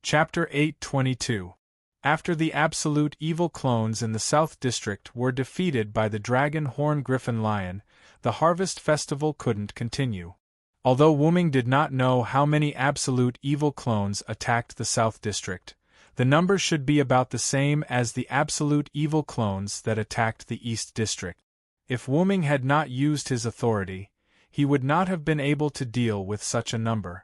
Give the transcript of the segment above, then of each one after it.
Chapter 822. After the absolute evil clones in the South District were defeated by the Dragon Horn Griffin Lion, the Harvest Festival couldn't continue. Although Wuming did not know how many absolute evil clones attacked the South District, the number should be about the same as the absolute evil clones that attacked the East District. If Wuming had not used his authority, he would not have been able to deal with such a number.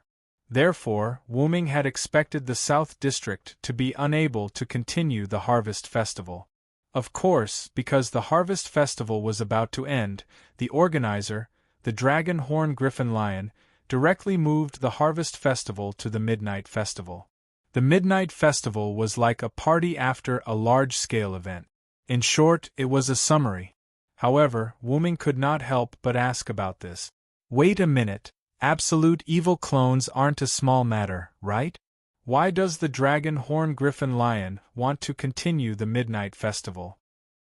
Therefore, Wuming had expected the South District to be unable to continue the Harvest Festival. Of course, because the Harvest Festival was about to end, the organizer, the Dragon Horn Griffin Lion, directly moved the Harvest Festival to the Midnight Festival. The Midnight Festival was like a party after a large-scale event. In short, it was a summary. However, Wuming could not help but ask about this. Wait a minute. Absolute evil clones aren't a small matter, right? Why does the Dragon Horn Griffin Lion want to continue the Midnight Festival?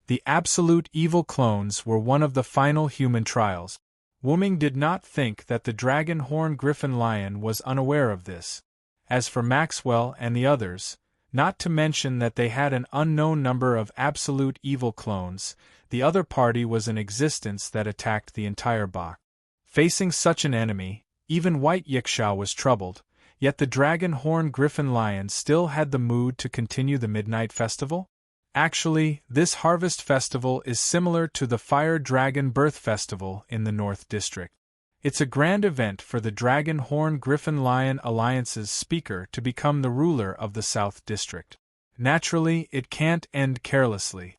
The absolute evil clones were one of the final human trials. Wuming did not think that the Dragon Horn Griffin Lion was unaware of this. As for Maxwell and the others, not to mention that they had an unknown number of absolute evil clones, the other party was in existence that attacked the entire Bach. Facing such an enemy, even White Yiksha was troubled, yet the Dragon Horn Griffin Lion still had the mood to continue the Midnight Festival? Actually, this Harvest Festival is similar to the Fire Dragon Birth Festival in the North District. It's a grand event for the Dragon Horn Griffin Lion Alliance's speaker to become the ruler of the South District. Naturally, it can't end carelessly.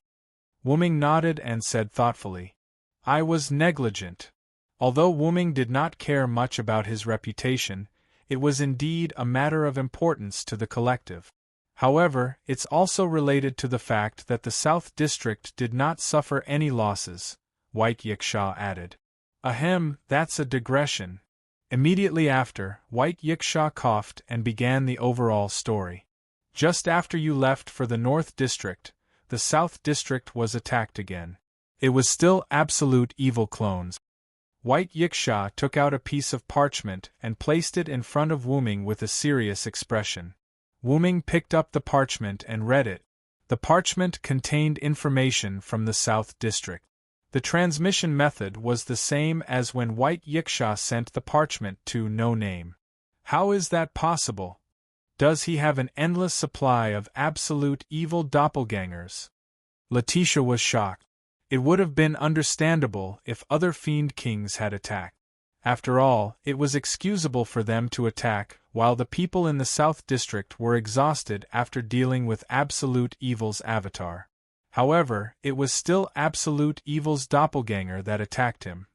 Wuming nodded and said thoughtfully, "I was negligent." Although Wuming did not care much about his reputation, it was indeed a matter of importance to the collective. However, it's also related to the fact that the South District did not suffer any losses, White Yiksha added. Ahem, that's a digression. Immediately after, White Yiksha coughed and began the overall story. Just after you left for the North District, the South District was attacked again. It was still absolute evil clones. White Yiksha took out a piece of parchment and placed it in front of Wuming with a serious expression. Wuming picked up the parchment and read it. The parchment contained information from the South District. The transmission method was the same as when White Yiksha sent the parchment to No Name. How is that possible? Does he have an endless supply of absolute evil doppelgangers? Letitia was shocked. It would have been understandable if other fiend kings had attacked. After all, it was excusable for them to attack while the people in the South District were exhausted after dealing with absolute evil's avatar. However, it was still absolute evil's doppelganger that attacked him.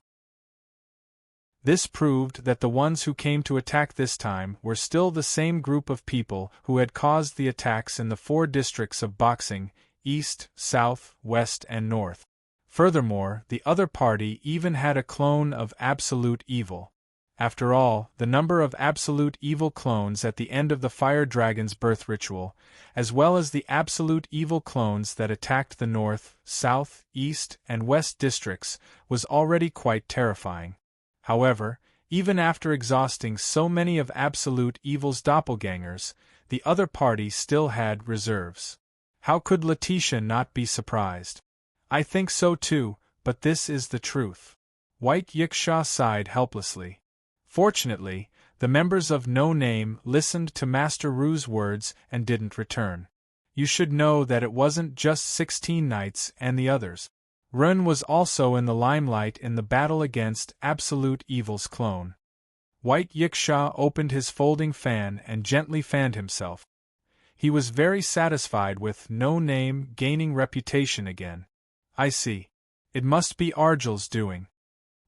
This proved that the ones who came to attack this time were still the same group of people who had caused the attacks in the 4 districts of boxing: East, South, West, and North. Furthermore, the other party even had a clone of absolute evil. After all, the number of absolute evil clones at the end of the Fire Dragon's birth ritual, as well as the absolute evil clones that attacked the North, South, East, and West districts, was already quite terrifying. However, even after exhausting so many of absolute evil's doppelgangers, the other party still had reserves. How could Letitia not be surprised? I think so too, but this is the truth. White Yiksha sighed helplessly. Fortunately, the members of No Name listened to Master Ru's words and didn't return. You should know that it wasn't just 16 knights and the others. Run was also in the limelight in the battle against absolute evil's clone. White Yiksha opened his folding fan and gently fanned himself. He was very satisfied with No Name gaining reputation again. I see. It must be Argyll's doing.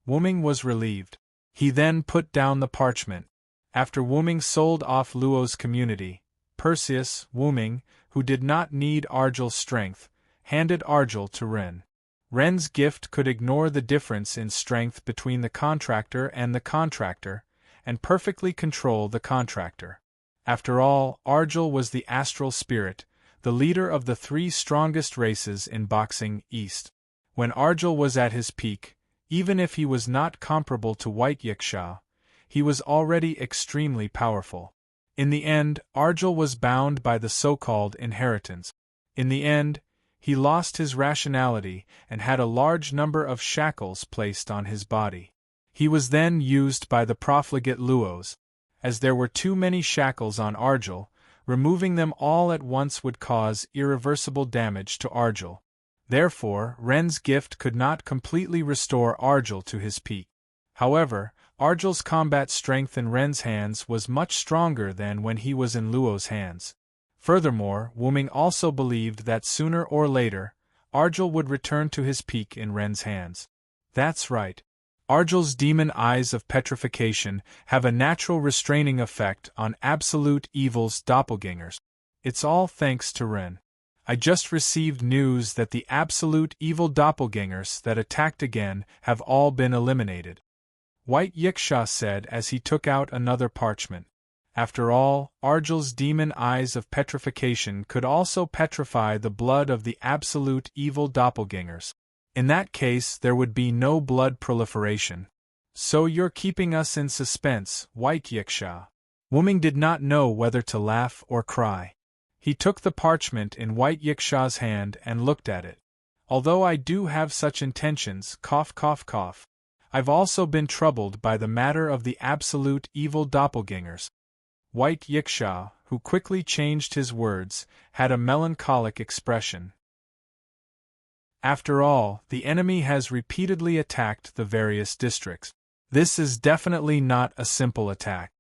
Wuming was relieved. He then put down the parchment. After Wuming sold off Luo's community, Perseus, Wuming, who did not need Argyll's strength, handed Argyll to Ren. Ren's gift could ignore the difference in strength between the contractor and perfectly control the contractor. After all, Argyll was the astral spirit, the leader of the 3 strongest races in boxing East. When Argyll was at his peak, even if he was not comparable to White Yiksha, he was already extremely powerful. In the end, Argyll was bound by the so-called inheritance. In the end, he lost his rationality and had a large number of shackles placed on his body. He was then used by the profligate Luos. As there were too many shackles on Argyll, removing them all at once would cause irreversible damage to Argyll. Therefore, Ren's gift could not completely restore Argyll to his peak. However, Argyll's combat strength in Ren's hands was much stronger than when he was in Luo's hands. Furthermore, Wuming also believed that sooner or later, Argyll would return to his peak in Ren's hands. That's right. Argyll's demon eyes of petrification have a natural restraining effect on absolute evil's doppelgangers. It's all thanks to Ren. I just received news that the absolute evil doppelgangers that attacked again have all been eliminated. White Yiksha said as he took out another parchment. After all, Argyll's demon eyes of petrification could also petrify the blood of the absolute evil doppelgangers. In that case, there would be no blood proliferation. So you're keeping us in suspense, White Yiksha. Wuming did not know whether to laugh or cry. He took the parchment in White Yiksha's hand and looked at it. Although I do have such intentions, cough cough cough, I've also been troubled by the matter of the absolute evil doppelgangers. White Yiksha, who quickly changed his words, had a melancholic expression. After all, the enemy has repeatedly attacked the various districts. This is definitely not a simple attack.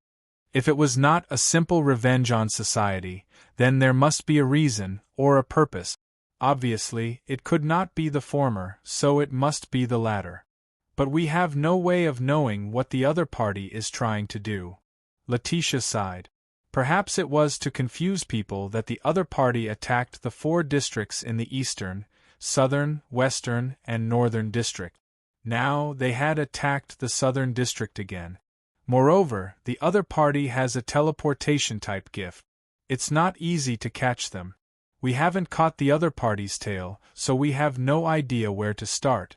If it was not a simple revenge on society, then there must be a reason, or a purpose. Obviously, it could not be the former, so it must be the latter. But we have no way of knowing what the other party is trying to do. Letitia sighed. Perhaps it was to confuse people that the other party attacked the 4 districts in the eastern, southern, western, and northern district. Now they had attacked the southern district again. Moreover, the other party has a teleportation-type gift. It's not easy to catch them. We haven't caught the other party's tail, so we have no idea where to start.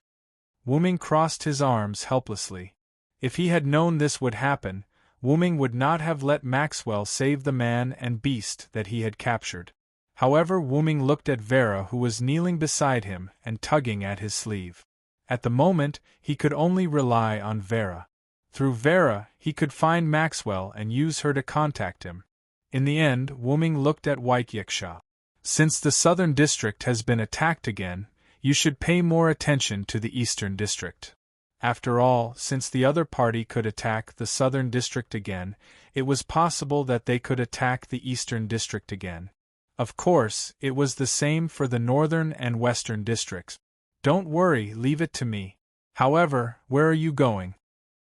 Wuming crossed his arms helplessly. If he had known this would happen, Wuming would not have let Maxwell save the man and beast that he had captured. However, Wuming looked at Vera, who was kneeling beside him and tugging at his sleeve. At the moment, he could only rely on Vera. Through Vera, he could find Maxwell and use her to contact him. In the end, Wuming looked at White Yiksha. Since the southern district has been attacked again, you should pay more attention to the eastern district. After all, since the other party could attack the southern district again, it was possible that they could attack the eastern district again. Of course, it was the same for the northern and western districts. Don't worry, leave it to me. However, where are you going?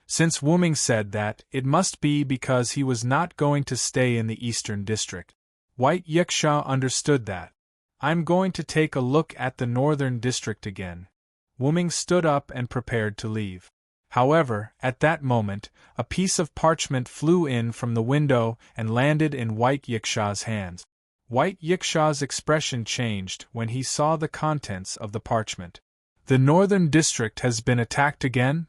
Since Wuming said that, it must be because he was not going to stay in the eastern district. White Yiksha understood that. I'm going to take a look at the northern district again. Wuming stood up and prepared to leave. However, at that moment, a piece of parchment flew in from the window and landed in White Yiksha's hands. White Yiksha's expression changed when he saw the contents of the parchment. The northern district has been attacked again?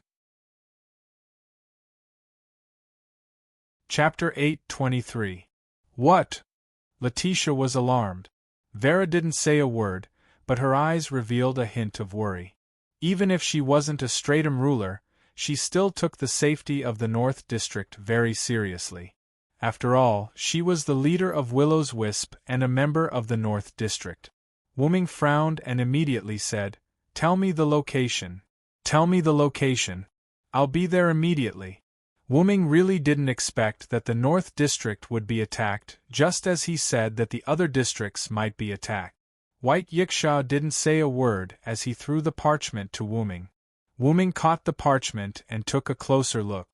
Chapter 8:23. What? Letitia was alarmed. Vera didn't say a word, but her eyes revealed a hint of worry. Even if she wasn't a Stratum ruler, she still took the safety of the North District very seriously. After all, she was the leader of Willow's Wisp and a member of the North District. Wuming frowned and immediately said, "Tell me the location. Tell me the location. I'll be there immediately." Wuming really didn't expect that the North District would be attacked, just as he said that the other districts might be attacked. White Yiksha didn't say a word as he threw the parchment to Wuming. Wuming caught the parchment and took a closer look.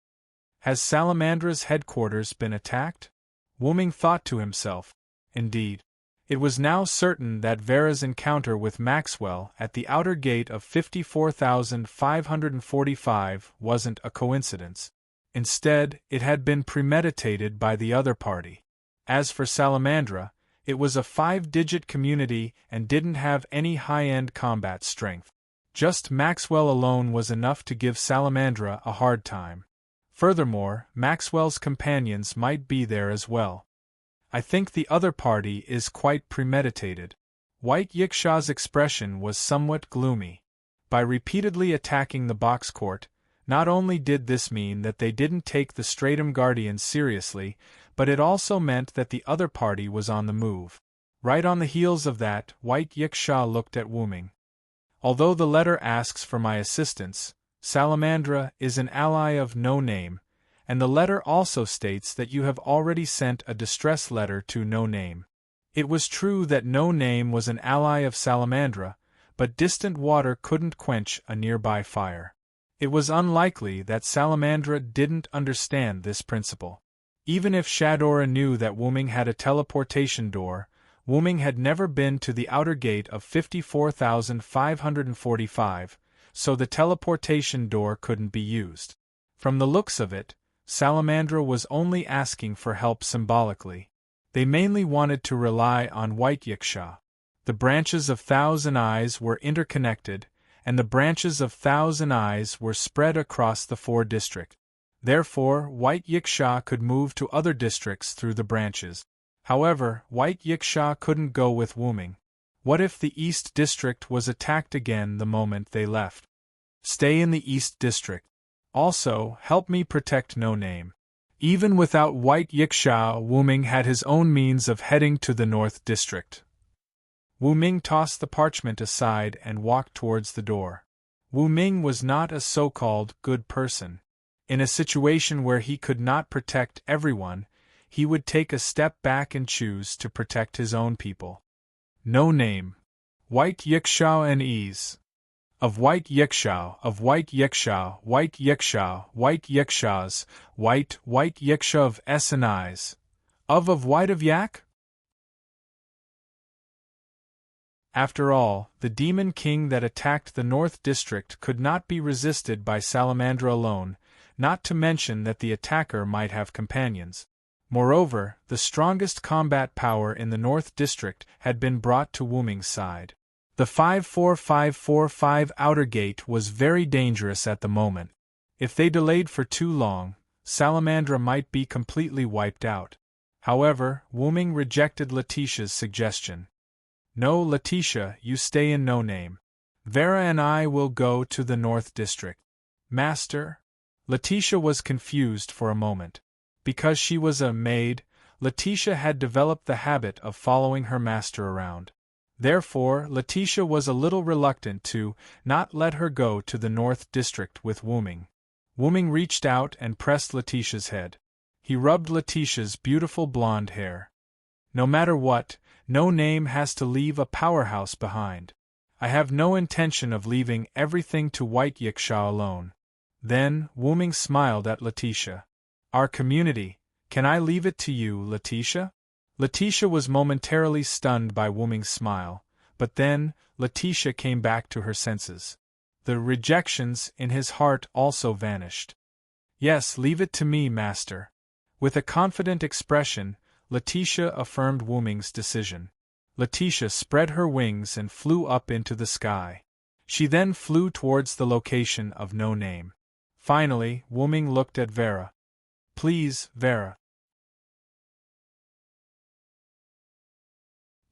Has Salamandra's headquarters been attacked? Wuming thought to himself. Indeed. It was now certain that Vera's encounter with Maxwell at the outer gate of 54,545 wasn't a coincidence. Instead, it had been premeditated by the other party. As for Salamandra, it was a 5-digit community and didn't have any high-end combat strength. Just Maxwell alone was enough to give Salamandra a hard time. Furthermore, Maxwell's companions might be there as well. I think the other party is quite premeditated. White Yiksha's expression was somewhat gloomy. By repeatedly attacking the box court, not only did this mean that they didn't take the Stratum Guardians seriously, but it also meant that the other party was on the move. Right on the heels of that, White Yiksha looked at Wu Ming. Although the letter asks for my assistance, Salamandra is an ally of no name, and the letter also states that you have already sent a distress letter to No Name. It was true that No Name was an ally of Salamandra, but distant water couldn't quench a nearby fire. It was unlikely that Salamandra didn't understand this principle. Even if Shadora knew that Wu Ming had a teleportation door, Wu Ming had never been to the outer gate of 54,545, so the teleportation door couldn't be used. From the looks of it, Salamandra was only asking for help symbolically. They mainly wanted to rely on White Yiksha. The branches of Thousand Eyes were interconnected, and the branches of Thousand Eyes were spread across the 4 districts. Therefore, White Yiksha could move to other districts through the branches. However, White Yiksha couldn't go with Wu Ming. What if the East District was attacked again the moment they left? Stay in the East District. Also, help me protect No Name. Even without White Yiksha, Wu Ming had his own means of heading to the North District. Wu Ming tossed the parchment aside and walked towards the door. Wu Ming was not a so-called good person. In a situation where he could not protect everyone, he would take a step back and choose to protect his own people. No Name. White Yiksha and ease. Of White Yiksha, of White Yiksha, White Yiksha, White Yikshas, White Yiksha of S and I's. Of White of Yak? After all, the demon king that attacked the North District could not be resisted by Salamandra alone, not to mention that the attacker might have companions. Moreover, the strongest combat power in the North District had been brought to Wu Ming's side. The 54545 outer gate was very dangerous at the moment. If they delayed for too long, Salamandra might be completely wiped out. However, Wu Ming rejected Letitia's suggestion. No, Letitia, you stay in No Name. Vera and I will go to the North District. Master? Letitia was confused for a moment. Because she was a maid, Letitia had developed the habit of following her master around. Therefore, Letitia was a little reluctant to not let her go to the North District with Wu Ming. Wu Ming reached out and pressed Letitia's head. He rubbed Letitia's beautiful blonde hair. No matter what, No Name has to leave a powerhouse behind. I have no intention of leaving everything to White Yiksha alone. Then, Wu Ming smiled at Letitia. Our community, can I leave it to you, Letitia? Letitia was momentarily stunned by Wu Ming's smile, but then, Letitia came back to her senses. The rejections in his heart also vanished. Yes, leave it to me, master. With a confident expression, Letitia affirmed Wu Ming's decision. Letitia spread her wings and flew up into the sky. She then flew towards the location of No Name. Finally, Wu Ming looked at Vera. Please, Vera.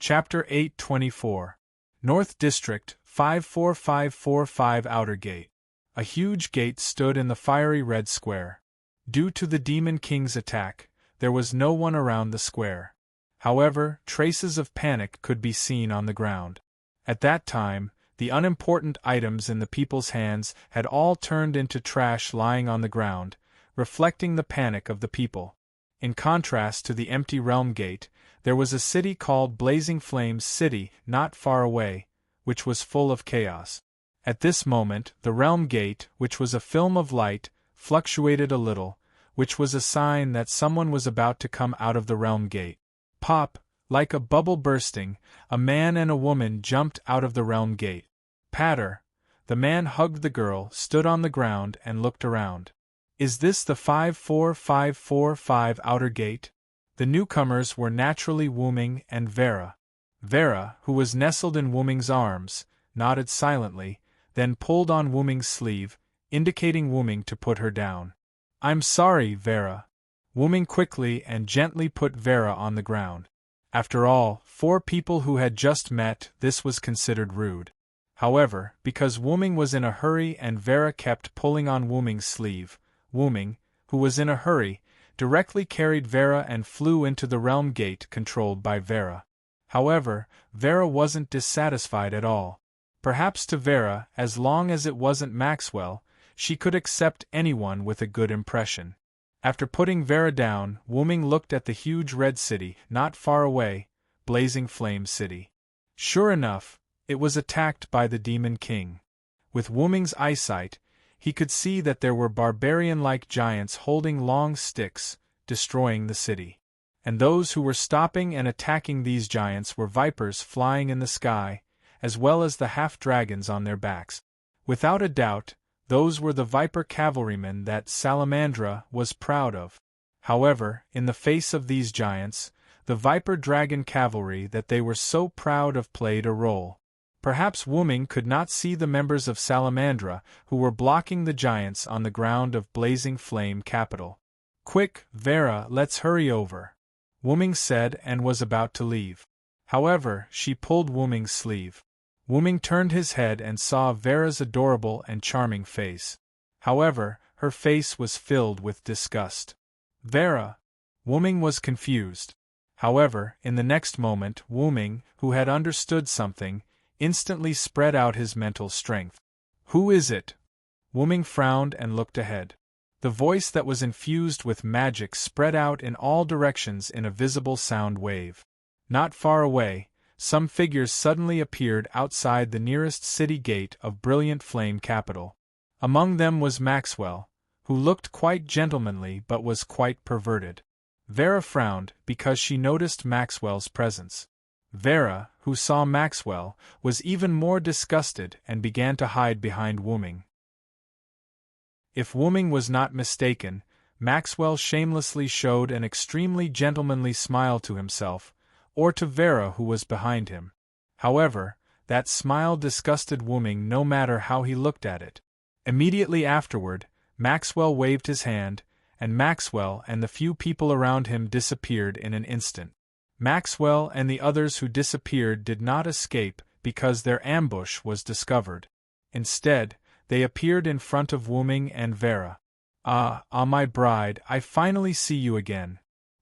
Chapter 824. North District, 54545 Outer Gate. A huge gate stood in the fiery red square. Due to the Demon King's attack, there was no one around the square. However, traces of panic could be seen on the ground. At that time, the unimportant items in the people's hands had all turned into trash lying on the ground, reflecting the panic of the people. In contrast to the empty Realm Gate, there was a city called Blazing Flames City not far away, which was full of chaos. At this moment, the Realm Gate, which was a film of light, fluctuated a little, which was a sign that someone was about to come out of the Realm Gate. Pop, like a bubble bursting, a man and a woman jumped out of the Realm Gate. Patter. The man hugged the girl, stood on the ground, and looked around. Is this the 54545 Outer Gate? The newcomers were naturally Wu Ming and Vera. Vera, who was nestled in Wu Ming's arms, nodded silently, then pulled on Wu Ming's sleeve, indicating Wu Ming to put her down. I'm sorry, Vera. Wuming quickly and gently put Vera on the ground. After all, 4 people who had just met, this was considered rude. However, because Wuming was in a hurry and Vera kept pulling on Wuming's sleeve, Wuming, who was in a hurry, directly carried Vera and flew into the realm gate controlled by Vera. However, Vera wasn't dissatisfied at all. Perhaps to Vera, as long as it wasn't Maxwell, she could accept anyone with a good impression. After putting Vera down, Wuming looked at the huge red city, not far away, Blazing Flame City. Sure enough, it was attacked by the Demon King. With Wuming's eyesight, he could see that there were barbarian-like giants holding long sticks, destroying the city. And those who were stopping and attacking these giants were vipers flying in the sky, as well as the half-dragons on their backs. Without a doubt, those were the viper cavalrymen that Salamandra was proud of. However, in the face of these giants, the viper dragon cavalry that they were so proud of played a role. Perhaps Wuming could not see the members of Salamandra who were blocking the giants on the ground of Blazing Flame Capital. "Quick, Vera, let's hurry over," Wuming said and was about to leave. However, she pulled Wuming's sleeve. Wuming turned his head and saw Vera's adorable and charming face. However, her face was filled with disgust. "Vera!" Wuming was confused. However, in the next moment, Wuming, who had understood something, instantly spread out his mental strength. "Who is it?" Wuming frowned and looked ahead. The voice that was infused with magic spread out in all directions in a visible sound wave. Not far away, some figures suddenly appeared outside the nearest city gate of Brilliant Flame Capital. Among them was Maxwell, who looked quite gentlemanly but was quite perverted. Vera frowned because she noticed Maxwell's presence. Vera, who saw Maxwell, was even more disgusted and began to hide behind Wuming. If Wuming was not mistaken, Maxwell shamelessly showed an extremely gentlemanly smile to himself, or to Vera who was behind him. However, that smile disgusted Wuming no matter how he looked at it. Immediately afterward, Maxwell waved his hand, and Maxwell and the few people around him disappeared in an instant. Maxwell and the others who disappeared did not escape because their ambush was discovered. Instead, they appeared in front of Wuming and Vera. "Ah, my bride, I finally see you again."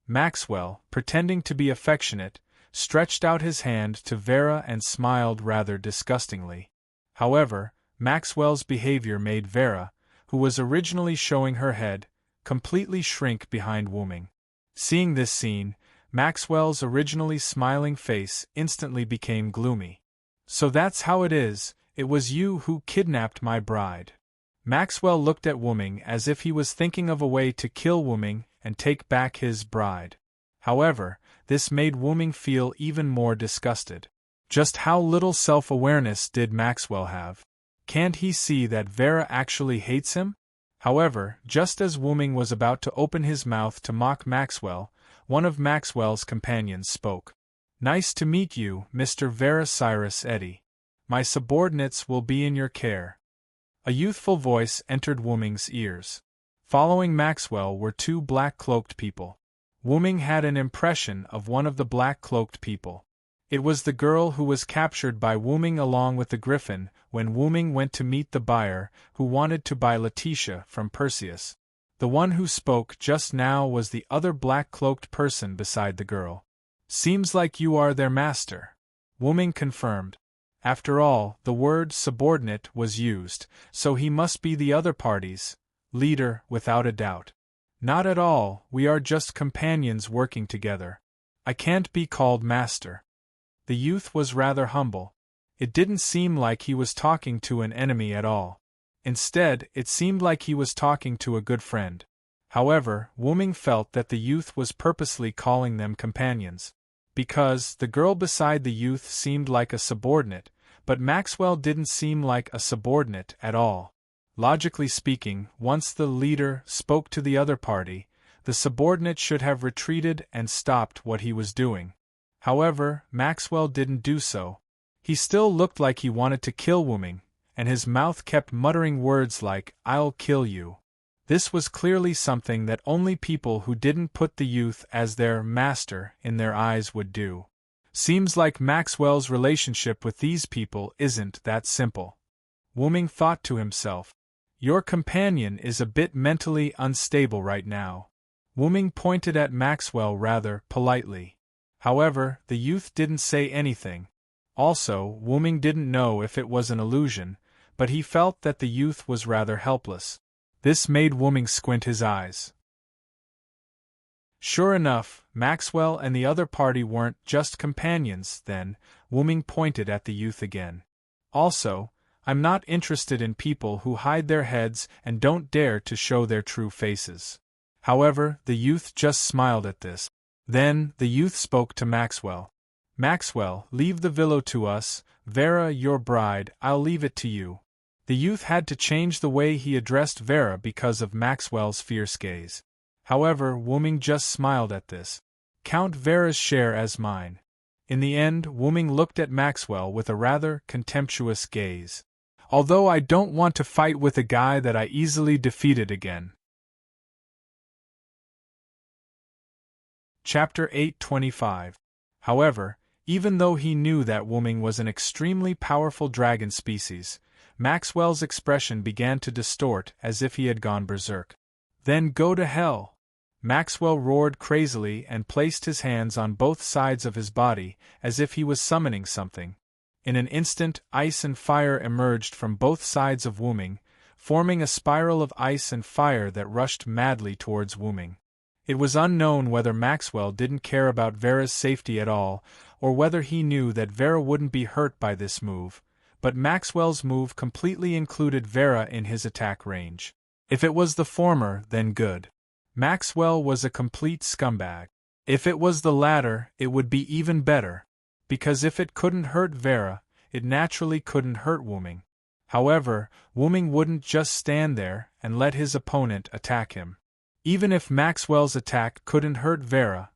Maxwell, pretending to be affectionate, stretched out his hand to Vera and smiled rather disgustingly. However, Maxwell's behavior made Vera, who was originally showing her head, completely shrink behind Wuming. Seeing this scene, Maxwell's originally smiling face instantly became gloomy. "So that's how it is, it was you who kidnapped my bride." Maxwell looked at Wuming as if he was thinking of a way to kill Wuming and take back his bride. However, this made Wuming feel even more disgusted. Just how little self-awareness did Maxwell have? Can't he see that Vera actually hates him? However, just as Wuming was about to open his mouth to mock Maxwell, one of Maxwell's companions spoke. "Nice to meet you, Mr. Vera Cyrus Eddy. My subordinates will be in your care." A youthful voice entered Wuming's ears. Following Maxwell were 2 black-cloaked people. Wuming had an impression of one of the black-cloaked people. It was the girl who was captured by Wuming along with the griffin when Wuming went to meet the buyer who wanted to buy Letitia from Perseus. The one who spoke just now was the other black-cloaked person beside the girl. "Seems like you are their master," Wuming confirmed. After all, the word subordinate was used, so he must be the other party's leader without a doubt. "Not at all, we are just companions working together. I can't be called master." The youth was rather humble. It didn't seem like he was talking to an enemy at all. Instead, it seemed like he was talking to a good friend. However, Wuming felt that the youth was purposely calling them companions. Because the girl beside the youth seemed like a subordinate, but Maxwell didn't seem like a subordinate at all. Logically speaking, once the leader spoke to the other party, the subordinate should have retreated and stopped what he was doing. However, Maxwell didn't do so. He still looked like he wanted to kill Wuming, and his mouth kept muttering words like, "I'll kill you." This was clearly something that only people who didn't put the youth as their master in their eyes would do. Seems like Maxwell's relationship with these people isn't that simple. Wu-Ming thought to himself. Your companion is a bit mentally unstable right now. Wu-Ming pointed at Maxwell rather politely. However, the youth didn't say anything. Also, Wu-Ming didn't know if it was an illusion, but he felt that the youth was rather helpless. This made Wu-Ming squint his eyes. Sure enough, Maxwell and the other party weren't just companions, then. Wu-Ming pointed at the youth again. Also, I'm not interested in people who hide their heads and don't dare to show their true faces. However, the youth just smiled at this. Then, the youth spoke to Maxwell. Maxwell, leave the villa to us. Vera, your bride, I'll leave it to you. The youth had to change the way he addressed Vera because of Maxwell's fierce gaze. However, Wu-Ming just smiled at this. Count Vera's share as mine. In the end, Wu-Ming looked at Maxwell with a rather contemptuous gaze. Although I don't want to fight with a guy that I easily defeated again. Chapter 825. However, even though he knew that Wu-Ming was an extremely powerful dragon species, Maxwell's expression began to distort as if he had gone berserk. Then go to hell! Maxwell roared crazily and placed his hands on both sides of his body as if he was summoning something. In an instant, ice and fire emerged from both sides of Wu-Ming, forming a spiral of ice and fire that rushed madly towards Wu-Ming. It was unknown whether Maxwell didn't care about Vera's safety at all, or whether he knew that Vera wouldn't be hurt by this move, but Maxwell's move completely included Vera in his attack range. If it was the former, then good. Maxwell was a complete scumbag. If it was the latter, it would be even better. Because if it couldn't hurt Vera, it naturally couldn't hurt Wu-Ming. However, Wu-Ming wouldn't just stand there and let his opponent attack him. Even if Maxwell's attack couldn't hurt Vera,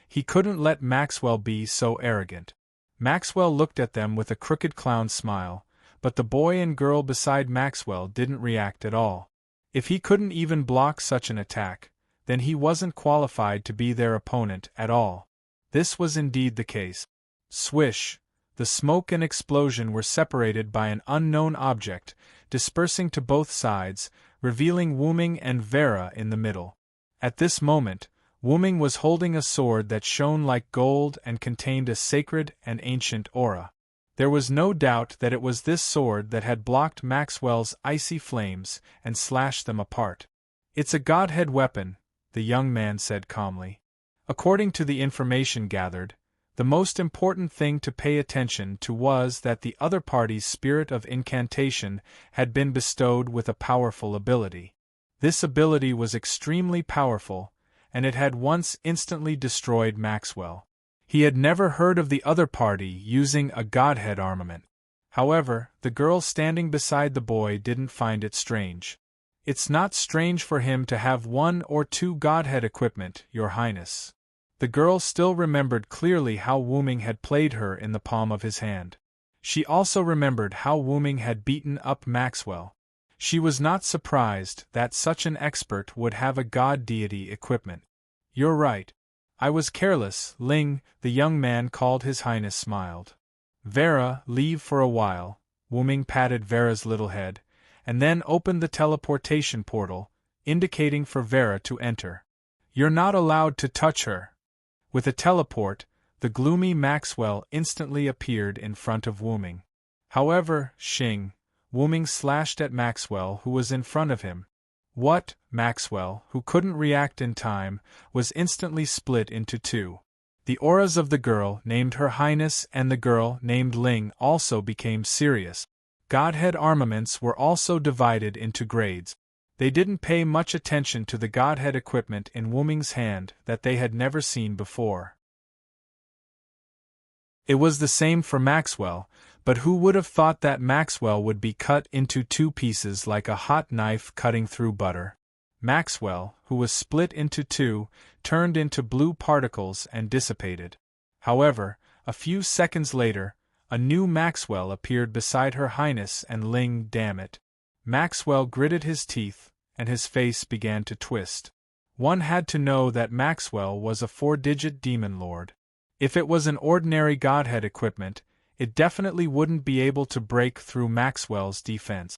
he couldn't let Maxwell be so arrogant. Maxwell looked at them with a crooked clown smile, but the boy and girl beside Maxwell didn't react at all. If he couldn't even block such an attack, then he wasn't qualified to be their opponent at all. This was indeed the case. Swish! The smoke and explosion were separated by an unknown object, dispersing to both sides, revealing Wu-Ming and Vera in the middle. At this moment, Wu-Ming was holding a sword that shone like gold and contained a sacred and ancient aura. There was no doubt that it was this sword that had blocked Maxwell's icy flames and slashed them apart. It's a godhead weapon, the young man said calmly. According to the information gathered, the most important thing to pay attention to was that the other party's spirit of incantation had been bestowed with a powerful ability. This ability was extremely powerful, and it had once instantly destroyed Maxwell. He had never heard of the other party using a godhead armament. However, the girl standing beside the boy didn't find it strange. It's not strange for him to have one or two godhead equipment, Your Highness. The girl still remembered clearly how Wu-Ming had played her in the palm of his hand. She also remembered how Wu-Ming had beaten up Maxwell. She was not surprised that such an expert would have a god deity equipment. You're right. I was careless, Ling, the young man called His Highness smiled. Vera, leave for a while. Wu-Ming patted Vera's little head, and then opened the teleportation portal, indicating for Vera to enter. You're not allowed to touch her. With a teleport, the gloomy Maxwell instantly appeared in front of Wu-Ming. However, Xing, Wu-Ming slashed at Maxwell who was in front of him. What? Maxwell, who couldn't react in time, was instantly split into two. The auras of the girl named Her Highness and the girl named Ling also became serious. Godhead armaments were also divided into grades. They didn't pay much attention to the godhead equipment in Wu-Ming's hand that they had never seen before. It was the same for Maxwell, but who would have thought that Maxwell would be cut into two pieces like a hot knife cutting through butter? Maxwell, who was split into two, turned into blue particles and dissipated. However, a few seconds later, a new Maxwell appeared beside Her Highness and Ling. Damn it. Maxwell gritted his teeth, and his face began to twist. One had to know that Maxwell was a 4-digit demon lord. If it was an ordinary Godhead equipment, it definitely wouldn't be able to break through Maxwell's defense.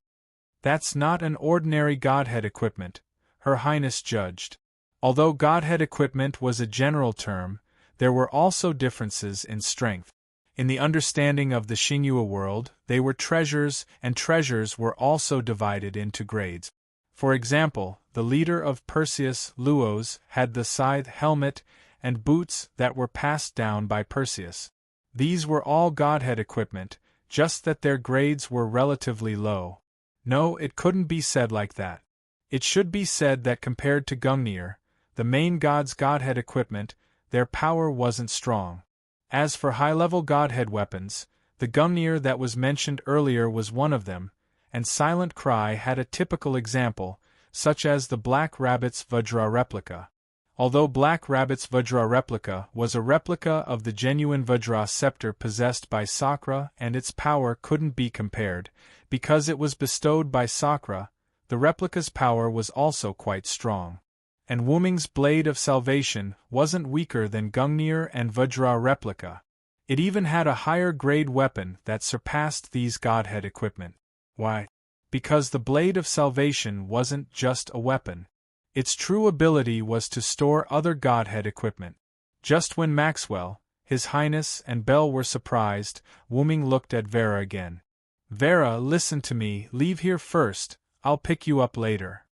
That's not an ordinary Godhead equipment, Her Highness judged. Although Godhead equipment was a general term, there were also differences in strength. In the understanding of the Xinhua world, they were treasures, and treasures were also divided into grades. For example, the leader of Perseus, Luos, had the scythe helmet and boots that were passed down by Perseus. These were all Godhead equipment, just that their grades were relatively low. No, it couldn't be said like that. It should be said that compared to Gungnir, the main god's Godhead equipment, their power wasn't strong. As for high-level Godhead weapons, the Gungnir that was mentioned earlier was one of them, and Silent Cry had a typical example, such as the Black Rabbit's Vajra replica. Although Black Rabbit's Vajra replica was a replica of the genuine Vajra scepter possessed by Sakra and its power couldn't be compared, because it was bestowed by Sakra, the replica's power was also quite strong. And Wuming's Blade of Salvation wasn't weaker than Gungnir and Vajra replica. It even had a higher grade weapon that surpassed these Godhead equipment. Why? Because the Blade of Salvation wasn't just a weapon. Its true ability was to store other Godhead equipment. Just when Maxwell, His Highness, and Bell were surprised, Wuming looked at Vera again. Vera, listen to me, leave here first, I'll pick you up later.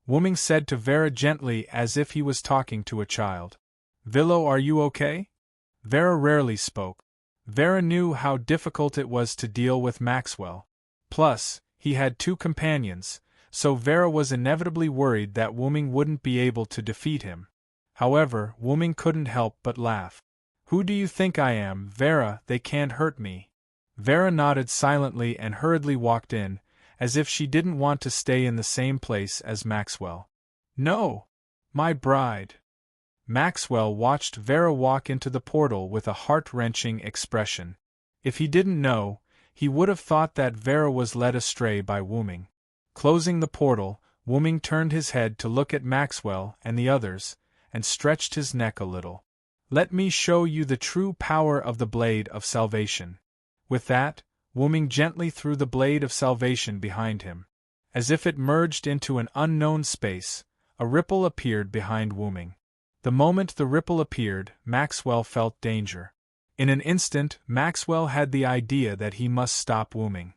Wuming said to Vera gently as if he was talking to a child. Villo, are you okay? Vera rarely spoke. Vera knew how difficult it was to deal with Maxwell. Plus, he had 2 companions, so Vera was inevitably worried that Wuming wouldn't be able to defeat him. However, Wuming couldn't help but laugh. Who do you think I am, Vera? They can't hurt me. Vera nodded silently and hurriedly walked in, as if she didn't want to stay in the same place as Maxwell. No! My bride! Maxwell watched Vera walk into the portal with a heart-wrenching expression. If he didn't know, he would have thought that Vera was led astray by Wuming. Closing the portal, Wuming turned his head to look at Maxwell and the others, and stretched his neck a little. Let me show you the true power of the Blade of Salvation. With that, Wuming gently threw the Blade of Salvation behind him. As if it merged into an unknown space, a ripple appeared behind Wuming. The moment the ripple appeared, Maxwell felt danger. In an instant, Maxwell had the idea that he must stop Wuming.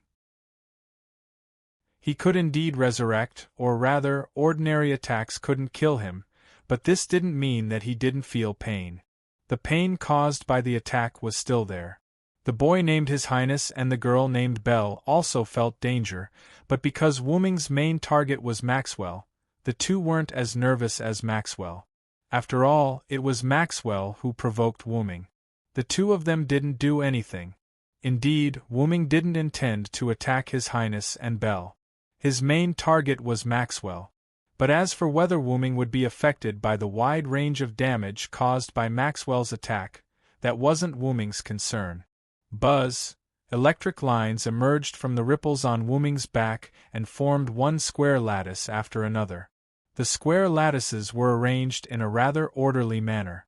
He could indeed resurrect, or rather, ordinary attacks couldn't kill him, but this didn't mean that he didn't feel pain. The pain caused by the attack was still there. The boy named His Highness and the girl named Belle also felt danger, but because Wuming's main target was Maxwell, the two weren't as nervous as Maxwell. After all, it was Maxwell who provoked Wuming. The two of them didn't do anything. Indeed, Wuming didn't intend to attack His Highness and Belle. His main target was Maxwell. But as for whether Wuming would be affected by the wide range of damage caused by Maxwell's attack, that wasn't Wuming's concern. Buzz! Electric lines emerged from the ripples on Wuming's back and formed one square lattice after another. The square lattices were arranged in a rather orderly manner.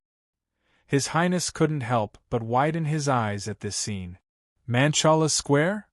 His Highness couldn't help but widen his eyes at this scene. Manchala Square?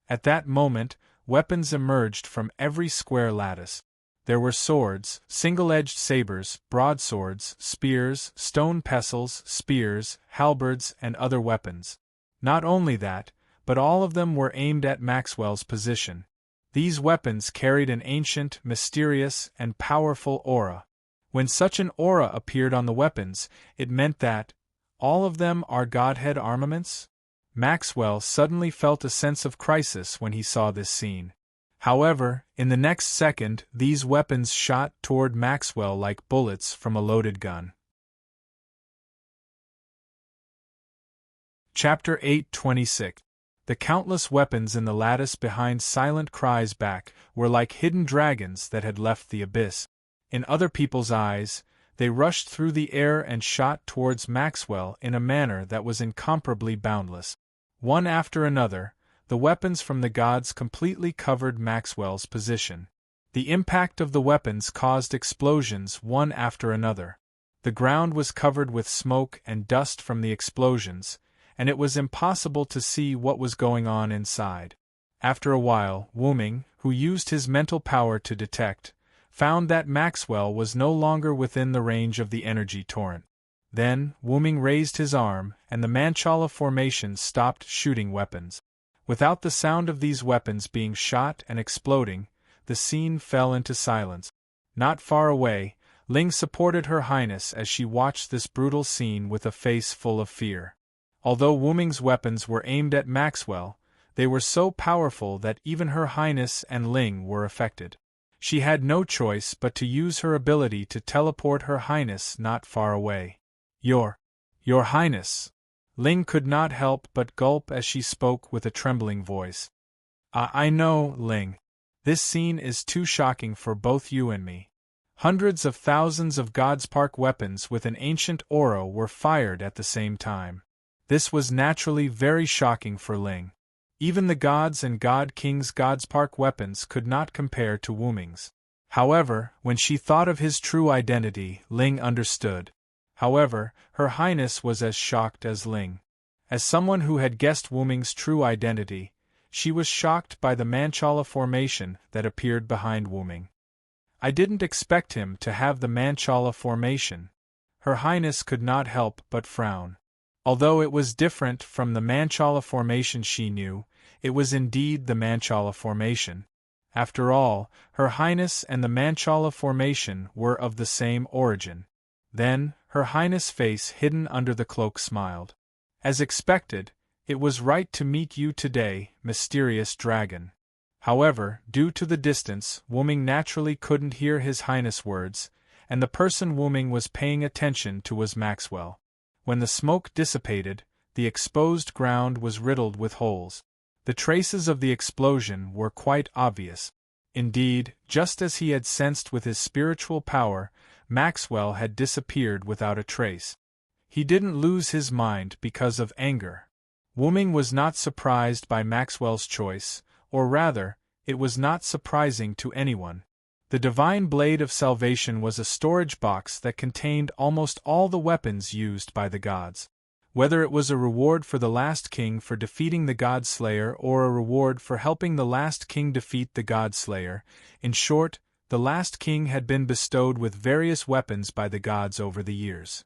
At that moment, weapons emerged from every square lattice. There were swords, single-edged sabers, broadswords, spears, stone pestles, spears, halberds, and other weapons. Not only that, but all of them were aimed at Maxwell's position. These weapons carried an ancient, mysterious, and powerful aura. When such an aura appeared on the weapons, it meant that, all of them are Godhead armaments? Maxwell suddenly felt a sense of crisis when he saw this scene. However, in the next second, these weapons shot toward Maxwell like bullets from a loaded gun. Chapter 8:26. The countless weapons in the lattice behind Silent Cry's back were like hidden dragons that had left the abyss. In other people's eyes, they rushed through the air and shot towards Maxwell in a manner that was incomparably boundless. One after another, the weapons from the gods completely covered Maxwell's position. The impact of the weapons caused explosions one after another. The ground was covered with smoke and dust from the explosions, and it was impossible to see what was going on inside. After a while, Wuming, who used his mental power to detect, found that Maxwell was no longer within the range of the energy torrent. Then, Wuming raised his arm, and the Manchala formation stopped shooting weapons. Without the sound of these weapons being shot and exploding, the scene fell into silence. Not far away, Ling supported Her Highness as she watched this brutal scene with a face full of fear. Although Wuming's weapons were aimed at Maxwell, they were so powerful that even Her Highness and Ling were affected. She had no choice but to use her ability to teleport Her Highness not far away. Your Highness. Ling could not help but gulp as she spoke with a trembling voice. I know, Ling. This scene is too shocking for both you and me. Hundreds of thousands of God's Park weapons with an ancient aura were fired at the same time. This was naturally very shocking for Ling. Even the gods and God King's God's Park weapons could not compare to Wuming's. However, when she thought of his true identity, Ling understood. However, Her Highness was as shocked as Ling. As someone who had guessed Wuming's true identity, she was shocked by the Manchala formation that appeared behind Wuming. I didn't expect him to have the Manchala formation. Her Highness could not help but frown. Although it was different from the Manchala formation she knew, it was indeed the Manchala formation. After all, Her Highness and the Manchala formation were of the same origin. Then, Her Highness' face hidden under the cloak smiled. As expected, it was right to meet you today, mysterious dragon. However, due to the distance, Wuming naturally couldn't hear His Highness' words, and the person Wuming was paying attention to was Maxwell. When the smoke dissipated, the exposed ground was riddled with holes. The traces of the explosion were quite obvious. Indeed, just as he had sensed with his spiritual power, Maxwell had disappeared without a trace. He didn't lose his mind because of anger. Wuming was not surprised by Maxwell's choice, or rather, it was not surprising to anyone. The Divine Blade of Salvation was a storage box that contained almost all the weapons used by the gods. Whether it was a reward for the last king for defeating the God Slayer or a reward for helping the last king defeat the God Slayer, in short, the last king had been bestowed with various weapons by the gods over the years.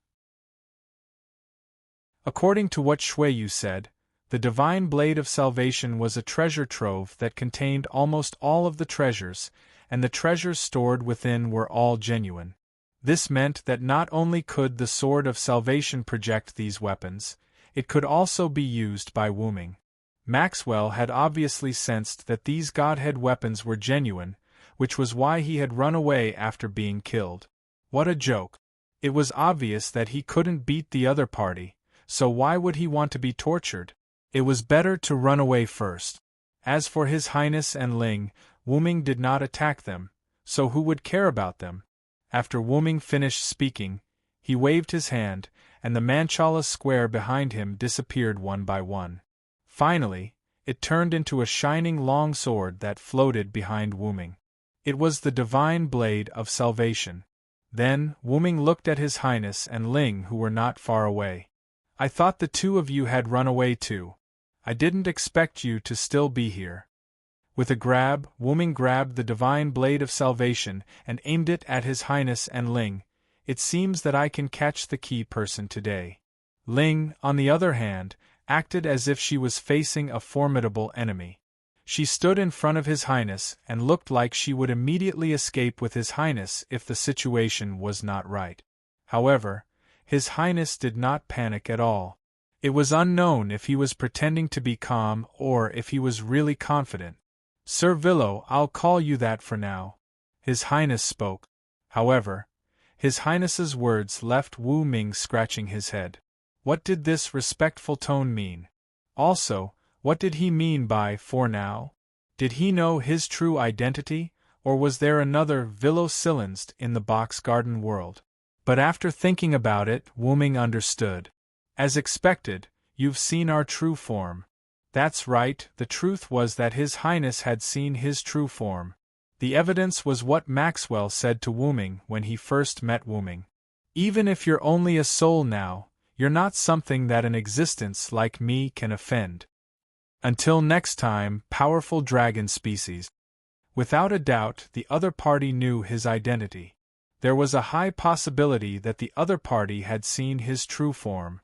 According to what Shuiyu said, the Divine Blade of Salvation was a treasure trove that contained almost all of the treasures, and the treasures stored within were all genuine. This meant that not only could the Sword of Salvation project these weapons, it could also be used by Wuming. Maxwell had obviously sensed that these Godhead weapons were genuine, which was why he had run away after being killed. What a joke! It was obvious that he couldn't beat the other party, so why would he want to be tortured? It was better to run away first. As for His Highness and Ling, Wuming did not attack them, so who would care about them? After Wuming finished speaking, he waved his hand, and the Manchala square behind him disappeared one by one. Finally, it turned into a shining long sword that floated behind Wuming. It was the Divine Blade of Salvation. Then, Wuming looked at His Highness and Ling, who were not far away. I thought the two of you had run away too. I didn't expect you to still be here. With a grab, Wuming grabbed the Divine Blade of Salvation and aimed it at His Highness and Ling. It seems that I can catch the key person today. Ling, on the other hand, acted as if she was facing a formidable enemy. She stood in front of His Highness and looked like she would immediately escape with His Highness if the situation was not right. However, His Highness did not panic at all. It was unknown if he was pretending to be calm or if he was really confident. Sir Villo, I'll call you that for now. His Highness spoke. However, His Highness's words left Wu Ming scratching his head. What did this respectful tone mean? Also, what did he mean by "for now"? Did he know his true identity, or was there another Villo Silenst in the box garden world? But after thinking about it, Wu Ming understood. As expected, you've seen our true form. That's right, the truth was that His Highness had seen his true form. The evidence was what Maxwell said to Wuming when he first met Wuming. Even if you're only a soul now, you're not something that an existence like me can offend. Until next time, powerful dragon species. Without a doubt, the other party knew his identity. There was a high possibility that the other party had seen his true form.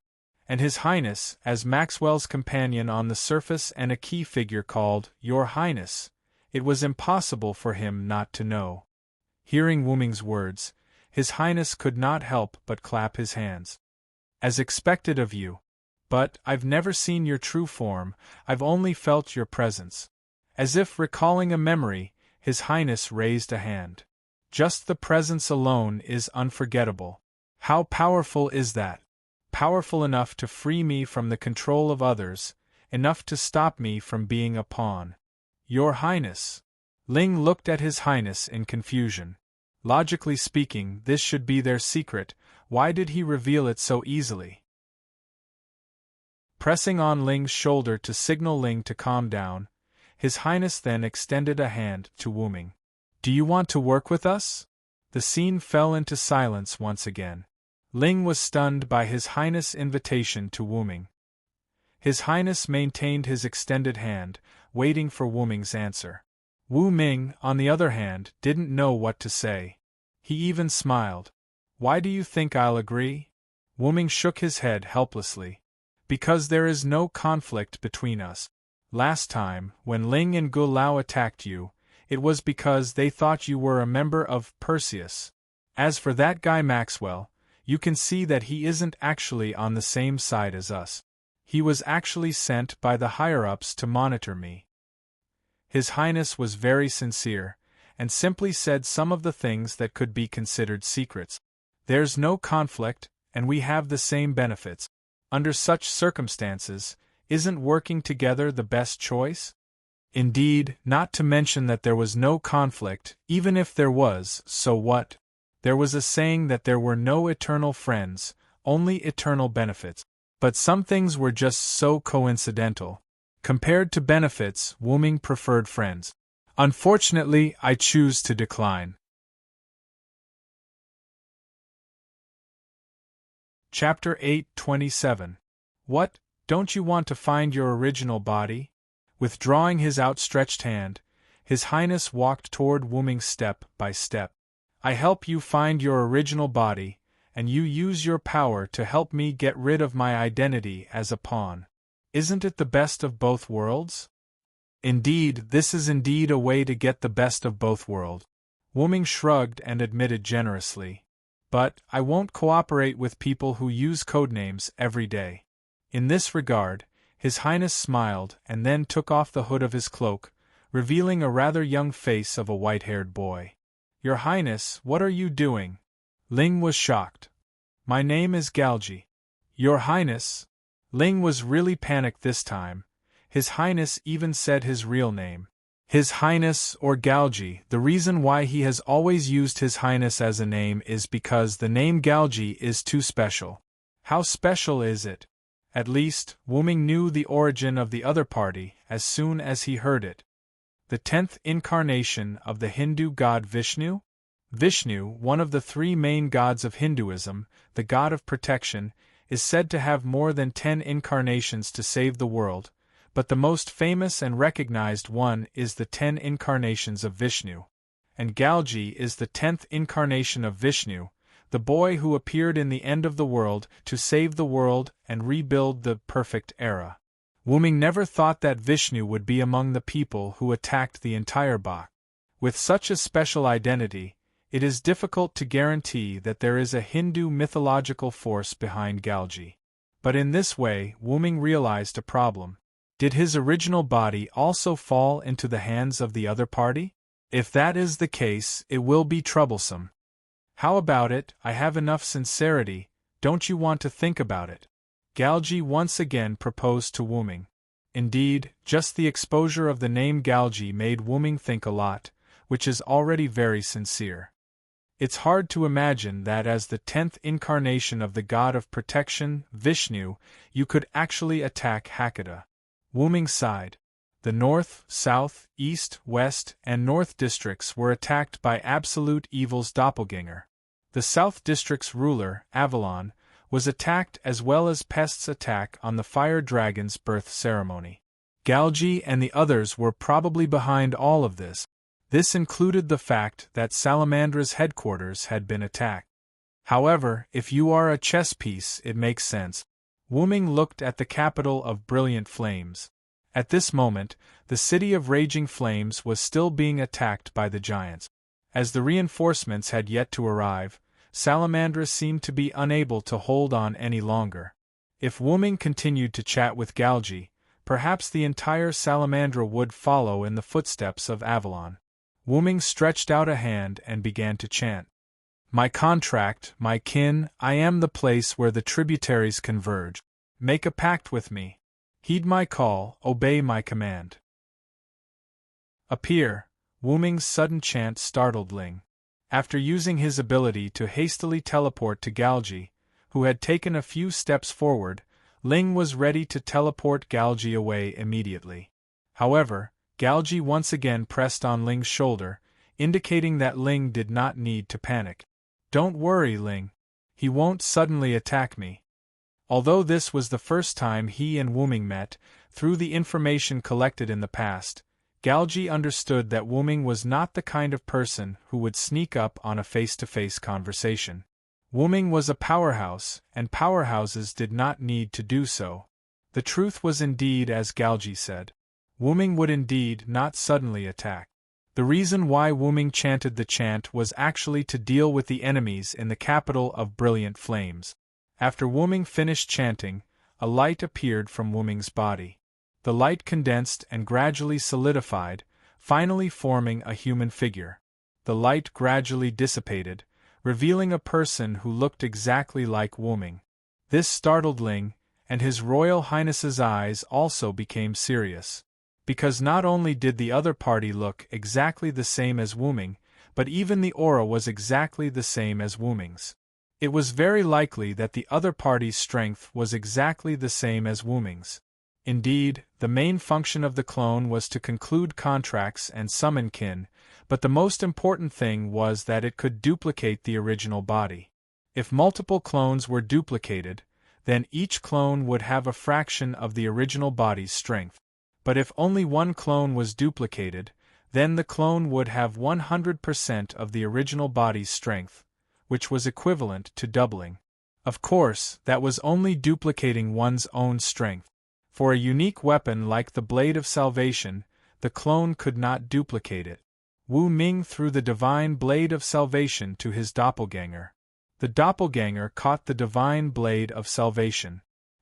And His Highness, as Maxwell's companion on the surface and a key figure called Your Highness, it was impossible for him not to know. Hearing Wuming's words, His Highness could not help but clap his hands. As expected of you. But I've never seen your true form, I've only felt your presence. As if recalling a memory, His Highness raised a hand. Just the presence alone is unforgettable. How powerful is that? Powerful enough to free me from the control of others, enough to stop me from being a pawn. Your Highness. Ling looked at His Highness in confusion. Logically speaking, this should be their secret. Why did he reveal it so easily? Pressing on Ling's shoulder to signal Ling to calm down, His Highness then extended a hand to Wuming. Do you want to work with us? The scene fell into silence once again. Ling was stunned by His Highness' invitation to Wuming. His Highness maintained his extended hand, waiting for Wuming's answer. Wu Ming, on the other hand, didn't know what to say. He even smiled. Why do you think I'll agree? Wuming shook his head helplessly. Because there is no conflict between us. Last time, when Ling and Gu Lao attacked you, it was because they thought you were a member of Perseus. As for that guy Maxwell, you can see that he isn't actually on the same side as us. He was actually sent by the higher-ups to monitor me. His Highness was very sincere, and simply said some of the things that could be considered secrets. There's no conflict, and we have the same benefits. Under such circumstances, isn't working together the best choice? Indeed, not to mention that there was no conflict, even if there was, so what? There was a saying that there were no eternal friends, only eternal benefits. But some things were just so coincidental. Compared to benefits, Wuming preferred friends. Unfortunately, I choose to decline. Chapter 8:27. What, don't you want to find your original body? Withdrawing his outstretched hand, His Highness walked toward Wuming step by step. I help you find your original body, and you use your power to help me get rid of my identity as a pawn. Isn't it the best of both worlds? Indeed, this is indeed a way to get the best of both worlds. Wuming shrugged and admitted generously. But I won't cooperate with people who use codenames every day. In this regard, His Highness smiled and then took off the hood of his cloak, revealing a rather young face of a white-haired boy. Your Highness, what are you doing? Ling was shocked. My name is Galji. Your Highness? Ling was really panicked this time. His Highness even said his real name. His Highness, or Galji. The reason why he has always used His Highness as a name is because the name Galji is too special. How special is it? At least, Wuming knew the origin of the other party as soon as he heard it. The 10th incarnation of the Hindu god Vishnu? Vishnu, one of the 3 main gods of Hinduism, the god of protection, is said to have more than 10 incarnations to save the world, but the most famous and recognized one is the 10 incarnations of Vishnu. And Galji is the 10th incarnation of Vishnu, the boy who appeared in the end of the world to save the world and rebuild the perfect era. Wuming never thought that Vishnu would be among the people who attacked the entire Bach. With such a special identity, it is difficult to guarantee that there is a Hindu mythological force behind Galji. But in this way, Wuming realized a problem. Did his original body also fall into the hands of the other party? If that is the case, it will be troublesome. How about it? I have enough sincerity, don't you want to think about it? Galji once again proposed to Wuming. Indeed, just the exposure of the name Galji made Wuming think a lot, which is already very sincere. It's hard to imagine that as the 10th incarnation of the god of protection, Vishnu, you could actually attack Hakata. Wuming sighed. The north, south, east, west, and north districts were attacked by Absolute Evil's doppelganger. The south district's ruler, Avalon, was attacked as well as Pest's attack on the fire dragon's birth ceremony. Galgi and the others were probably behind all of this. This included the fact that Salamandra's headquarters had been attacked. However, if you are a chess piece, it makes sense. Wu Ming looked at the capital of Brilliant Flames. At this moment, the city of Raging Flames was still being attacked by the giants. As the reinforcements had yet to arrive, Salamandra seemed to be unable to hold on any longer. If Wu Ming continued to chat with Galgi, perhaps the entire Salamandra would follow in the footsteps of Avalon. Wu Ming stretched out a hand and began to chant. My contract, my kin, I am the place where the tributaries converge. Make a pact with me. Heed my call, obey my command. Appear. Wu Ming's sudden chant startled Ling. After using his ability to hastily teleport to Galgi, who had taken a few steps forward, Ling was ready to teleport Galgi away immediately. However, Galgi once again pressed on Ling's shoulder, indicating that Ling did not need to panic. Don't worry, Ling. He won't suddenly attack me. Although this was the first time he and Wu Ming met, through the information collected in the past, Galgi understood that Wu Ming was not the kind of person who would sneak up on a face-to-face conversation. Wu Ming was a powerhouse, and powerhouses did not need to do so. The truth was indeed as Galgi said. Wu Ming would indeed not suddenly attack. The reason why Wu Ming chanted the chant was actually to deal with the enemies in the capital of Brilliant Flames. After Wu Ming finished chanting, a light appeared from Wu Ming's body. The light condensed and gradually solidified, finally forming a human figure. The light gradually dissipated, revealing a person who looked exactly like Wu Ming. This startled Ling, and His Royal Highness's eyes also became serious. Because not only did the other party look exactly the same as Wu Ming, but even the aura was exactly the same as Wu Ming's. It was very likely that the other party's strength was exactly the same as Wu Ming's. Indeed, the main function of the clone was to conclude contracts and summon kin, but the most important thing was that it could duplicate the original body. If multiple clones were duplicated, then each clone would have a fraction of the original body's strength. But if only one clone was duplicated, then the clone would have 100% of the original body's strength, which was equivalent to doubling. Of course, that was only duplicating one's own strength. For a unique weapon like the Blade of Salvation, the clone could not duplicate it. Wu Ming threw the Divine Blade of Salvation to his doppelganger. The doppelganger caught the Divine Blade of Salvation.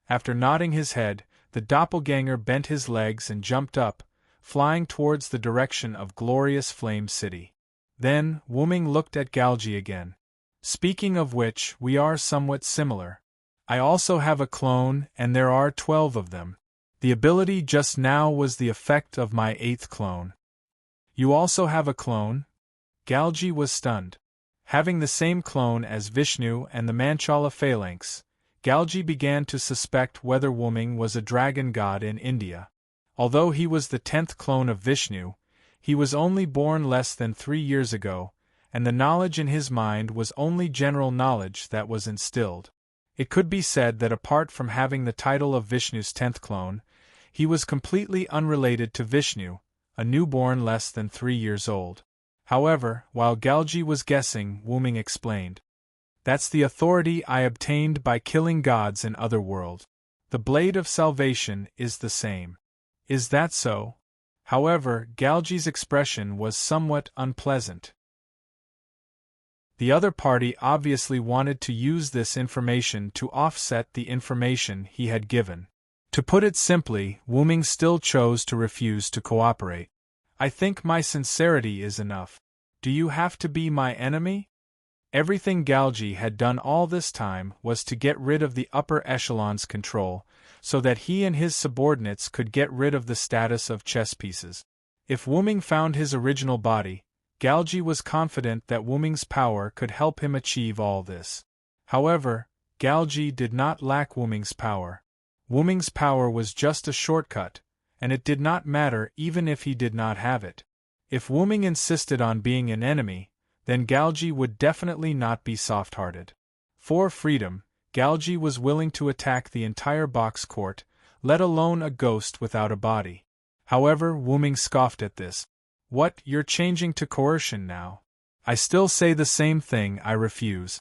After nodding his head, the doppelganger bent his legs and jumped up, flying towards the direction of Glorious Flame City. Then, Wu Ming looked at Galgi again. Speaking of which, we are somewhat similar. I also have a clone, and there are 12 of them. The ability just now was the effect of my 8th clone. You also have a clone? Galgi was stunned. Having the same clone as Vishnu and the Manchala phalanx, Galgi began to suspect whether Wu Ming was a dragon god in India. Although he was the 10th clone of Vishnu, he was only born less than 3 years ago, and the knowledge in his mind was only general knowledge that was instilled. It could be said that apart from having the title of Vishnu's 10th clone, he was completely unrelated to Vishnu, a newborn less than 3 years old. However, while Galgi was guessing, Wu Ming explained. That's the authority I obtained by killing gods in other worlds. The Blade of Salvation is the same. Is that so? However, Galgi's expression was somewhat unpleasant. The other party obviously wanted to use this information to offset the information he had given. To put it simply, Wu Ming still chose to refuse to cooperate. I think my sincerity is enough. Do you have to be my enemy? Everything Galgi had done all this time was to get rid of the upper echelon's control, so that he and his subordinates could get rid of the status of chess pieces. If Wu Ming found his original body, Galgi was confident that Wu Ming's power could help him achieve all this. However, Galgi did not lack Wu Ming's power. Wu Ming's power was just a shortcut, and it did not matter even if he did not have it. If Wu Ming insisted on being an enemy, then Galji would definitely not be soft-hearted. For freedom, Galji was willing to attack the entire box court, let alone a ghost without a body. However, Wu Ming scoffed at this. What, you're changing to coercion now? I still say the same thing, I refuse.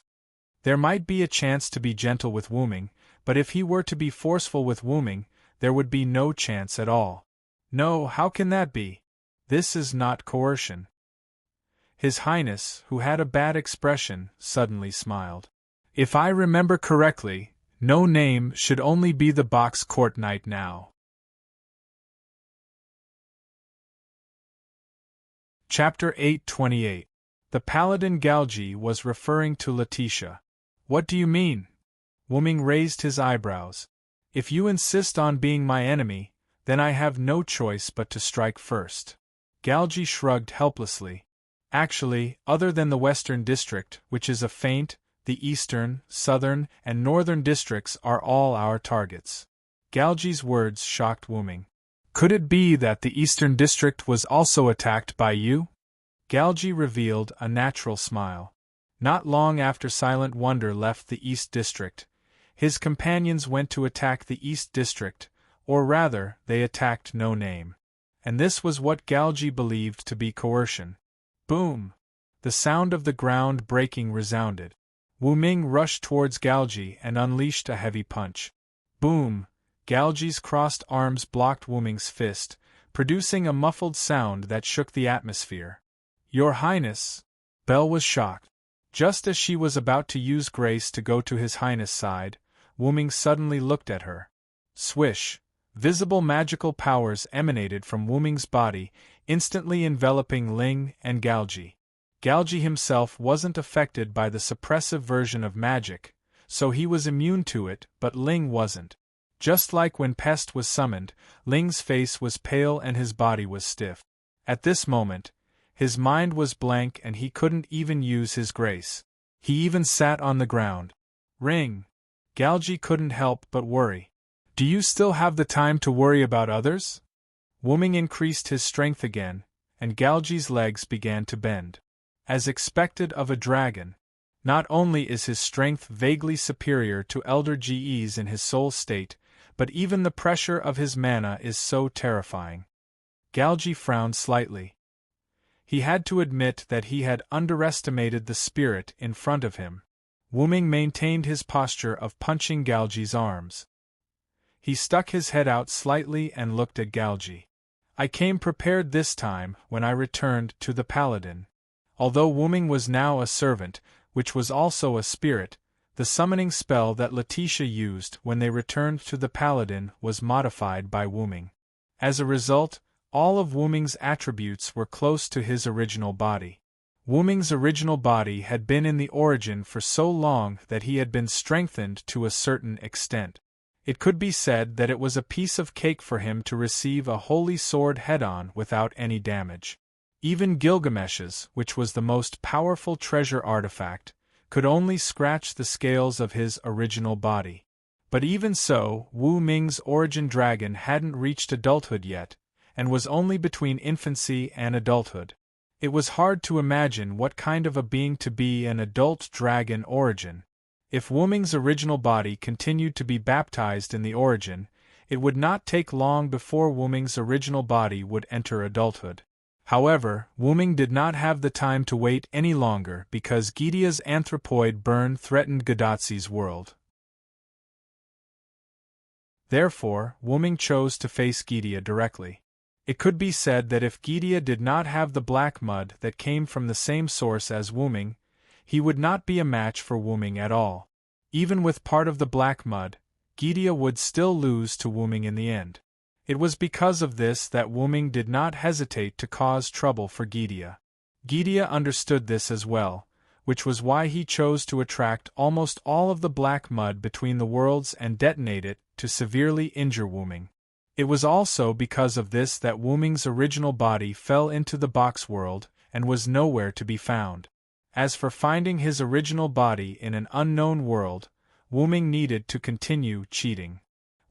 There might be a chance to be gentle with Wu Ming, but if he were to be forceful with Wu Ming, there would be no chance at all. No, how can that be? This is not coercion. His Highness, who had a bad expression, suddenly smiled. If I remember correctly, no name should only be the box court knight now. Chapter 828. The Paladin Galji was referring to Letitia. What do you mean? Wu Ming raised his eyebrows. If you insist on being my enemy, then I have no choice but to strike first. Galji shrugged helplessly. Actually, other than the Western District, which is a feint, the Eastern, Southern, and Northern districts are all our targets. Galji's words shocked Wu Ming. Could it be that the Eastern District was also attacked by you? Galji revealed a natural smile. Not long after Silent Wonder left the East District, his companions went to attack the East District, or rather, they attacked No Name. And this was what Galji believed to be coercion. Boom! The sound of the ground breaking resounded. Wu Ming rushed towards Galji and unleashed a heavy punch. Boom! Galji's crossed arms blocked Wu Ming's fist, producing a muffled sound that shook the atmosphere. Your Highness! Belle was shocked. Just as she was about to use grace to go to His Highness' side, Wu Ming suddenly looked at her. Swish! Visible magical powers emanated from Wu Ming's body, instantly enveloping Ling and Galji. Galji himself wasn't affected by the suppressive version of magic, so he was immune to it, but Ling wasn't. Just like when Pest was summoned, Ling's face was pale and his body was stiff. At this moment, his mind was blank and he couldn't even use his grace. He even sat on the ground. Ring! Galji couldn't help but worry. Do you still have the time to worry about others? Wu Ming increased his strength again, and Galji's legs began to bend. As expected of a dragon, not only is his strength vaguely superior to Elder Ge's in his soul state, but even the pressure of his mana is so terrifying. Galji frowned slightly. He had to admit that he had underestimated the spirit in front of him. Wu Ming maintained his posture of punching Galji's arms. He stuck his head out slightly and looked at Galji. I came prepared this time when I returned to the Paladin. Although Wu Ming was now a servant, which was also a spirit, the summoning spell that Letitia used when they returned to the Paladin was modified by Wu Ming. As a result, all of Wu Ming's attributes were close to his original body. Wu Ming's original body had been in the origin for so long that he had been strengthened to a certain extent. It could be said that it was a piece of cake for him to receive a holy sword head-on without any damage. Even Gilgamesh's, which was the most powerful treasure artifact, could only scratch the scales of his original body. But even so, Wu Ming's origin dragon hadn't reached adulthood yet, and was only between infancy and adulthood. It was hard to imagine what kind of a being to be an adult dragon origin. If Wu Ming's original body continued to be baptized in the origin, it would not take long before Wu Ming's original body would enter adulthood. However, Wu Ming did not have the time to wait any longer because Gidea's anthropoid burn threatened Gadatsi's world. Therefore, Wu Ming chose to face Gidea directly. It could be said that if Gidea did not have the black mud that came from the same source as Wu Ming, he would not be a match for Wu Ming at all. Even with part of the black mud, Gidea would still lose to Wu Ming in the end. It was because of this that Wu Ming did not hesitate to cause trouble for Gidea. Gidea understood this as well, which was why he chose to attract almost all of the black mud between the worlds and detonate it to severely injure Wu Ming. It was also because of this that Wu Ming's original body fell into the box world and was nowhere to be found. As for finding his original body in an unknown world, Wu Ming needed to continue cheating.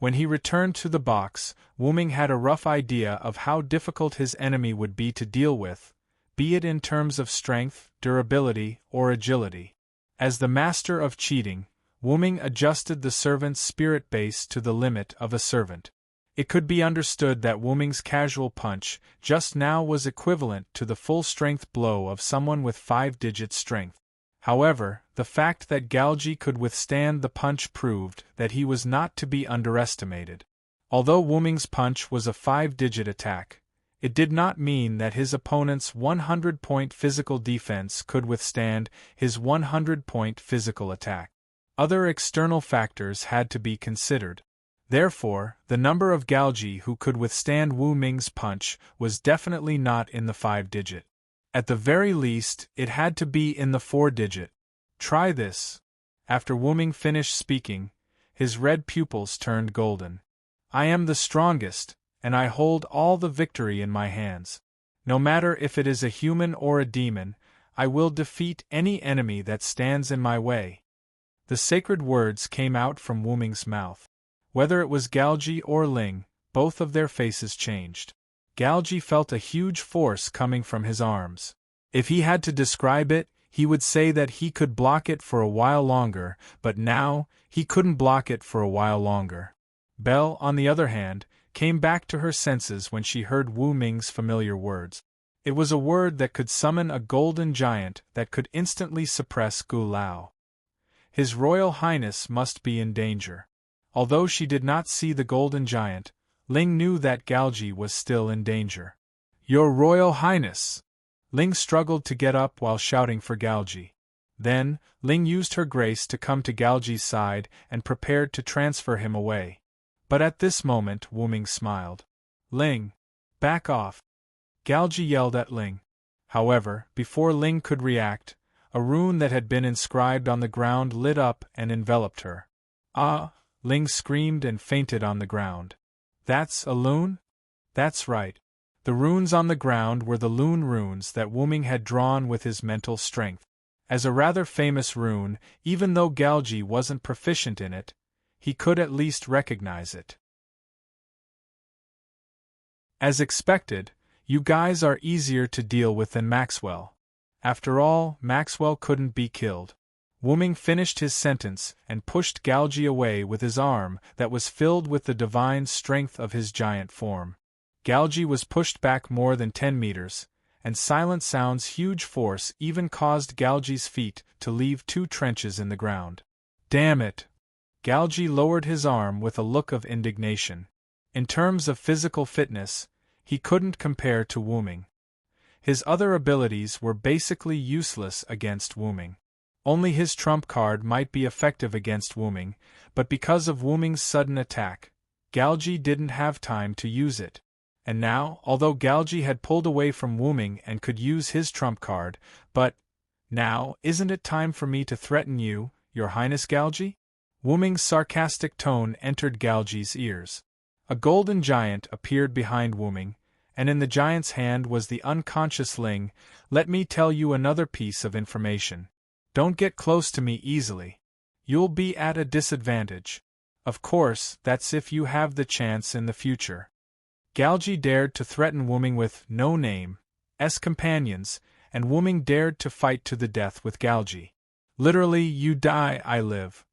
When he returned to the box, Wu Ming had a rough idea of how difficult his enemy would be to deal with, be it in terms of strength, durability, or agility. As the master of cheating, Wu Ming adjusted the servant's spirit base to the limit of a servant. It could be understood that Wu Ming's casual punch just now was equivalent to the full-strength blow of someone with 5-digit strength. However, the fact that Galji could withstand the punch proved that he was not to be underestimated. Although Wu Ming's punch was a 5-digit attack, it did not mean that his opponent's 100-point physical defense could withstand his 100-point physical attack. Other external factors had to be considered. Therefore, the number of Galji who could withstand Wu Ming's punch was definitely not in the 5-digit. At the very least, it had to be in the 4-digit. Try this. After Wu Ming finished speaking, his red pupils turned golden. I am the strongest, and I hold all the victory in my hands. No matter if it is a human or a demon, I will defeat any enemy that stands in my way. The sacred words came out from Wu Ming's mouth. Whether it was Galji or Ling, both of their faces changed. Galji felt a huge force coming from his arms. If he had to describe it, he would say that he could block it for a while longer, but now, he couldn't block it for a while longer. Belle, on the other hand, came back to her senses when she heard Wu Ming's familiar words. It was a word that could summon a golden giant that could instantly suppress Gu Lao. His Royal Highness must be in danger. Although she did not see the golden giant, Ling knew that Galji was still in danger. Your Royal Highness! Ling struggled to get up while shouting for Galji. Then, Ling used her grace to come to Galji's side and prepared to transfer him away. But at this moment Wu Ming smiled. Ling! Back off! Galji yelled at Ling. However, before Ling could react, a rune that had been inscribed on the ground lit up and enveloped her. Ah! Ling screamed and fainted on the ground. That's a loon? That's right. The runes on the ground were the loon runes that Wu Ming had drawn with his mental strength. As a rather famous rune, even though Galji wasn't proficient in it, he could at least recognize it. As expected, you guys are easier to deal with than Maxwell. After all, Maxwell couldn't be killed. Wu Ming finished his sentence and pushed Galji away with his arm that was filled with the divine strength of his giant form. Galji was pushed back more than 10 meters, and Silent Sound's huge force even caused Galji's feet to leave 2 trenches in the ground. Damn it! Galji lowered his arm with a look of indignation. In terms of physical fitness, he couldn't compare to Wu Ming. His other abilities were basically useless against Wu Ming. Only his trump card might be effective against Wu Ming, but because of Wu Ming's sudden attack, Galji didn't have time to use it. And now, although Galji had pulled away from Wu Ming and could use his trump card, but, now, isn't it time for me to threaten you, Your Highness Galji? Wu Ming's sarcastic tone entered Galji's ears. A golden giant appeared behind Wu Ming, and in the giant's hand was the unconscious Ling. Let me tell you another piece of information. Don't get close to me easily. You'll be at a disadvantage. Of course, that's if you have the chance in the future. Galji dared to threaten Wu Ming with No Name's companions, and Wu Ming dared to fight to the death with Galji. Literally, you die, I live.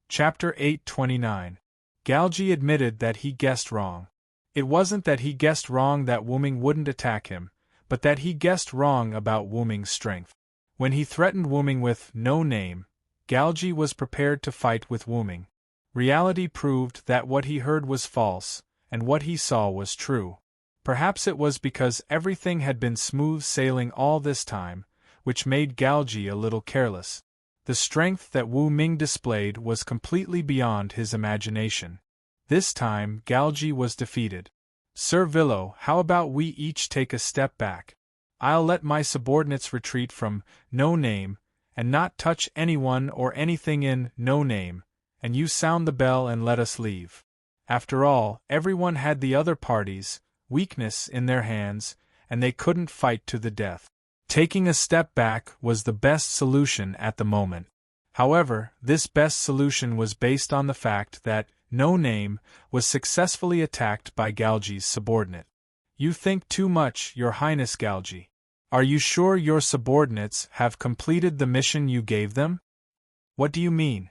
Chapter 829. Galji admitted that he guessed wrong. It wasn't that he guessed wrong that Wu Ming wouldn't attack him, but that he guessed wrong about Wu Ming's strength. When he threatened Wu Ming with No Name, Galji was prepared to fight with Wu Ming. Reality proved that what he heard was false, and what he saw was true. Perhaps it was because everything had been smooth sailing all this time, which made Galji a little careless. The strength that Wu Ming displayed was completely beyond his imagination. This time, Galji was defeated. Sir Villo, how about we each take a step back? I'll let my subordinates retreat from No Name, and not touch anyone or anything in No Name, and you sound the bell and let us leave. After all, everyone had the other party's weakness in their hands, and they couldn't fight to the death. Taking a step back was the best solution at the moment. However, this best solution was based on the fact that No Name was successfully attacked by Galji's subordinate. You think too much, Your Highness Galji. Are you sure your subordinates have completed the mission you gave them? What do you mean?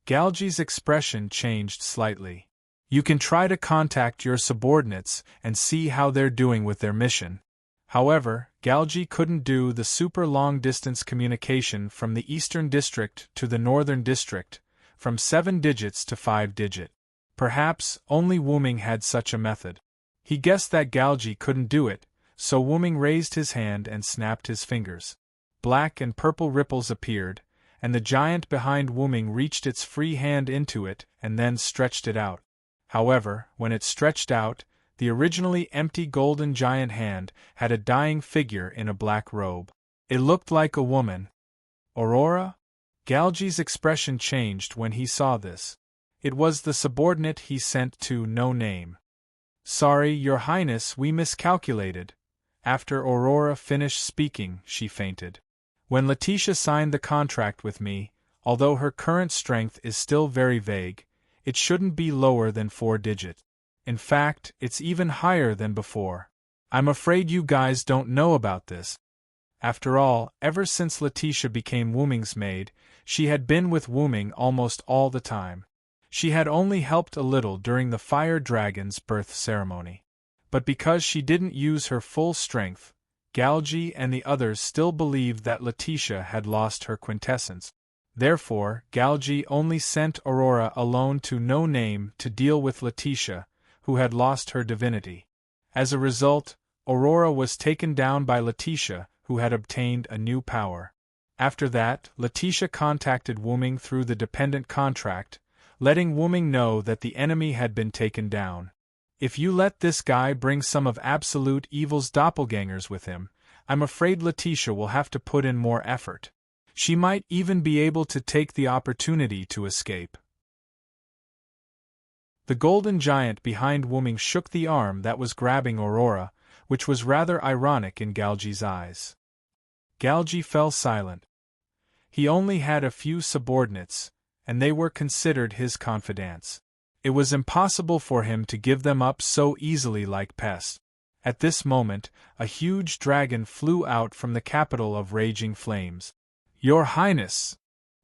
Galji's expression changed slightly. You can try to contact your subordinates and see how they're doing with their mission. However, Galji couldn't do the super long-distance communication from the Eastern District to the Northern District, from 7 digits to 5 digit. Perhaps only Wuming had such a method. He guessed that Galji couldn't do it, so Wuming raised his hand and snapped his fingers. Black and purple ripples appeared, and the giant behind Wuming reached its free hand into it and then stretched it out. However, when it stretched out, the originally empty golden giant hand had a dying figure in a black robe. It looked like a woman. Aurora? Galji's expression changed when he saw this. It was the subordinate he sent to No Name. Sorry, Your Highness, we miscalculated. After Aurora finished speaking, she fainted. When Letitia signed the contract with me, although her current strength is still very vague, it shouldn't be lower than 4 digit. In fact, it's even higher than before. I'm afraid you guys don't know about this. After all, ever since Letitia became Wuming's maid, she had been with Wuming almost all the time. She had only helped a little during the fire dragon's birth ceremony. But because she didn't use her full strength, Galji and the others still believed that Letitia had lost her quintessence. Therefore, Galji only sent Aurora alone to No Name to deal with Letitia, who had lost her divinity. As a result, Aurora was taken down by Letitia, who had obtained a new power. After that, Letitia contacted Wuming through the dependent contract, letting Wuming know that the enemy had been taken down. If you let this guy bring some of Absolute Evil's doppelgangers with him, I'm afraid Letitia will have to put in more effort. She might even be able to take the opportunity to escape. The golden giant behind Wuming shook the arm that was grabbing Aurora, which was rather ironic in Galji's eyes. Galji fell silent. He only had a few subordinates, and they were considered his confidants. It was impossible for him to give them up so easily like pests. At this moment, a huge dragon flew out from the capital of Raging Flames. Your Highness!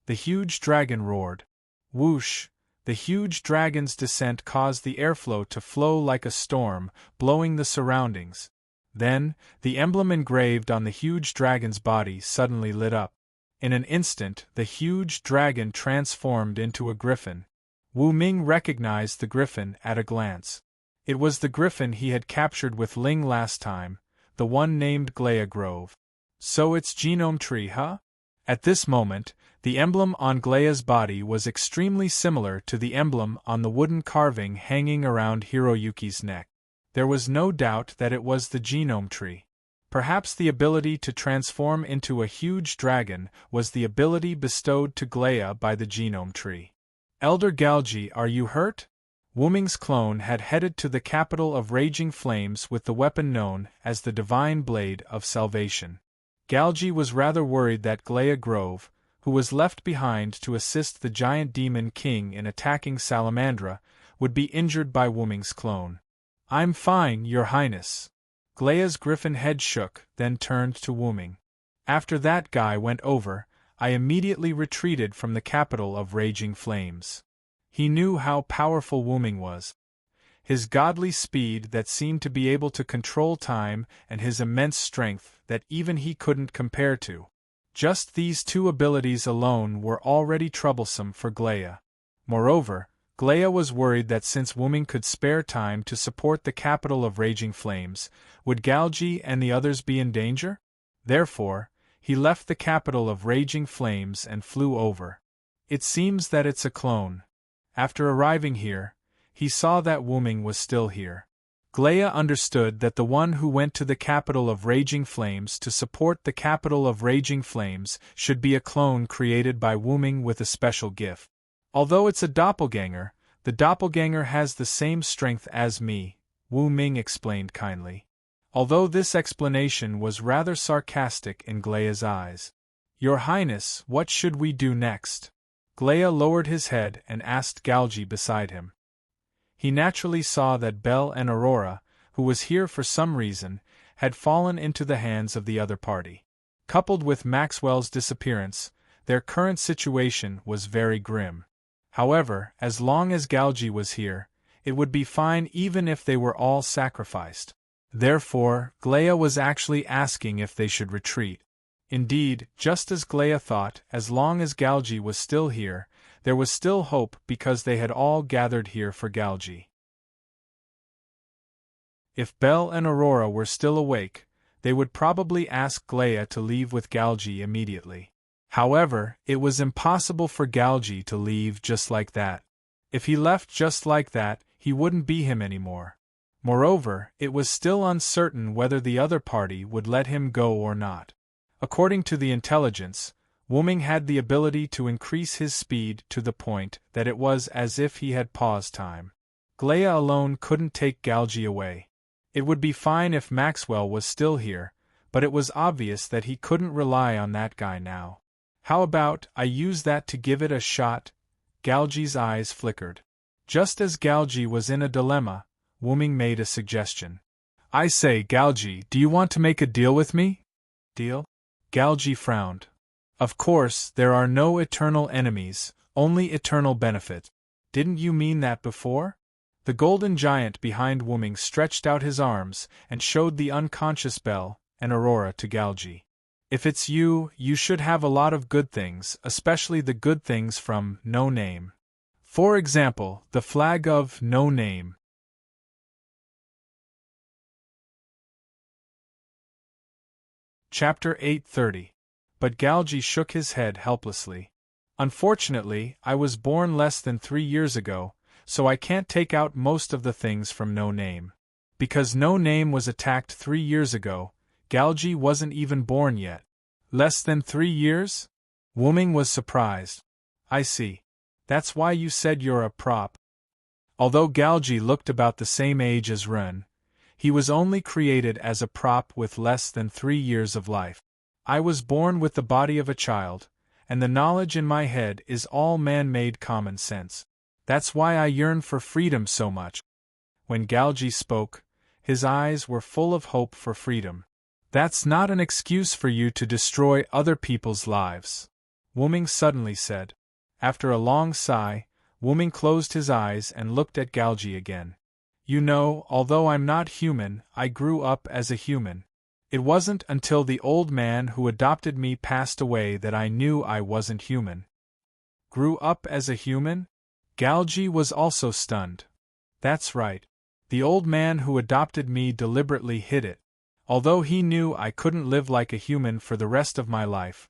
The huge dragon roared. Whoosh! The huge dragon's descent caused the airflow to flow like a storm, blowing the surroundings. Then, the emblem engraved on the huge dragon's body suddenly lit up. In an instant, the huge dragon transformed into a griffin. Wu Ming recognized the griffin at a glance. It was the griffin he had captured with Ling last time, the one named Glea Grove. So it's genome tree, huh? At this moment, the emblem on Glea's body was extremely similar to the emblem on the wooden carving hanging around Hiroyuki's neck. There was no doubt that it was the genome tree. Perhaps the ability to transform into a huge dragon was the ability bestowed to Glea by the genome tree. Elder Galji, are you hurt? Wuming's clone had headed to the capital of Raging Flames with the weapon known as the Divine Blade of Salvation. Galji was rather worried that Glea Grove, who was left behind to assist the giant demon king in attacking Salamandra, would be injured by Wuming's clone. I'm fine, Your Highness. Glea's griffin head shook, then turned to Wuming. After that guy went over, I immediately retreated from the capital of Raging Flames. He knew how powerful Wuming was. His godly speed that seemed to be able to control time and his immense strength that even he couldn't compare to. Just these two abilities alone were already troublesome for Glea. Moreover, Glea was worried that since Wuming could spare time to support the capital of Raging Flames, would Galji and the others be in danger? Therefore, he left the capital of Raging Flames and flew over. It seems that it's a clone. After arriving here, he saw that Wuming was still here. Glea understood that the one who went to the capital of Raging Flames to support the capital of Raging Flames should be a clone created by Wuming with a special gift. Although it's a doppelganger, the doppelganger has the same strength as me, Wu Ming explained kindly. although this explanation was rather sarcastic in Glea's eyes. "Your Highness, what should we do next?" Glea lowered his head and asked Galgi beside him. He naturally saw that Belle and Aurora, who was here for some reason, had fallen into the hands of the other party. Coupled with Maxwell's disappearance, their current situation was very grim. However, as long as Galgi was here, it would be fine even if they were all sacrificed. Therefore, Glea was actually asking if they should retreat. Indeed, just as Glea thought, as long as Galgi was still here, there was still hope because they had all gathered here for Galgi. If Belle and Aurora were still awake, they would probably ask Glea to leave with Galgi immediately. However, it was impossible for Galgi to leave just like that. If he left just like that, he wouldn't be him anymore. Moreover, it was still uncertain whether the other party would let him go or not. According to the intelligence, Wuming had the ability to increase his speed to the point that it was as if he had pause time. Glea alone couldn't take Galgi away. It would be fine if Maxwell was still here, but it was obvious that he couldn't rely on that guy now. "How about I use that to give it a shot?" Galgi's eyes flickered. Just as Galgi was in a dilemma, Wuming made a suggestion. "I say, Galgi, do you want to make a deal with me?" "Deal?" Galgi frowned. "Of course, there are no eternal enemies, only eternal benefit. Didn't you mean that before?" The golden giant behind Wuming stretched out his arms and showed the unconscious Belle and Aurora to Galgi. "If it's you, you should have a lot of good things, especially the good things from No Name. For example, the flag of No Name." Chapter 830. But Galgi shook his head helplessly. "Unfortunately, I was born less than 3 years ago, so I can't take out most of the things from No Name. Because No Name was attacked 3 years ago, Galgi wasn't even born yet." "Less than 3 years?" Wuming was surprised. "I see. That's why you said you're a prop." Although Galgi looked about the same age as Ren, he was only created as a prop with less than 3 years of life. "I was born with the body of a child, and the knowledge in my head is all man-made common sense. That's why I yearn for freedom so much." When Galgi spoke, his eyes were full of hope for freedom. "That's not an excuse for you to destroy other people's lives," Wuming suddenly said. After a long sigh, Wuming closed his eyes and looked at Galgi again. "You know, although I'm not human, I grew up as a human. It wasn't until the old man who adopted me passed away that I knew I wasn't human." "Grew up as a human?" Galgi was also stunned. "That's right. The old man who adopted me deliberately hid it. Although he knew I couldn't live like a human for the rest of my life,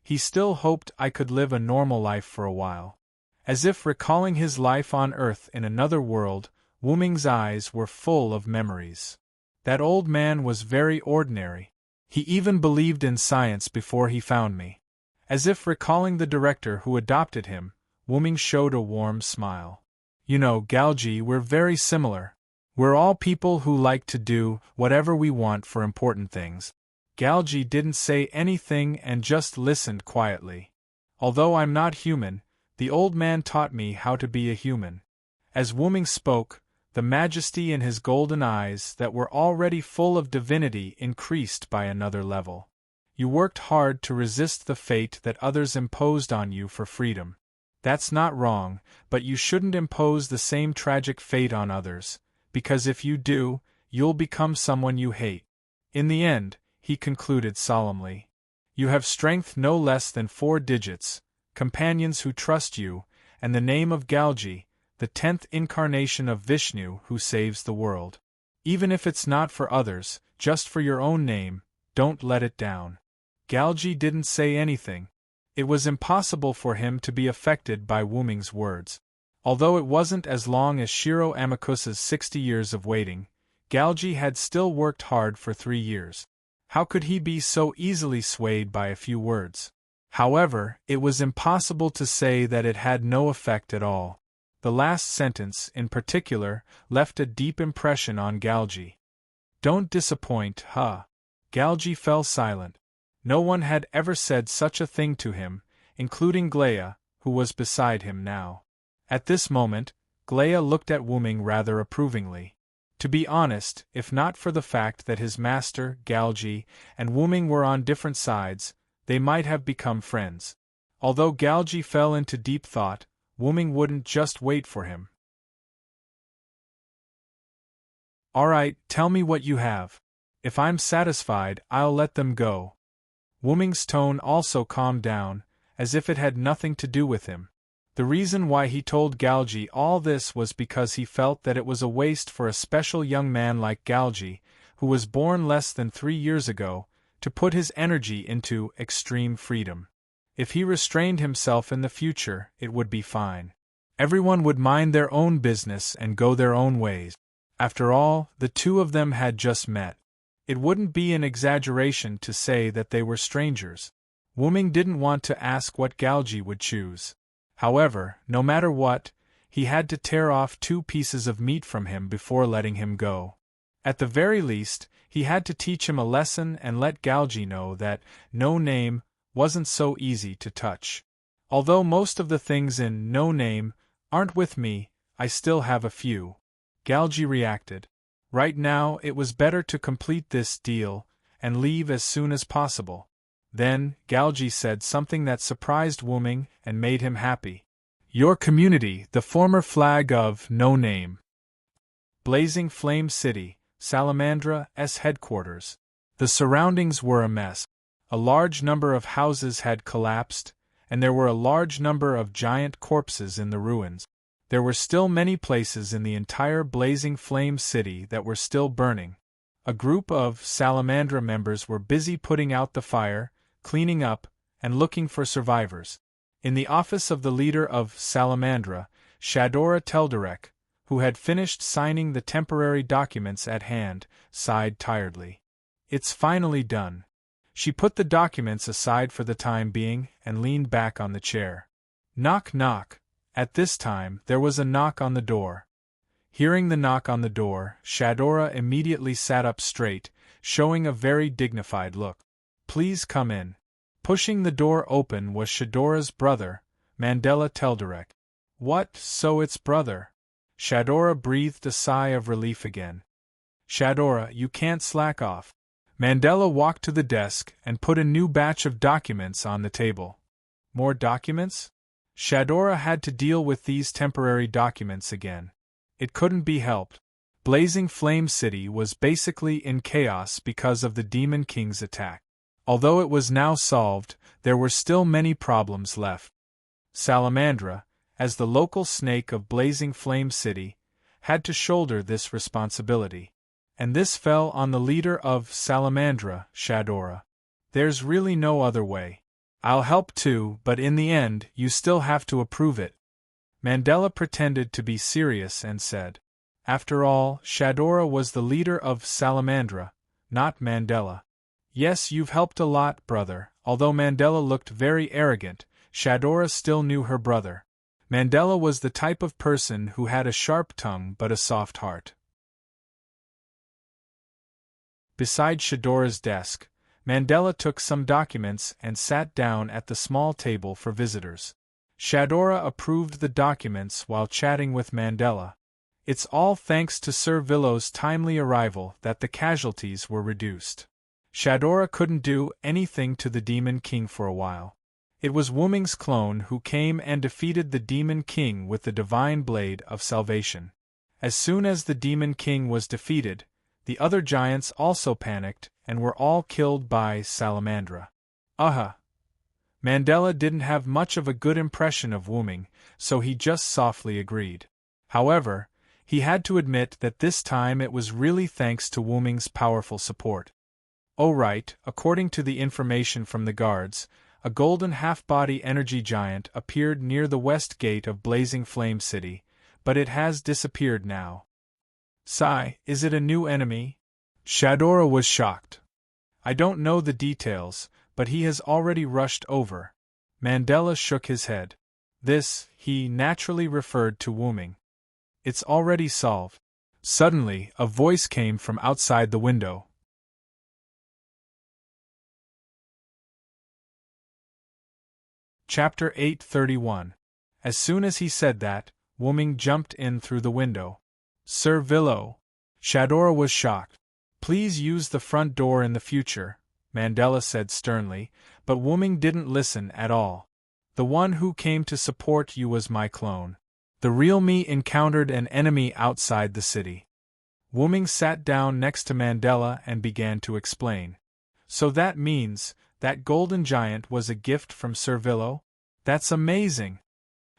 he still hoped I could live a normal life for a while." As if recalling his life on Earth in another world, Wuming's eyes were full of memories. "That old man was very ordinary. He even believed in science before he found me." As if recalling the director who adopted him, Wuming showed a warm smile. "You know, Galgi, we're very similar. We're all people who like to do whatever we want for important things." Galgi didn't say anything and just listened quietly. "Although I'm not human, the old man taught me how to be a human." As Wuming spoke, the majesty in his golden eyes that were already full of divinity increased by another level. "You worked hard to resist the fate that others imposed on you for freedom. That's not wrong, but you shouldn't impose the same tragic fate on others, because if you do, you'll become someone you hate. In the end," he concluded solemnly, "you have strength no less than 4 digits, companions who trust you, and the name of Galgi, the 10th incarnation of Vishnu who saves the world. Even if it's not for others, just for your own name, don't let it down." Galgi didn't say anything. It was impossible for him to be affected by Wuming's words. Although it wasn't as long as Shiro Amakusa's 60 years of waiting, Galgi had still worked hard for 3 years. How could he be so easily swayed by a few words? However, it was impossible to say that it had no effect at all. The last sentence, in particular, left a deep impression on Galgi. Don't disappoint, huh? Galgi fell silent. No one had ever said such a thing to him, including Glea, who was beside him now. At this moment, Glea looked at Wuming rather approvingly. To be honest, if not for the fact that his master, Galgi, and Wuming were on different sides, they might have become friends. Although Galgi fell into deep thought, Wuming wouldn't just wait for him. All right, tell me what you have. If I'm satisfied, I'll let them go. Wuming's tone also calmed down, as if it had nothing to do with him. The reason why he told Galgi all this was because he felt that it was a waste for a special young man like Galgi, who was born less than 3 years ago, to put his energy into extreme freedom. If he restrained himself in the future, it would be fine. Everyone would mind their own business and go their own ways. After all, the two of them had just met. It wouldn't be an exaggeration to say that they were strangers. Wuming didn't want to ask what Galgi would choose. However, no matter what, he had to tear off 2 pieces of meat from him before letting him go. At the very least, he had to teach him a lesson and let Galgi know that No Name wasn't so easy to touch. Although most of the things in No Name aren't with me, I still have a few. Galgi reacted. Right now, it was better to complete this deal and leave as soon as possible. Then, Galgi said something that surprised Wuming and made him happy. Your community, the former flag of No Name. Blazing Flame City, Salamandra's headquarters. The surroundings were a mess. A large number of houses had collapsed, and there were a large number of giant corpses in the ruins. There were still many places in the entire Blazing Flame City that were still burning. A group of Salamandra members were busy putting out the fire, cleaning up, and looking for survivors. In the office of the leader of Salamandra, Shadora Telderek, who had finished signing the temporary documents at hand, sighed tiredly. It's finally done. She put the documents aside for the time being and leaned back on the chair. Knock knock. At this time, there was a knock on the door. Hearing the knock on the door, Shadora immediately sat up straight, showing a very dignified look. Please come in. Pushing the door open was Shadora's brother, Mandela Telderek. What, so it's brother? Shadora breathed a sigh of relief again. Shadora, you can't slack off. Mandela walked to the desk and put a new batch of documents on the table. More documents? Shadora had to deal with these temporary documents again. It couldn't be helped. Blazing Flame City was basically in chaos because of the Demon King's attack. Although it was now solved, there were still many problems left. Salamandra, as the local snake of Blazing Flame City, had to shoulder this responsibility. And this fell on the leader of Salamandra, Shadora. There's really no other way. I'll help too, but in the end, you still have to approve it. Mandela pretended to be serious and said. After all, Shadora was the leader of Salamandra, not Mandela. Yes, you've helped a lot, brother. Although Mandela looked very arrogant, Shadora still knew her brother. Mandela was the type of person who had a sharp tongue but a soft heart. Beside Shadora's desk, Mandela took some documents and sat down at the small table for visitors. Shadora approved the documents while chatting with Mandela. It's all thanks to Sir Villo's timely arrival that the casualties were reduced. Shadora couldn't do anything to the Demon King for a while. It was Wuming's clone who came and defeated the Demon King with the Divine Blade of Salvation. As soon as the Demon King was defeated, the other giants also panicked and were all killed by Salamandra. Mandela didn't have much of a good impression of Wuming, so he just softly agreed. However, he had to admit that this time it was really thanks to Wuming's powerful support. Oh right, according to the information from the guards, a golden half-body energy giant appeared near the west gate of Blazing Flame City, but it has disappeared now. Sigh, is it a new enemy? Shadora was shocked. I don't know the details, but he has already rushed over. Mandela shook his head. This, he naturally referred to Wuming. It's already solved. Suddenly, a voice came from outside the window. Chapter 831. As soon as he said that, Wooming jumped in through the window. Sir Villo. Shadora was shocked. Please use the front door in the future, Mandela said sternly, but Wooming didn't listen at all. The one who came to support you was my clone. The real me encountered an enemy outside the city. Wooming sat down next to Mandela and began to explain. So that means that golden giant was a gift from Sir Villo? That's amazing!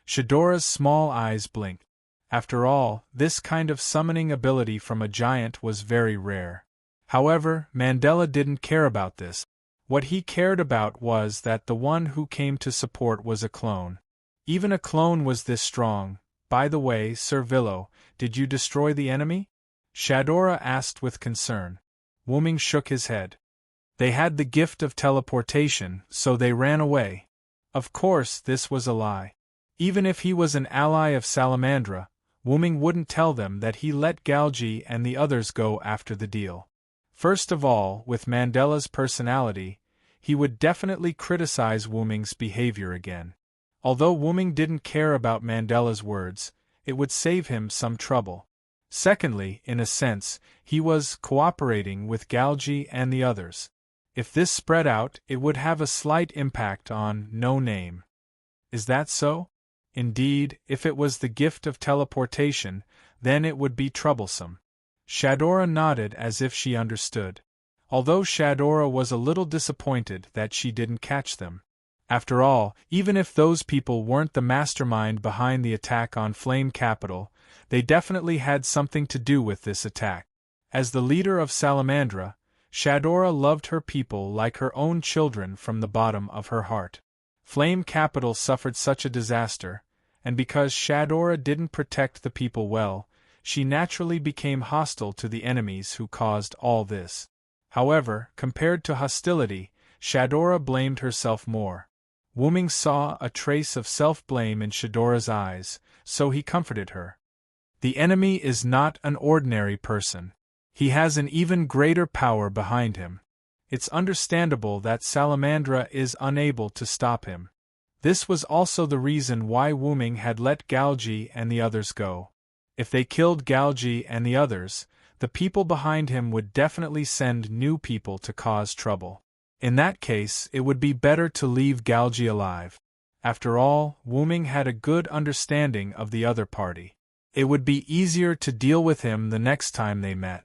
Shadora's small eyes blinked. After all, this kind of summoning ability from a giant was very rare. However, Mandela didn't care about this. What he cared about was that the one who came to support was a clone. Even a clone was this strong. By the way, Sir Villo, did you destroy the enemy? Shadora asked with concern. Wooming shook his head. They had the gift of teleportation, so they ran away. Of course, this was a lie. Even if he was an ally of Salamandra, Wooming wouldn't tell them that he let Galgi and the others go after the deal. First of all, with Mandela's personality, he would definitely criticize Wooming's behavior again. Although Wooming didn't care about Mandela's words, it would save him some trouble. Secondly, in a sense, he was cooperating with Galgi and the others. If this spread out, it would have a slight impact on No Name. Is that so? Indeed, if it was the gift of teleportation, then it would be troublesome. Shadora nodded as if she understood. Although Shadora was a little disappointed that she didn't catch them. After all, even if those people weren't the mastermind behind the attack on Flame Capital, they definitely had something to do with this attack. As the leader of Salamandra, Shadora loved her people like her own children from the bottom of her heart. Flame Capital suffered such a disaster, and because Shadora didn't protect the people well, she naturally became hostile to the enemies who caused all this. However, compared to hostility, Shadora blamed herself more. Wooming saw a trace of self-blame in Shadora's eyes, so he comforted her. The enemy is not an ordinary person. He has an even greater power behind him. It's understandable that Salamandra is unable to stop him. This was also the reason why Wooming had let Galgi and the others go. If they killed Galgi and the others, the people behind him would definitely send new people to cause trouble. In that case, it would be better to leave Galgi alive. After all, Wooming had a good understanding of the other party. It would be easier to deal with him the next time they met.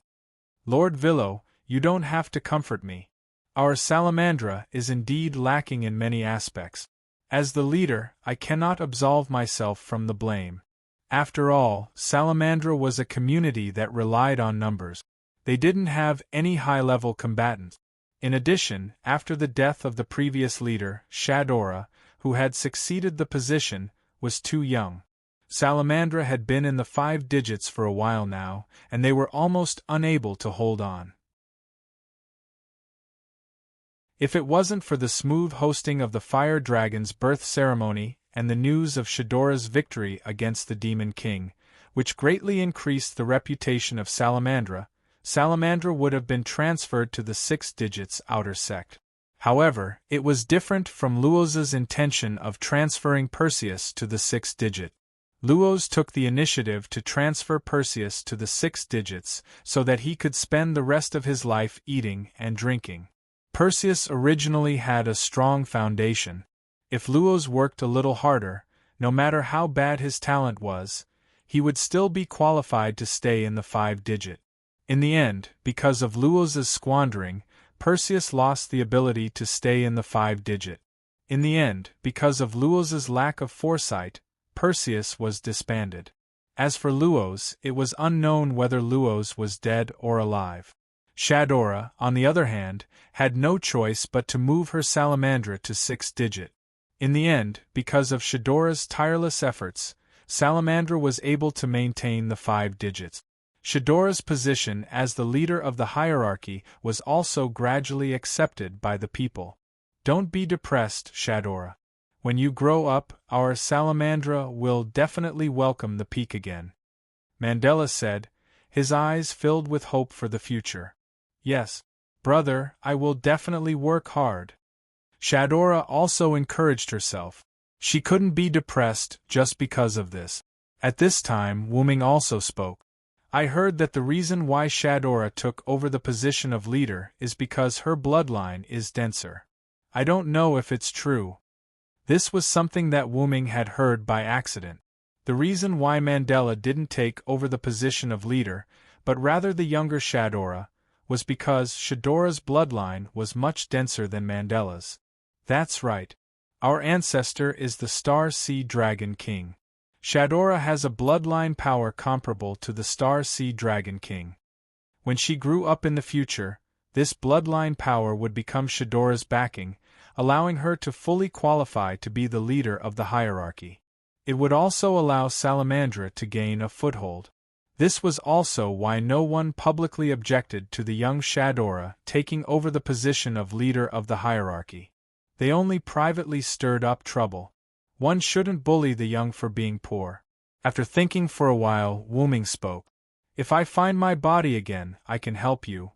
Lord Villo, you don't have to comfort me. Our Salamandra is indeed lacking in many aspects. As the leader, I cannot absolve myself from the blame. After all, Salamandra was a community that relied on numbers. They didn't have any high-level combatants. In addition, after the death of the previous leader, Shadora, who had succeeded the position, was too young. Salamandra had been in the 5 digits for a while now, and they were almost unable to hold on. If it wasn't for the smooth hosting of the Fire Dragon's birth ceremony and the news of Shadora's victory against the Demon King, which greatly increased the reputation of Salamandra, Salamandra would have been transferred to the 6 digits outer sect. However, it was different from Luoz's intention of transferring Perseus to the 6 digit. Luoz took the initiative to transfer Perseus to the 6 digits so that he could spend the rest of his life eating and drinking. Perseus originally had a strong foundation. If Luoz worked a little harder, no matter how bad his talent was, he would still be qualified to stay in the 5 digit. In the end, because of Luoz's squandering, Perseus lost the ability to stay in the 5 digit. In the end, because of Luoz's lack of foresight, Perseus was disbanded. As for Luoz, it was unknown whether Luoz was dead or alive. Shadora, on the other hand, had no choice but to move her Salamandra to 6 digit. In the end, because of Shadora's tireless efforts, Salamandra was able to maintain the 5 digits. Shadora's position as the leader of the hierarchy was also gradually accepted by the people. Don't be depressed, Shadora. When you grow up, our Salamandra will definitely welcome the peak again. Mandela said, his eyes filled with hope for the future. Yes, brother, I will definitely work hard. Shadora also encouraged herself. She couldn't be depressed just because of this. At this time, Wuming also spoke. I heard that the reason why Shadora took over the position of leader is because her bloodline is denser. I don't know if it's true. This was something that Wuming had heard by accident. The reason why Mandela didn't take over the position of leader, but rather the younger Shadora, was because Shadora's bloodline was much denser than Mandela's. That's right. Our ancestor is the Star Sea Dragon King. Shadora has a bloodline power comparable to the Star Sea Dragon King. When she grew up in the future, this bloodline power would become Shadora's backing, allowing her to fully qualify to be the leader of the hierarchy. It would also allow Salamandra to gain a foothold. This was also why no one publicly objected to the young Shadora taking over the position of leader of the hierarchy. They only privately stirred up trouble. One shouldn't bully the young for being poor. After thinking for a while, Wuming spoke. If I find my body again, I can help you.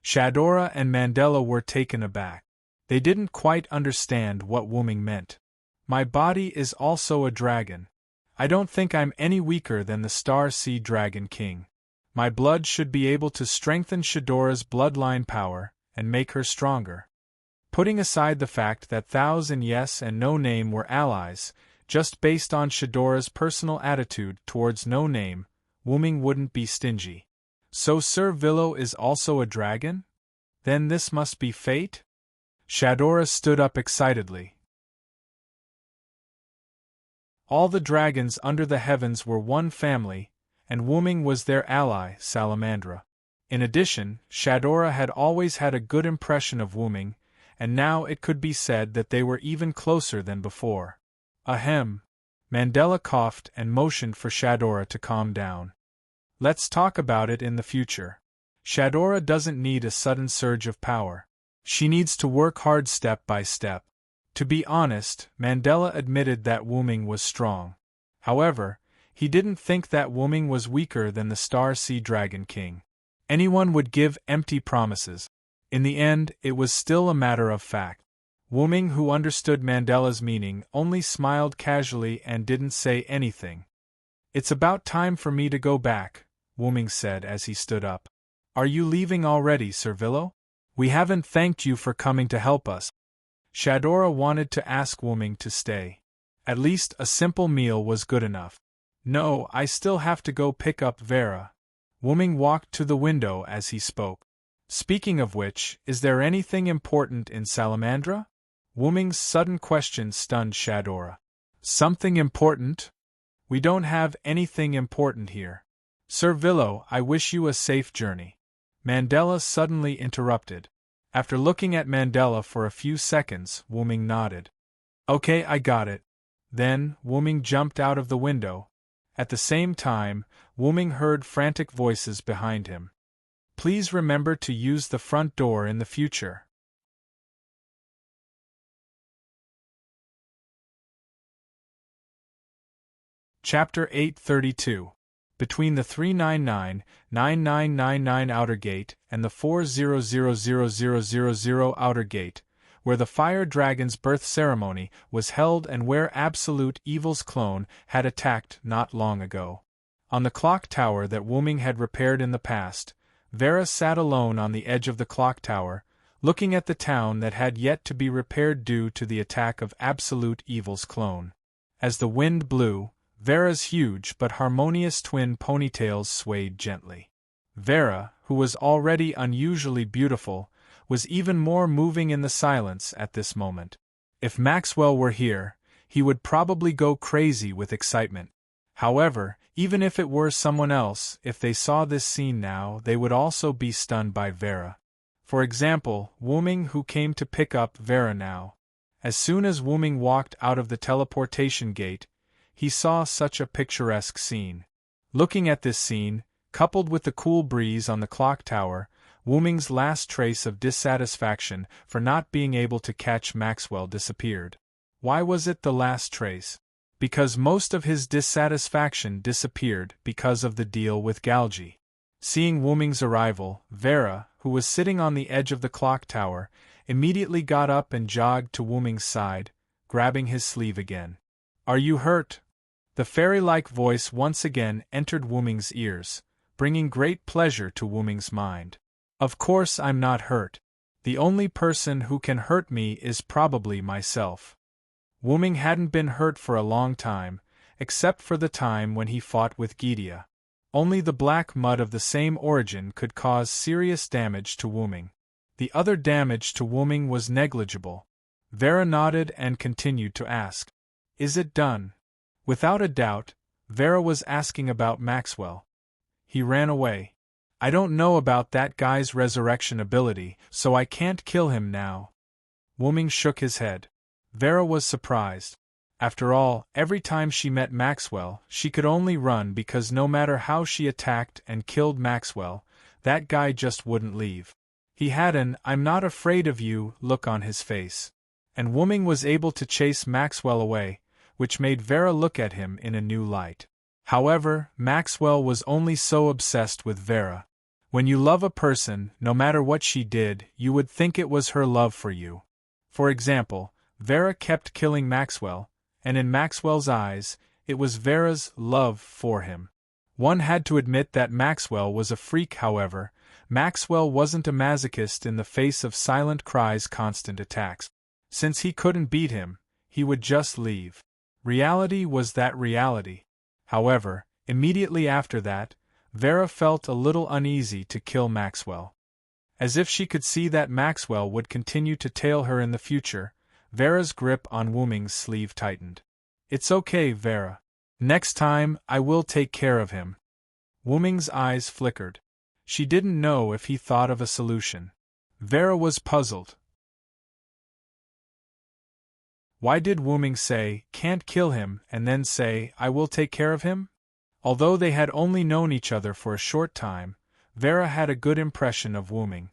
Shadora and Mandela were taken aback. They didn't quite understand what Wuming meant. My body is also a dragon. I don't think I'm any weaker than the Star Sea Dragon King. My blood should be able to strengthen Shadora's bloodline power and make her stronger. Putting aside the fact that Thous and Yes and No Name were allies, just based on Shadora's personal attitude towards No Name, Wuming wouldn't be stingy. So Sir Villo is also a dragon? Then this must be fate? Shadora stood up excitedly. All the dragons under the heavens were one family, and Wuming was their ally, Salamandra. In addition, Shadora had always had a good impression of Wuming, and now it could be said that they were even closer than before. Ahem. Mandela coughed and motioned for Shadora to calm down. Let's talk about it in the future. Shadora doesn't need a sudden surge of power. She needs to work hard step by step. To be honest, Mandela admitted that Wuming was strong. However, he didn't think that Wuming was weaker than the Star Sea Dragon King. Anyone would give empty promises. In the end, it was still a matter of fact. Wuming, who understood Mandela's meaning, only smiled casually and didn't say anything. It's about time for me to go back, Wuming said as he stood up. Are you leaving already, Sir Villo? We haven't thanked you for coming to help us. Shadora wanted to ask Wuming to stay. At least a simple meal was good enough. No, I still have to go pick up Vera. Wuming walked to the window as he spoke. Speaking of which, is there anything important in Salamandra? Wuming's sudden question stunned Shadora. Something important? We don't have anything important here. Sir Villo, I wish you a safe journey. Mandela suddenly interrupted. After looking at Mandela for a few seconds, Wuming nodded. Okay, I got it. Then, Wuming jumped out of the window. At the same time, Wuming heard frantic voices behind him. Please remember to use the front door in the future. Chapter 832. Between the 399-9999 outer gate and the 4000000 outer gate, where the fire dragon's birth ceremony was held and where Absolute Evil's clone had attacked not long ago. On the clock tower that Wuming had repaired in the past, Vera sat alone on the edge of the clock tower, looking at the town that had yet to be repaired due to the attack of Absolute Evil's clone. As the wind blew, Vera's huge but harmonious twin ponytails swayed gently. Vera, who was already unusually beautiful, was even more moving in the silence at this moment. If Maxwell were here, he would probably go crazy with excitement. However, even if it were someone else, if they saw this scene now, they would also be stunned by Vera. For example, Wuming, who came to pick up Vera now. As soon as Wuming walked out of the teleportation gate, he saw such a picturesque scene. Looking at this scene, coupled with the cool breeze on the clock tower, Wuming's last trace of dissatisfaction for not being able to catch Maxwell disappeared. Why was it the last trace? Because most of his dissatisfaction disappeared because of the deal with Galgi. Seeing Wu Ming's arrival, Vera, who was sitting on the edge of the clock tower, immediately got up and jogged to Wu Ming's side, grabbing his sleeve again. "Are you hurt?" The fairy-like voice once again entered Wu Ming's ears, bringing great pleasure to Wu Ming's mind. "Of course I'm not hurt. The only person who can hurt me is probably myself." Wu Ming hadn't been hurt for a long time, except for the time when he fought with Gidia. Only the black mud of the same origin could cause serious damage to Wu Ming. The other damage to Wu Ming was negligible. Vera nodded and continued to ask, "Is it done?" Without a doubt, Vera was asking about Maxwell. "He ran away. I don't know about that guy's resurrection ability, so I can't kill him now." Wu Ming shook his head. Vera was surprised. After all, every time she met Maxwell, she could only run because no matter how she attacked and killed Maxwell, that guy just wouldn't leave. He had an "I'm not afraid of you" look on his face. And Wu Ming was able to chase Maxwell away, which made Vera look at him in a new light. However, Maxwell was only so obsessed with Vera. When you love a person, no matter what she did, you would think it was her love for you. For example, Vera kept killing Maxwell, and in Maxwell's eyes, it was Vera's love for him. One had to admit that Maxwell was a freak. However, Maxwell wasn't a masochist in the face of Silent Cry's constant attacks. Since he couldn't beat him, he would just leave. Reality was that reality. However, immediately after that, Vera felt a little uneasy to kill Maxwell. As if she could see that Maxwell would continue to tail her in the future, Vera's grip on Wu Ming's sleeve tightened. "It's okay, Vera. Next time, I will take care of him." Wu Ming's eyes flickered. She didn't know if he thought of a solution. Vera was puzzled. Why did Wu Ming say, "Can't kill him," and then say, "I will take care of him"? Although they had only known each other for a short time, Vera had a good impression of Wu Ming.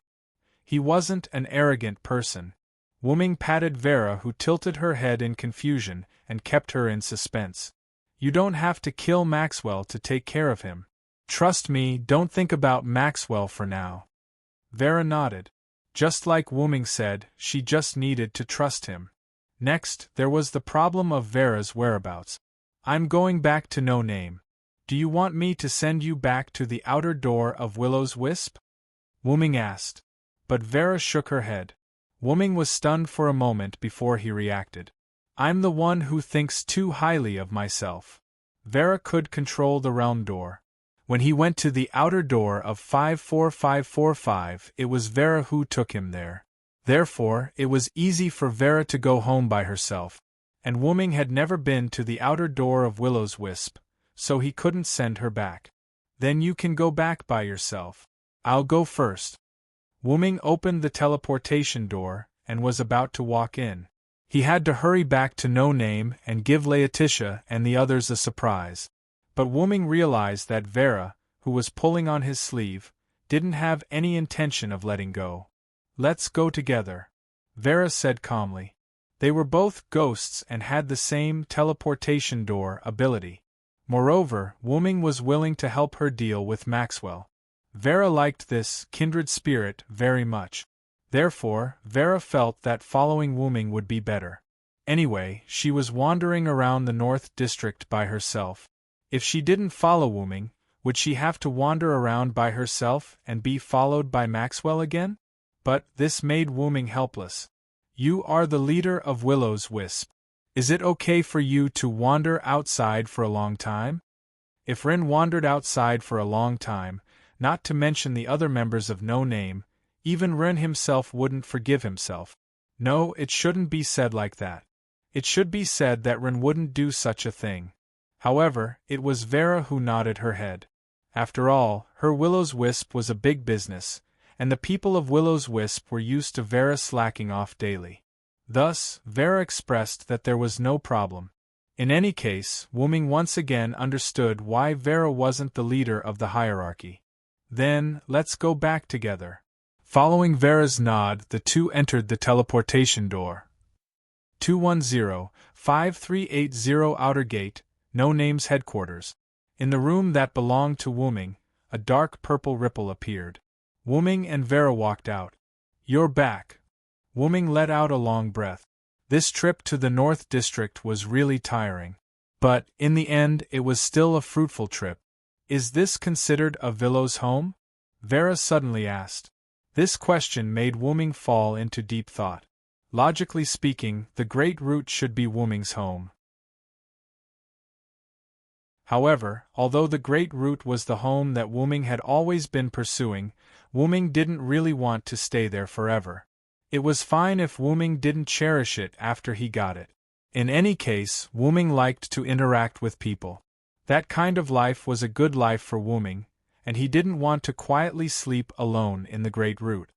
He wasn't an arrogant person. Wu Ming patted Vera, who tilted her head in confusion and kept her in suspense. "You don't have to kill Maxwell to take care of him. Trust me, don't think about Maxwell for now." Vera nodded. Just like Wu Ming said, she just needed to trust him. Next, there was the problem of Vera's whereabouts. "I'm going back to No Name. Do you want me to send you back to the outer door of Willow's Wisp?" Wu Ming asked. But Vera shook her head. Wu Ming was stunned for a moment before he reacted. "I'm the one who thinks too highly of myself." Vera could control the realm door. When he went to the outer door of 54545, it was Vera who took him there. Therefore, it was easy for Vera to go home by herself. And Wu Ming had never been to the outer door of Willow's Wisp, so he couldn't send her back. "Then you can go back by yourself. I'll go first." Wu Ming opened the teleportation door and was about to walk in. He had to hurry back to No Name and give Laetitia and the others a surprise. But Wu Ming realized that Vera, who was pulling on his sleeve, didn't have any intention of letting go. "Let's go together," Vera said calmly. They were both ghosts and had the same teleportation door ability. Moreover, Wu Ming was willing to help her deal with Maxwell. Vera liked this kindred spirit very much. Therefore, Vera felt that following Wu Ming would be better. Anyway, she was wandering around the North District by herself. If she didn't follow Wu Ming, would she have to wander around by herself and be followed by Maxwell again? But this made Wu Ming helpless. "You are the leader of Willow's Wisp. Is it okay for you to wander outside for a long time?" If Rin wandered outside for a long time, not to mention the other members of No Name, even Rin himself wouldn't forgive himself. No, it shouldn't be said like that. It should be said that Rin wouldn't do such a thing. However, it was Vera who nodded her head. After all, her Willow's Wisp was a big business, and the people of Willow's Wisp were used to Vera slacking off daily. Thus, Vera expressed that there was no problem. In any case, Wu Ming once again understood why Vera wasn't the leader of the hierarchy. "Then, let's go back together." Following Vera's nod, the two entered the teleportation door. 210-5380 Outer Gate, No Name's headquarters. In the room that belonged to Wu Ming, a dark purple ripple appeared. Wu-ming and Vera walked out. "You're back." Wu-ming let out a long breath. This trip to the North District was really tiring. But, in the end, it was still a fruitful trip. "Is this considered a Villow's home?" Vera suddenly asked. This question made Wu-ming fall into deep thought. Logically speaking, the Great Root should be Wu-ming's home. However, although the Great Root was the home that Wu-ming had always been pursuing, Wu-ming didn't really want to stay there forever. It was fine if Wu-ming didn't cherish it after he got it. In any case, Wu-ming liked to interact with people. That kind of life was a good life for Wu-ming, and he didn't want to quietly sleep alone in the Great Root.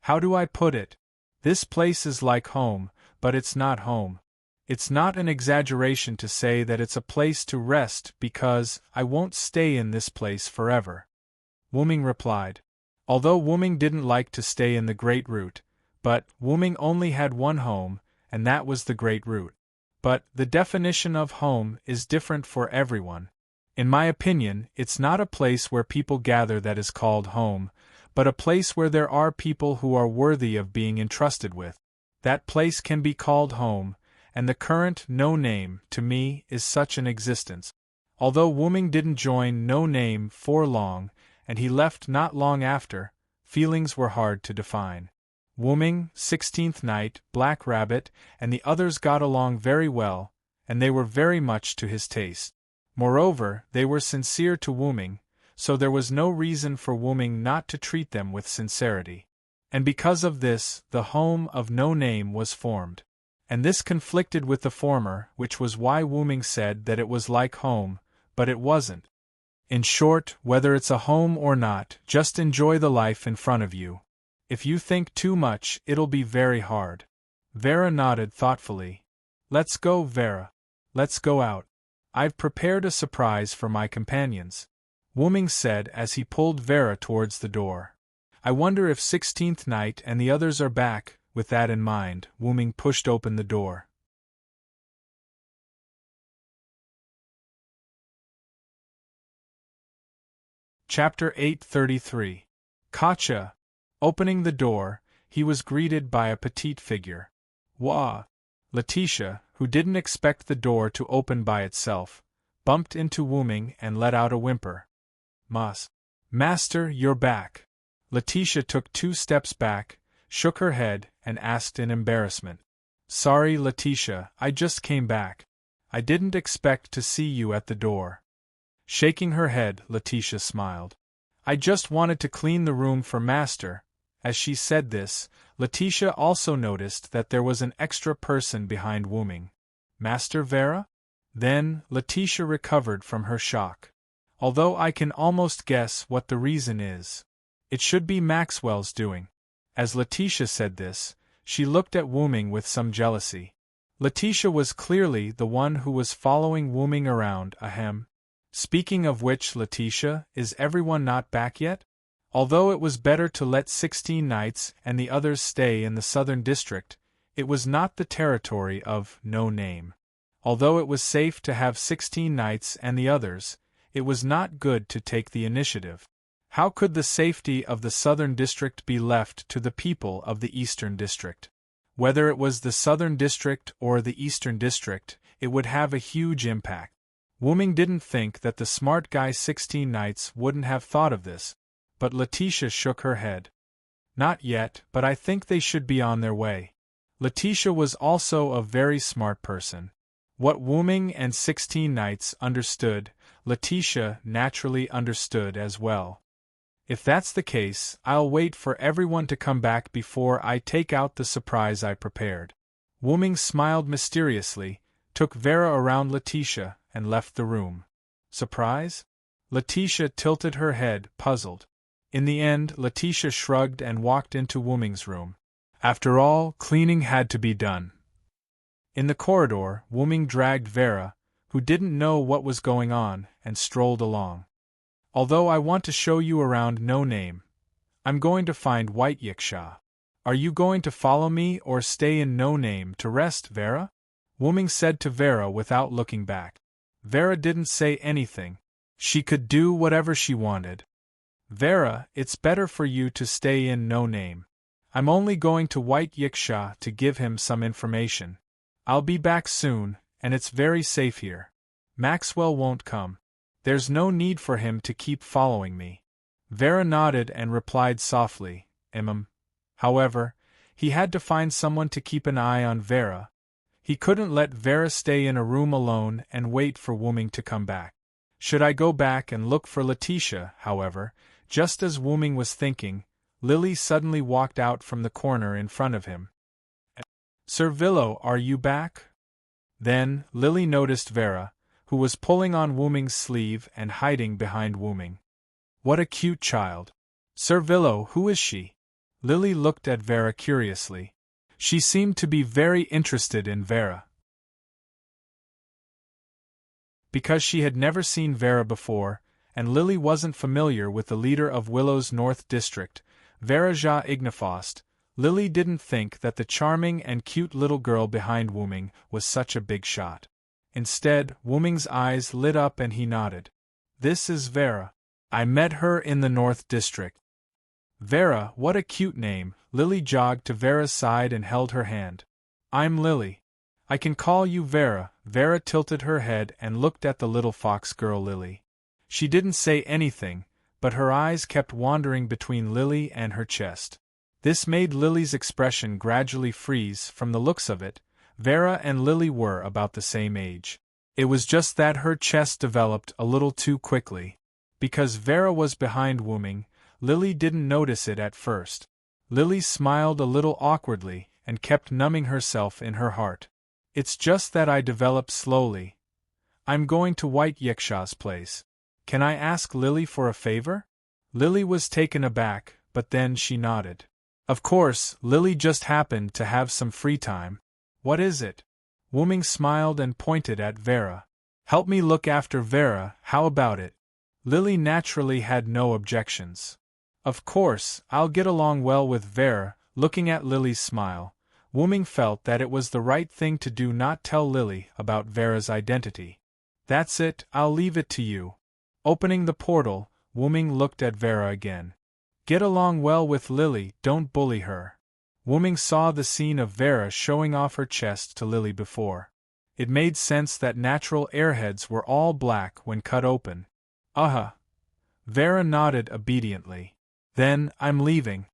How do I put it? This place is like home, but it's not home. It's not an exaggeration to say that it's a place to rest because I won't stay in this place forever. Wu-ming replied. Although Wu-ming didn't like to stay in the Great Root, but Wu-ming only had one home, and that was the Great Root. But the definition of home is different for everyone. In my opinion, it's not a place where people gather that is called home, but a place where there are people who are worthy of being entrusted with. That place can be called home, and the current No Name, to me, is such an existence. Although Wu-ming didn't join No Name for long, and he left not long after, feelings were hard to define. Wu-ming, 16th Night, Black Rabbit, and the others got along very well, and they were very much to his taste. Moreover, they were sincere to Wu-ming, so there was no reason for Wu-ming not to treat them with sincerity. And because of this, the home of No Name was formed. And this conflicted with the former, which was why Wu-ming said that it was like home, but it wasn't. In short, whether it's a home or not, just enjoy the life in front of you. If you think too much, it'll be very hard. Vera nodded thoughtfully. Let's go, Vera. Let's go out. I've prepared a surprise for my companions, Wu-ming said as he pulled Vera towards the door. I wonder if 16th Night and the others are back. With that in mind, Wu-ming pushed open the door. Chapter 833. Kacha. Opening the door, he was greeted by a petite figure. Wah! Letitia, who didn't expect the door to open by itself, bumped into Wu-ming and let out a whimper. Master, you're back. Letitia took 2 steps back, shook her head, and asked in embarrassment. Sorry, Letitia, I just came back. I didn't expect to see you at the door. Shaking her head, Letitia smiled. I just wanted to clean the room for Master. As she said this, Letitia also noticed that there was an extra person behind Wu-ming. Master Vera? Then, Letitia recovered from her shock. Although I can almost guess what the reason is. It should be Maxwell's doing. As Letitia said this, she looked at Wu-ming with some jealousy. Letitia was clearly the one who was following Wu-ming around, ahem. Speaking of which, Letitia, is everyone not back yet? Although it was better to let 16 Nights and the others stay in the Southern District, it was not the territory of No Name. Although it was safe to have 16 Nights and the others, it was not good to take the initiative. How could the safety of the Southern District be left to the people of the Eastern District? Whether it was the Southern District or the Eastern District, it would have a huge impact. Wu-ming didn't think that the smart guy 16 Nights wouldn't have thought of this, but Letitia shook her head. Not yet, but I think they should be on their way. Letitia was also a very smart person. What Wu-ming and 16 Nights understood, Letitia naturally understood as well. If that's the case, I'll wait for everyone to come back before I take out the surprise I prepared. Wu-ming smiled mysteriously, took Vera around Letitia, and left the room. Surprise? Letitia tilted her head, puzzled. In the end, Letitia shrugged and walked into Wu-ming's room. After all, cleaning had to be done. In the corridor, Wu-ming dragged Vera, who didn't know what was going on, and strolled along. Although I want to show you around No Name, I'm going to find White Yiksha. Are you going to follow me or stay in No Name to rest, Vera? Wu-ming said to Vera without looking back. Vera didn't say anything. She could do whatever she wanted. Vera, it's better for you to stay in no name. I'm only going to White Yiksha to give him some information. I'll be back soon, and it's very safe here. Maxwell won't come. There's no need for him to keep following me. Vera nodded and replied softly, However, he had to find someone to keep an eye on Vera. He couldn't let Vera stay in a room alone and wait for Wooming to come back. Should I go back and look for Letitia, however? Just as Wooming was thinking, Lily suddenly walked out from the corner in front of him. Sir Villo, are you back? Then, Lily noticed Vera, who was pulling on Wooming's sleeve and hiding behind Wooming. What a cute child. Sir Villo, who is she? Lily looked at Vera curiously. She seemed to be very interested in Vera. Because she had never seen Vera before, and Lily wasn't familiar with the leader of Willow's North District, Vera Ja Ignifost, Lily didn't think that the charming and cute little girl behind Wooming was such a big shot. Instead, Wooming's eyes lit up and he nodded. This is Vera. I met her in the North District. Vera, what a cute name. Lily jogged to Vera's side and held her hand. I'm Lily. I can call you Vera. Vera tilted her head and looked at the little fox girl Lily. She didn't say anything, but her eyes kept wandering between Lily and her chest. This made Lily's expression gradually freeze. From the looks of it, Vera and Lily were about the same age. It was just that her chest developed a little too quickly. Because Vera was behind Wooming, Lily didn't notice it at first. Lily smiled a little awkwardly and kept numbing herself in her heart. It's just that I developed slowly. I'm going to White Yiksha's place. Can I ask Lily for a favor? Lily was taken aback, but then she nodded. Of course, Lily just happened to have some free time. What is it? Wooming smiled and pointed at Vera. Help me look after Vera, how about it? Lily naturally had no objections. Of course, I'll get along well with Vera. Looking at Lily's smile, Wooming felt that it was the right thing to do, not tell Lily about Vera's identity. That's it, I'll leave it to you. Opening the portal, Wooming looked at Vera again. Get along well with Lily, don't bully her. Wooming saw the scene of Vera showing off her chest to Lily before. It made sense that natural airheads were all black when cut open. Vera nodded obediently. Then, I'm leaving.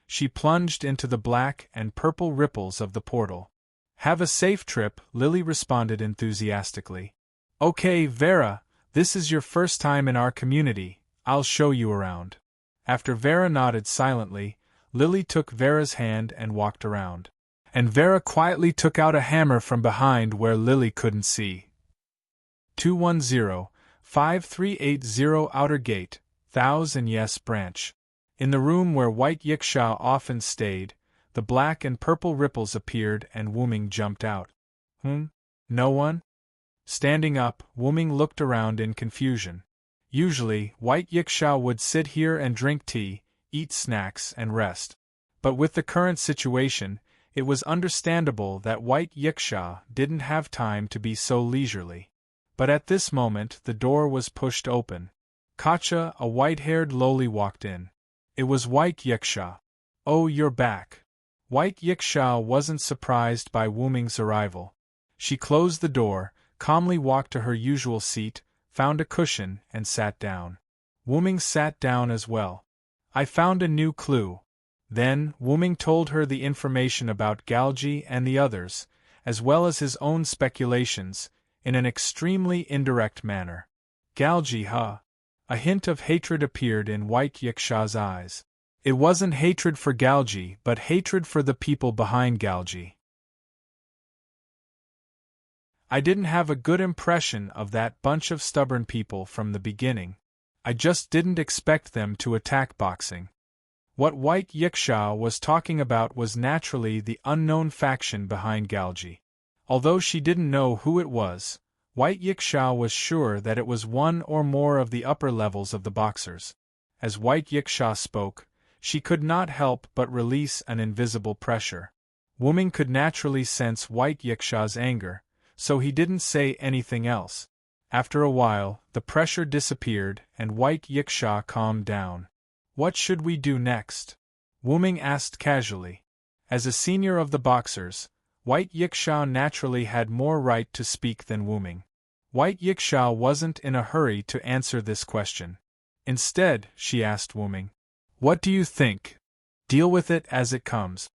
She plunged into the black and purple ripples of the portal. Have a safe trip, Lily responded enthusiastically. Okay, Vera, this is your first time in our community, I'll show you around. After Vera nodded silently, Lily took Vera's hand and walked around. And Vera quietly took out a hammer from behind where Lily couldn't see. 210-5380 Outer Gate, Thous and Yes Branch. In the room where White Yiksha often stayed, the black and purple ripples appeared and Wooming jumped out. No one? Standing up, Wooming looked around in confusion. Usually, White Yiksha would sit here and drink tea, eat snacks and rest. But with the current situation, it was understandable that White Yiksha didn't have time to be so leisurely. But at this moment the door was pushed open. Katja, a white-haired loli, walked in. It was White Yiksha. Oh, you're back. White Yiksha wasn't surprised by Wooming's arrival. She closed the door, calmly walked to her usual seat, found a cushion, and sat down. Wooming sat down as well. I found a new clue. Then, Wooming told her the information about Galgi and the others, as well as his own speculations, in an extremely indirect manner. Galgi, huh? A hint of hatred appeared in White Yiksha's eyes. It wasn't hatred for Galgi, but hatred for the people behind Galgi. I didn't have a good impression of that bunch of stubborn people from the beginning. I just didn't expect them to attack boxing. What White Yiksha was talking about was naturally the unknown faction behind Galgi. Although she didn't know who it was, White Yiksha was sure that it was one or more of the upper levels of the boxers. As White Yiksha spoke, she could not help but release an invisible pressure. Wooming could naturally sense White Yiksha's anger, so he didn't say anything else. After a while, the pressure disappeared and White Yiksha calmed down. What should we do next? Wu Ming asked casually. As a senior of the boxers, White Yiksha naturally had more right to speak than Wu Ming. White Yiksha wasn't in a hurry to answer this question. Instead, she asked Wu Ming, "What do you think? Deal with it as it comes."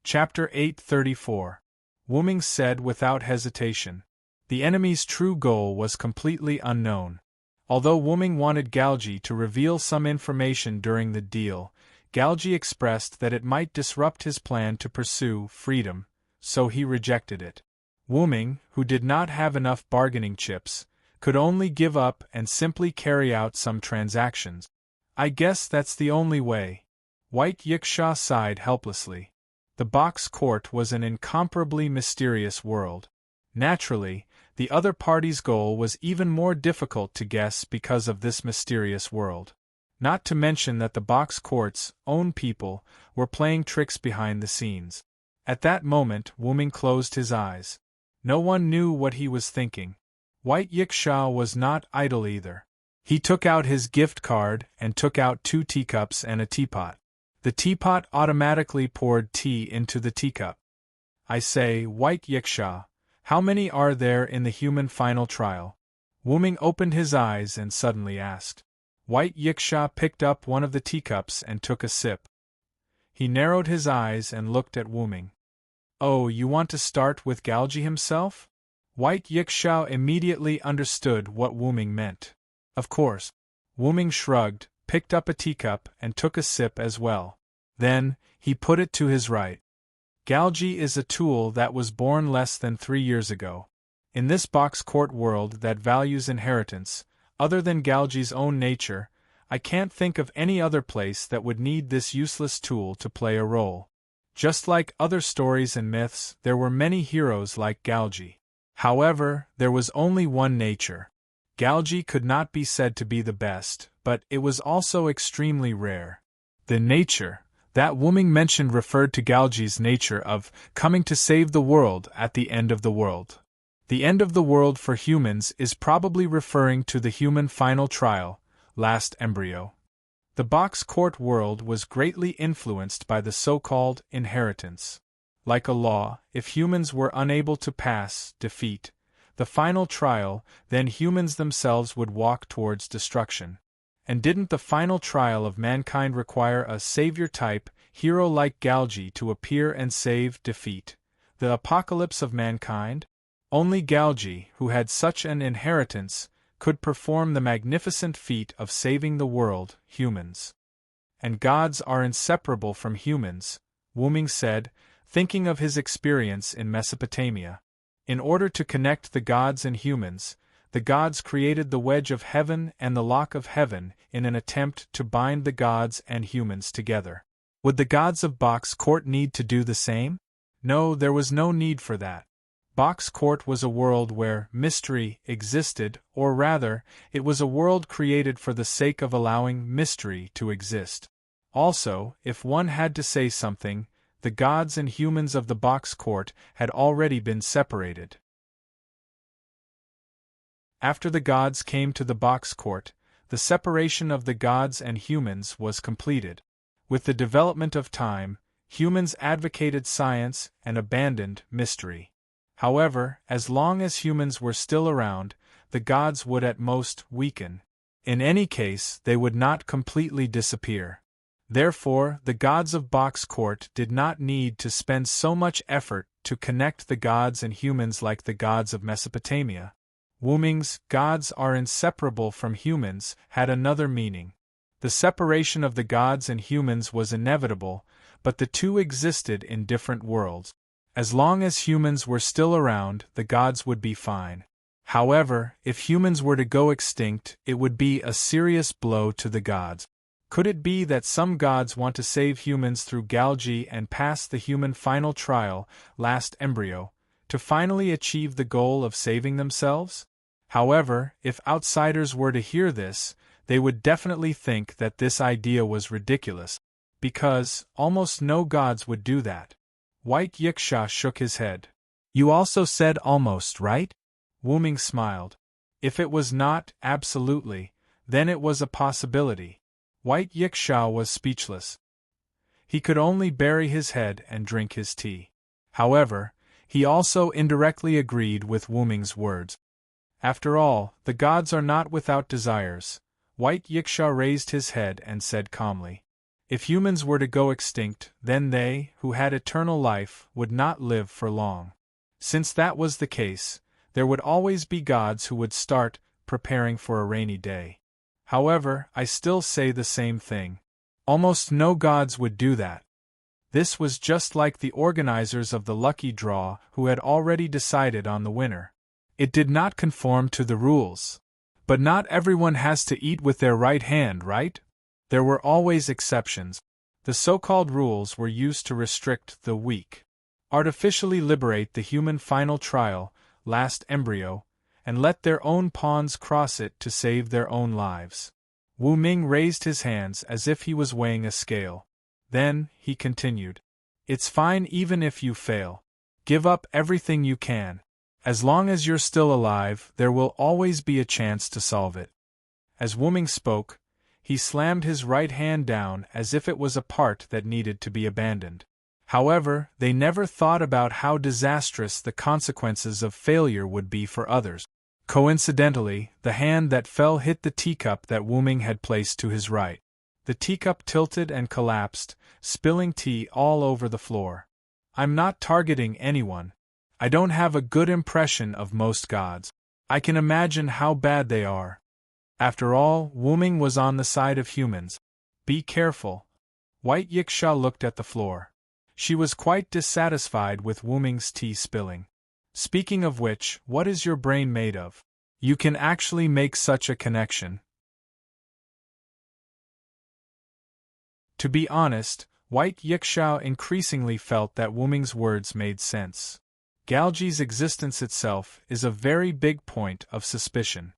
Chapter 834. Wu Ming said without hesitation. The enemy's true goal was completely unknown. Although Wu Ming wanted Galji to reveal some information during the deal, Galji expressed that it might disrupt his plan to pursue freedom, so he rejected it. Wu Ming, who did not have enough bargaining chips, could only give up and simply carry out some transactions. "I guess that's the only way." White Yiksha sighed helplessly. The box court was an incomparably mysterious world. Naturally, the other party's goal was even more difficult to guess because of this mysterious world. Not to mention that the box court's own people were playing tricks behind the scenes. At that moment, Wu Ming closed his eyes. No one knew what he was thinking. White Yiksha was not idle either. He took out his gift card and took out 2 teacups and a teapot. The teapot automatically poured tea into the teacup. "I say, White Yiksha, how many are there in the human final trial?" Wu Ming opened his eyes and suddenly asked. White Yiksha picked up one of the teacups and took a sip. He narrowed his eyes and looked at Wu Ming. "Oh, you want to start with Galji himself?" White Yiksha immediately understood what Wu Ming meant. "Of course." Wu Ming shrugged, picked up a teacup and took a sip as well. Then, he put it to his right. "Galji is a tool that was born less than 3 years ago. In this box court world that values inheritance, other than Galji's own nature, I can't think of any other place that would need this useless tool to play a role. Just like other stories and myths, there were many heroes like Galji. However, there was only one nature. Galji could not be said to be the best, but it was also extremely rare. The nature that Wu Ming mentioned referred to Galji's nature of coming to save the world at the end of the world. The end of the world for humans is probably referring to the human final trial, last embryo. The box court world was greatly influenced by the so-called inheritance. Like a law, if humans were unable to pass, defeat, the final trial, then humans themselves would walk towards destruction. And didn't the final trial of mankind require a savior-type hero like Galji to appear and save, defeat the apocalypse of mankind? Only Galji, who had such an inheritance, could perform the magnificent feat of saving the world, humans. "And gods are inseparable from humans," Wu Ming said, thinking of his experience in Mesopotamia. In order to connect the gods and humans, the gods created the wedge of heaven and the lock of heaven in an attempt to bind the gods and humans together. Would the gods of Box Court need to do the same? No, there was no need for that. Box Court was a world where mystery existed, or rather, it was a world created for the sake of allowing mystery to exist. Also, if one had to say something, the gods and humans of the Box Court had already been separated. After the gods came to the Box Court, the separation of the gods and humans was completed. With the development of time, humans advocated science and abandoned mystery. However, as long as humans were still around, the gods would at most weaken. In any case, they would not completely disappear. Therefore, the gods of Box Court did not need to spend so much effort to connect the gods and humans like the gods of Mesopotamia. Wu Ming's "gods are inseparable from humans" had another meaning. The separation of the gods and humans was inevitable, but the two existed in different worlds. As long as humans were still around, the gods would be fine. However, if humans were to go extinct, it would be a serious blow to the gods. Could it be that some gods want to save humans through Galji and pass the human final trial, last embryo, to finally achieve the goal of saving themselves? However, if outsiders were to hear this, they would definitely think that this idea was ridiculous, because almost no gods would do that. White Yiksha shook his head. "You also said almost, right?" Wu Ming smiled. If it was not, absolutely, then it was a possibility. White Yiksha was speechless. He could only bury his head and drink his tea. However, he also indirectly agreed with Wu Ming's words. After all, the gods are not without desires. White Yiksha raised his head and said calmly. If humans were to go extinct, then they, who had eternal life, would not live for long. Since that was the case, there would always be gods who would start preparing for a rainy day. However, I still say the same thing. Almost no gods would do that. This was just like the organizers of the lucky draw who had already decided on the winner. It did not conform to the rules. But not everyone has to eat with their right hand, right? There were always exceptions. The so-called rules were used to restrict the weak, artificially liberate the human final trial, last embryo, and let their own pawns cross it to save their own lives. Wu Ming raised his hands as if he was weighing a scale. Then, he continued. It's fine even if you fail. Give up everything you can. As long as you're still alive, there will always be a chance to solve it. As Wu Ming spoke, he slammed his right hand down as if it was a part that needed to be abandoned. However, they never thought about how disastrous the consequences of failure would be for others. Coincidentally, the hand that fell hit the teacup that Wu Ming had placed to his right. The teacup tilted and collapsed, spilling tea all over the floor. I'm not targeting anyone. I don't have a good impression of most gods. I can imagine how bad they are. After all, Wu Ming was on the side of humans. Be careful. White Yiksha looked at the floor. She was quite dissatisfied with Wu Ming's tea spilling. Speaking of which, what is your brain made of? You can actually make such a connection. To be honest, White Yiksha increasingly felt that Wu Ming's words made sense. Galji's existence itself is a very big point of suspicion.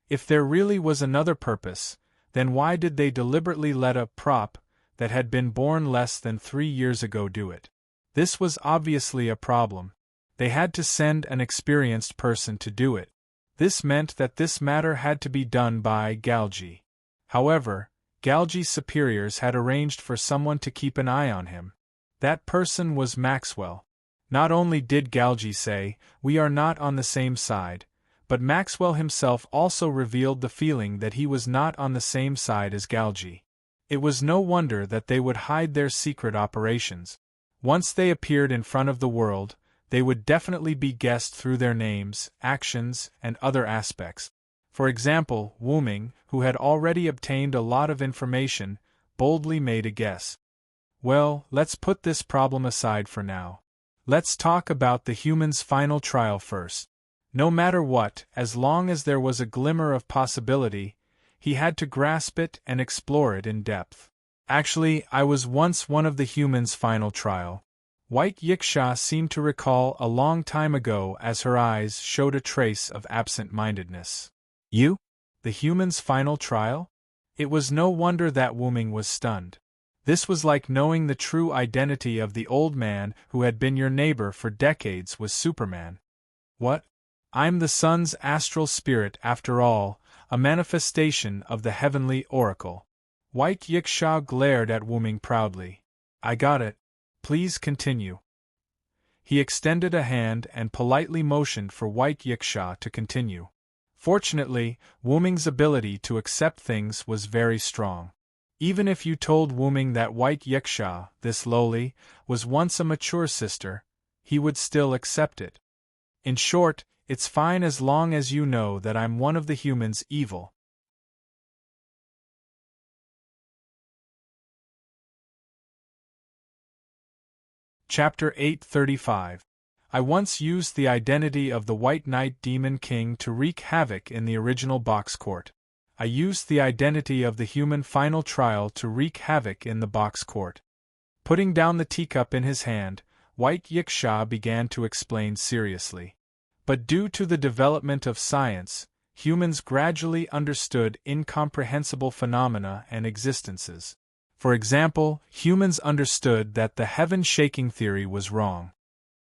If there really was another purpose, then why did they deliberately let a prop that had been born less than 3 years ago do it? This was obviously a problem. They had to send an experienced person to do it. This meant that this matter had to be done by Galji. However, Galji's superiors had arranged for someone to keep an eye on him. That person was Maxwell. Not only did Galji say, "We are not on the same side," but Maxwell himself also revealed the feeling that he was not on the same side as Galji. It was no wonder that they would hide their secret operations. Once they appeared in front of the world, they would definitely be guessed through their names, actions, and other aspects. For example, Wu Ming, who had already obtained a lot of information, boldly made a guess. Well, let's put this problem aside for now. Let's talk about the human's final trial first. No matter what, as long as there was a glimmer of possibility, he had to grasp it and explore it in depth. Actually, I was once one of the human's final trial. White Yiksha seemed to recall a long time ago as her eyes showed a trace of absent-mindedness. You? The human's final trial? It was no wonder that Wu Ming was stunned. This was like knowing the true identity of the old man who had been your neighbor for decades was Superman. What? I'm the sun's astral spirit after all, a manifestation of the heavenly oracle. White Yiksha glared at Wu Ming proudly. I got it. Please continue. He extended a hand and politely motioned for White Yiksha to continue. Fortunately, Wu Ming's ability to accept things was very strong. Even if you told Wu Ming that White Yiksha, this lowly, was once a mature sister, he would still accept it. In short, it's fine as long as you know that I'm one of the humans evil. Chapter 835. I once used the identity of the White Knight Demon King to wreak havoc in the original box court. I used the identity of the human final trial to wreak havoc in the box court. Putting down the teacup in his hand, White Yiksha began to explain seriously. But due to the development of science, humans gradually understood incomprehensible phenomena and existences. For example, humans understood that the heaven-shaking theory was wrong.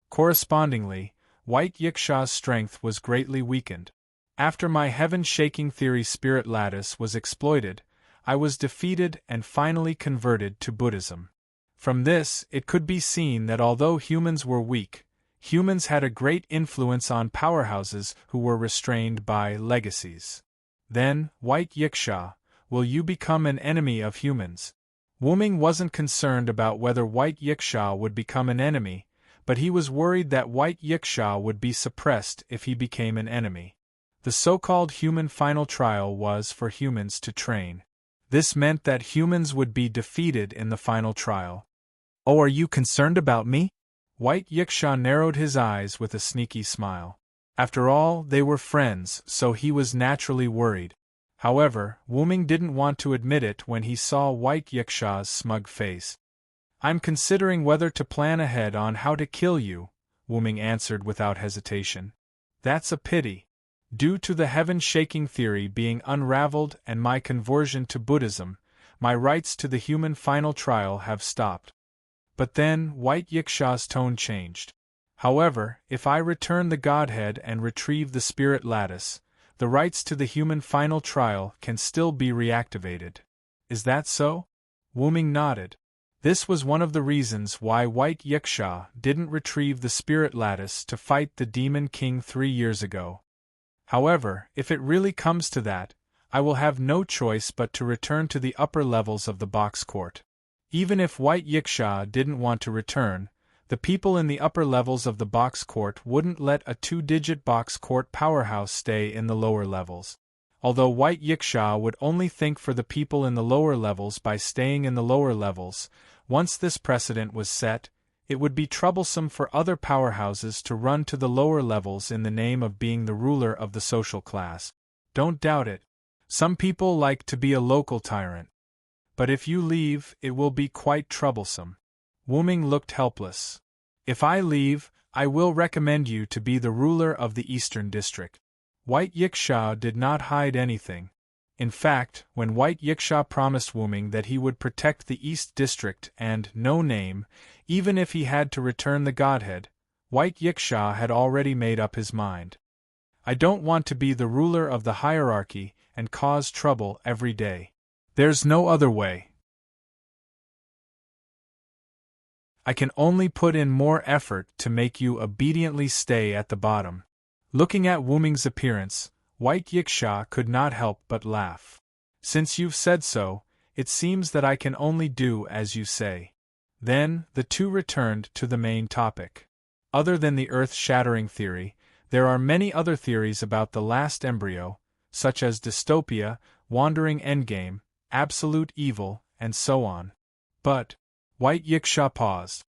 Correspondingly, White Yiksha's strength was greatly weakened. After my heaven-shaking theory spirit lattice was exploited, I was defeated and finally converted to Buddhism. From this, it could be seen that although humans were weak, humans had a great influence on powerhouses who were restrained by legacies. Then, White Yiksha, will you become an enemy of humans? Wuming wasn't concerned about whether White Yiksha would become an enemy, but he was worried that White Yiksha would be suppressed if he became an enemy. The so-called human final trial was for humans to train. This meant that humans would be defeated in the final trial. Oh, are you concerned about me? White Yiksha narrowed his eyes with a sneaky smile. After all, they were friends, so he was naturally worried. However, Wuming didn't want to admit it when he saw White Yiksha's smug face. I'm considering whether to plan ahead on how to kill you, Wuming answered without hesitation. That's a pity. Due to the heaven-shaking theory being unraveled and my conversion to Buddhism, my rights to the human final trial have stopped. But then, White Yiksha's tone changed. However, if I return the Godhead and retrieve the Spirit Lattice, the rights to the human final trial can still be reactivated. Is that so? Wuming nodded. This was one of the reasons why White Yiksha didn't retrieve the Spirit Lattice to fight the Demon King 3 years ago. However, if it really comes to that, I will have no choice but to return to the upper levels of the box court. Even if White Yiksha didn't want to return, the people in the upper levels of the box court wouldn't let a 2-digit box court powerhouse stay in the lower levels. Although White Yiksha would only think for the people in the lower levels by staying in the lower levels, once this precedent was set, it would be troublesome for other powerhouses to run to the lower levels in the name of being the ruler of the social class. Don't doubt it. Some people like to be a local tyrant. But if you leave, it will be quite troublesome. Wuming looked helpless. If I leave, I will recommend you to be the ruler of the Eastern District. White Yiksha did not hide anything. In fact, when White Yiksha promised Wuming that he would protect the East District and no name, even if he had to return the Godhead, White Yiksha had already made up his mind. I don't want to be the ruler of the hierarchy and cause trouble every day. There's no other way. I can only put in more effort to make you obediently stay at the bottom. Looking at Wuming's appearance, White Yiksha could not help but laugh. Since you've said so, it seems that I can only do as you say. Then, the two returned to the main topic. Other than the earth-shattering theory, there are many other theories about the last embryo, such as dystopia, wandering endgame, absolute evil, and so on. But, White Yiksha paused.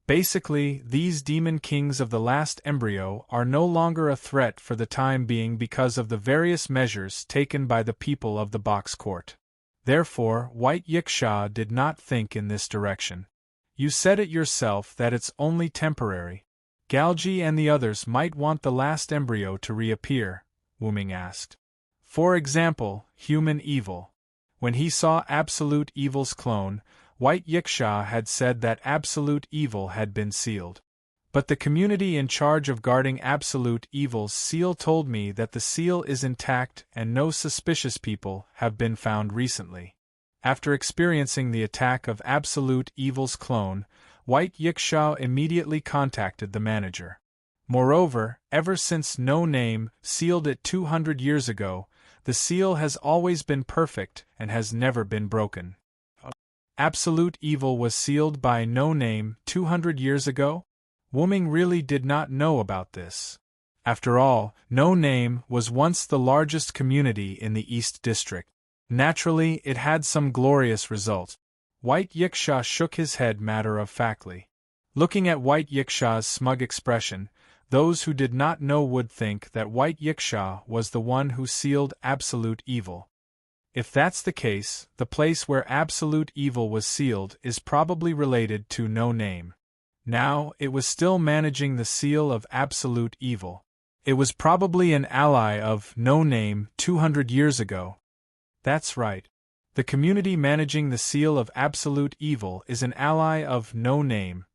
Basically, these demon kings of the last embryo are no longer a threat for the time being because of the various measures taken by the people of the box court. Therefore, White Yiksha did not think in this direction. You said it yourself that it's only temporary. Galgi and the others might want the last embryo to reappear, Wuming asked. For example, human evil. When he saw Absolute Evil's clone, White Yiksha had said that Absolute Evil had been sealed. But the community in charge of guarding Absolute Evil's seal told me that the seal is intact and no suspicious people have been found recently. After experiencing the attack of Absolute Evil's clone, White Yiksha immediately contacted the manager. Moreover, ever since No Name sealed it 200 years ago, the seal has always been perfect and has never been broken. Absolute Evil was sealed by No Name 200 years ago? Wuming really did not know about this. After all, No Name was once the largest community in the East District. Naturally, it had some glorious results. White Yiksha shook his head matter-of-factly. Looking at White Yiksha's smug expression, those who did not know would think that White Yiksha was the one who sealed Absolute Evil. If that's the case, the place where Absolute Evil was sealed is probably related to No Name. Now, it was still managing the seal of Absolute Evil. It was probably an ally of No Name 200 years ago. That's right. The community managing the seal of Absolute Evil is an ally of No Name,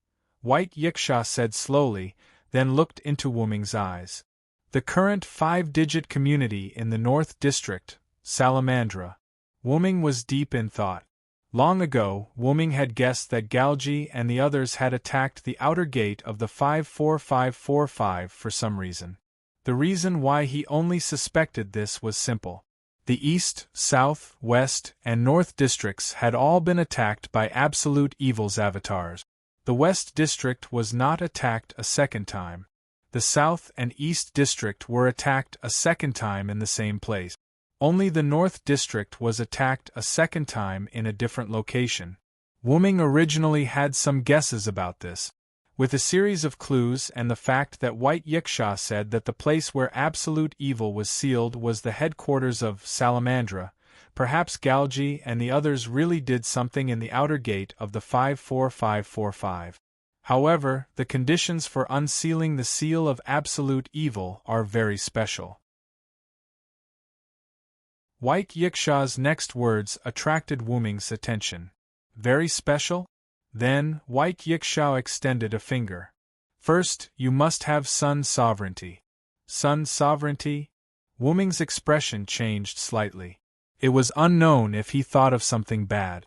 White Yiksha said slowly, then looked into Wu-Ming's eyes. The current 5-digit community in the North District, Salamandra. Wu-Ming was deep in thought. Long ago, Wu-Ming had guessed that Galji and the others had attacked the outer gate of the 54545 for some reason. The reason why he only suspected this was simple. The East, South, West, and North districts had all been attacked by Absolute Evil's avatars. The West district was not attacked a second time. The South and East district were attacked a second time in the same place. Only the North district was attacked a second time in a different location. Wu-Ming originally had some guesses about this. With a series of clues and the fact that White Yiksha said that the place where Absolute Evil was sealed was the headquarters of Salamandra, perhaps Galji and the others really did something in the outer gate of the 54545. However, the conditions for unsealing the seal of Absolute Evil are very special. White Yiksha's next words attracted Wu-Ming's attention. Very special? Then, White Yiksha extended a finger. First, you must have Sun sovereignty. Sun sovereignty? Wu-Ming's expression changed slightly. It was unknown if he thought of something bad.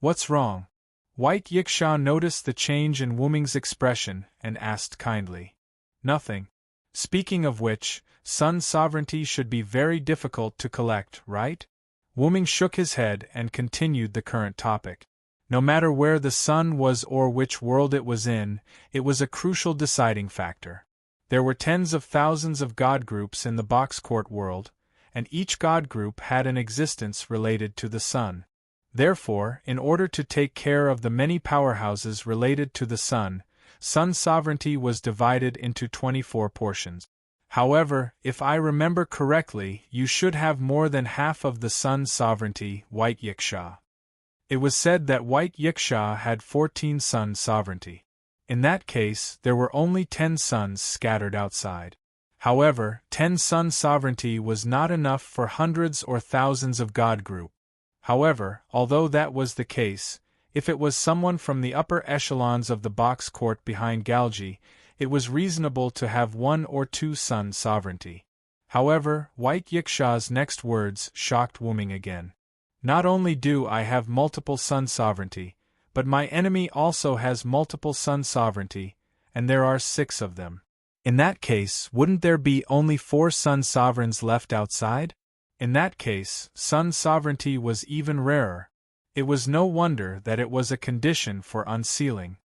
What's wrong? White Yiksha noticed the change in Wu-Ming's expression and asked kindly. Nothing. Speaking of which, Sun sovereignty should be very difficult to collect, right? Wu-Ming shook his head and continued the current topic. No matter where the sun was or which world it was in, it was a crucial deciding factor. There were tens of thousands of god groups in the box court world, and each god group had an existence related to the sun. Therefore, in order to take care of the many powerhouses related to the sun, Sun sovereignty was divided into 24 portions. However, if I remember correctly, you should have more than half of the Sun sovereignty, White Yiksha. It was said that White Yiksha had 14 Sun sovereignty. In that case, there were only 10 suns scattered outside. However, 10 Sun sovereignty was not enough for hundreds or thousands of god group. However, although that was the case, if it was someone from the upper echelons of the box court behind Galji, it was reasonable to have 1 or 2 Sun sovereignty. However, White Yiksha's next words shocked Wu-Ming again. Not only do I have multiple Sun sovereignty, but my enemy also has multiple Sun sovereignty, and there are 6 of them. In that case, wouldn't there be only 4 Sun sovereigns left outside? In that case, Sun sovereignty was even rarer. It was no wonder that it was a condition for unsealing.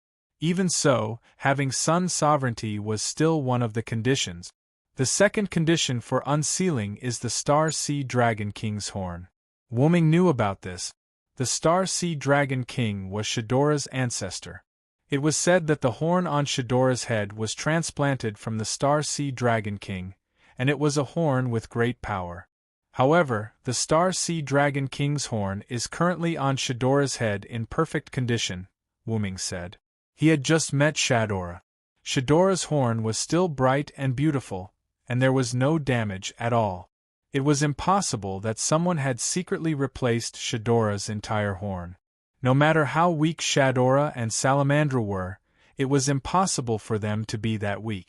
Even so, having Sun sovereignty was still one of the conditions. The second condition for unsealing is the Star Sea Dragon King's horn. Wu-Ming knew about this. The Star Sea Dragon King was Shadora's ancestor. It was said that the horn on Shadora's head was transplanted from the Star Sea Dragon King, and it was a horn with great power. However, the Star Sea Dragon King's horn is currently on Shadora's head in perfect condition, Wu-Ming said. He had just met Shadora. Shadora's horn was still bright and beautiful, and there was no damage at all. It was impossible that someone had secretly replaced Shadora's entire horn. No matter how weak Shadora and Salamandra were, it was impossible for them to be that weak.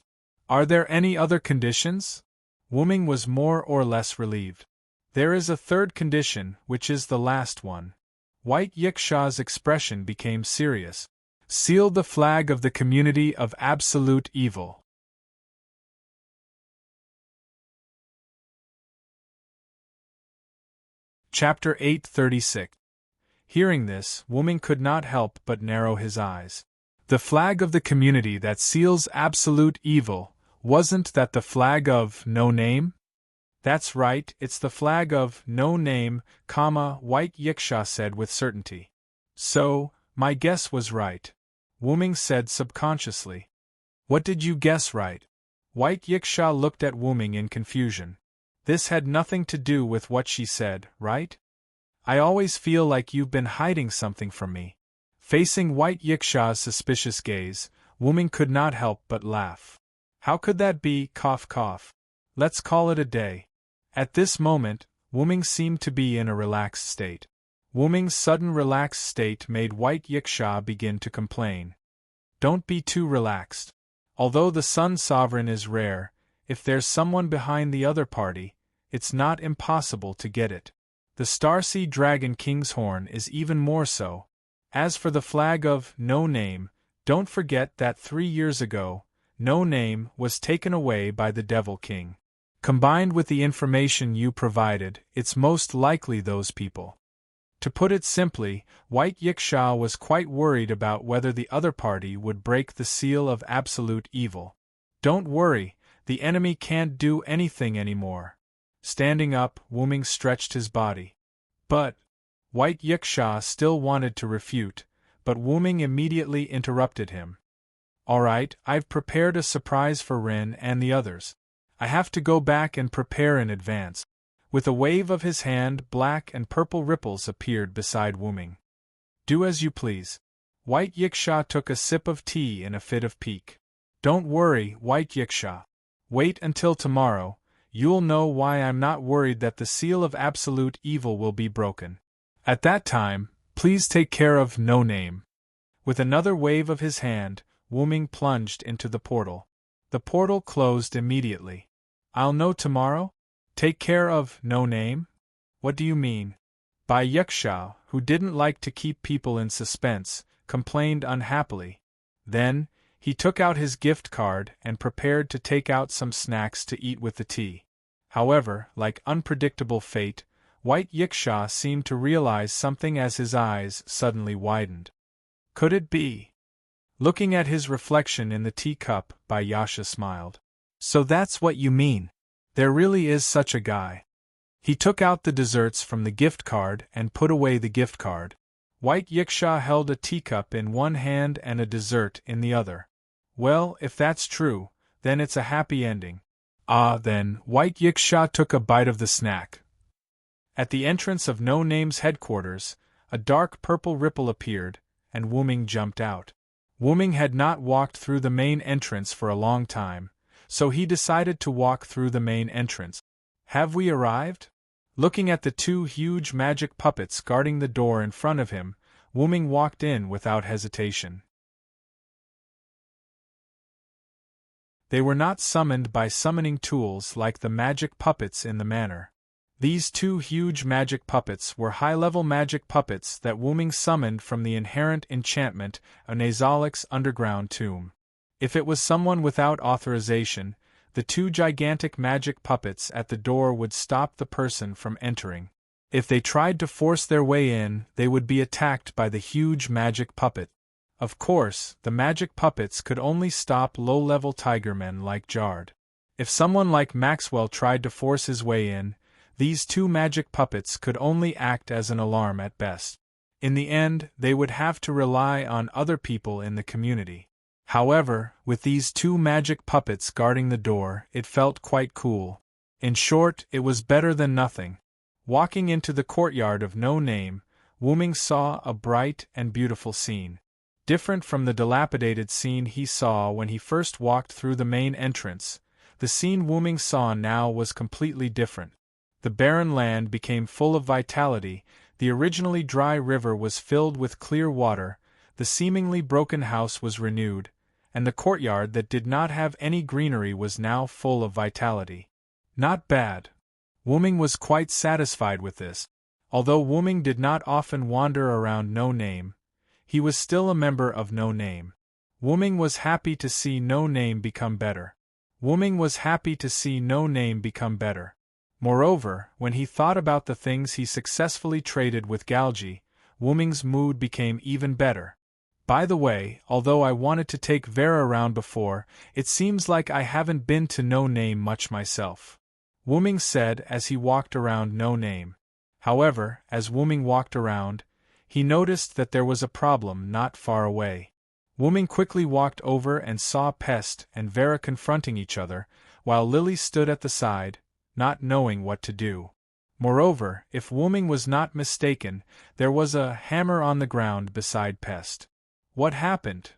Are there any other conditions? Wu-Ming was more or less relieved. There is a third condition, which is the last one. White Yiksha's expression became serious. Seal the flag of the community of Absolute Evil. Chapter 836. Hearing this, Wu-Ming could not help but narrow his eyes. The flag of the community that seals Absolute Evil, wasn't that the flag of No Name? That's right, it's the flag of No Name, White Yiksha said with certainty. So, my guess was right. Wu-Ming said subconsciously. What did you guess right? White Yiksha looked at Wu-Ming in confusion. This had nothing to do with what she said, right? I always feel like you've been hiding something from me. Facing White Yiksha's suspicious gaze, Wu-Ming could not help but laugh. How could that be, cough cough? Let's call it a day. At this moment, Wu-Ming seemed to be in a relaxed state. Wu-Ming's sudden relaxed state made White Yiksha begin to complain. Don't be too relaxed. Although the Sun Sovereign is rare, if there's someone behind the other party, it's not impossible to get it. The Starseed Dragon King's horn is even more so. As for the flag of No Name, don't forget that 3 years ago, No Name was taken away by the Devil King. Combined with the information you provided, it's most likely those people. To put it simply, White Yiksha was quite worried about whether the other party would break the seal of absolute evil. Don't worry, the enemy can't do anything anymore. Standing up, Wuming stretched his body. But White Yiksha still wanted to refute, but Wuming immediately interrupted him. All right, I've prepared a surprise for Rin and the others. I have to go back and prepare in advance. With a wave of his hand, black and purple ripples appeared beside Wuming. Do as you please. White Yiksha took a sip of tea in a fit of pique. Don't worry, White Yiksha. Wait until tomorrow, you'll know why I'm not worried that the seal of absolute evil will be broken. At that time, please take care of No Name. With another wave of his hand, Wuming plunged into the portal. The portal closed immediately. I'll know tomorrow? Take care of No Name? What do you mean? Bai Yiksha, who didn't like to keep people in suspense, complained unhappily. Then, he took out his gift card and prepared to take out some snacks to eat with the tea. However, like unpredictable fate, White Yiksha seemed to realize something as his eyes suddenly widened. Could it be? Looking at his reflection in the teacup, Bai Yasha smiled. So that's what you mean. There really is such a guy. He took out the desserts from the gift card and put away the gift card. White Yiksha held a teacup in one hand and a dessert in the other. Well, if that's true, then it's a happy ending. Then, White Yiksha took a bite of the snack. At the entrance of No Name's headquarters, a dark purple ripple appeared, and Wuming jumped out. Wuming had not walked through the main entrance for a long time, so he decided to walk through the main entrance. Have we arrived? Looking at the 2 huge magic puppets guarding the door in front of him, Wuming walked in without hesitation. They were not summoned by summoning tools like the magic puppets in the manor. These 2 huge magic puppets were high-level magic puppets that Wuming summoned from the inherent enchantment of Nazalik's underground tomb. If it was someone without authorization, the 2 gigantic magic puppets at the door would stop the person from entering. If they tried to force their way in, they would be attacked by the huge magic puppet. Of course, the magic puppets could only stop low-level tigermen like Jard. If someone like Maxwell tried to force his way in, these 2 magic puppets could only act as an alarm at best. In the end, they would have to rely on other people in the community. However, with these 2 magic puppets guarding the door, it felt quite cool. In short, it was better than nothing. Walking into the courtyard of No Name, Wuming saw a bright and beautiful scene. Different from the dilapidated scene he saw when he first walked through the main entrance, the scene Wuming saw now was completely different. The barren land became full of vitality, the originally dry river was filled with clear water, the seemingly broken house was renewed, and the courtyard that did not have any greenery was now full of vitality. Not bad. Wuming was quite satisfied with this. Although Wuming did not often wander around No Name, he was still a member of No Name. Wuming was happy to see No Name become better. Wuming was happy to see No Name become better. Moreover, when he thought about the things he successfully traded with Galgi, Wuming's mood became even better. By the way, although I wanted to take Vera around before, it seems like I haven't been to No Name much myself. Wuming said as he walked around No Name. However, as Wuming walked around, he noticed that there was a problem not far away. Wuming quickly walked over and saw Pest and Vera confronting each other, while Lily stood at the side, not knowing what to do. Moreover, if Wuming was not mistaken, there was a hammer on the ground beside Pest. What happened?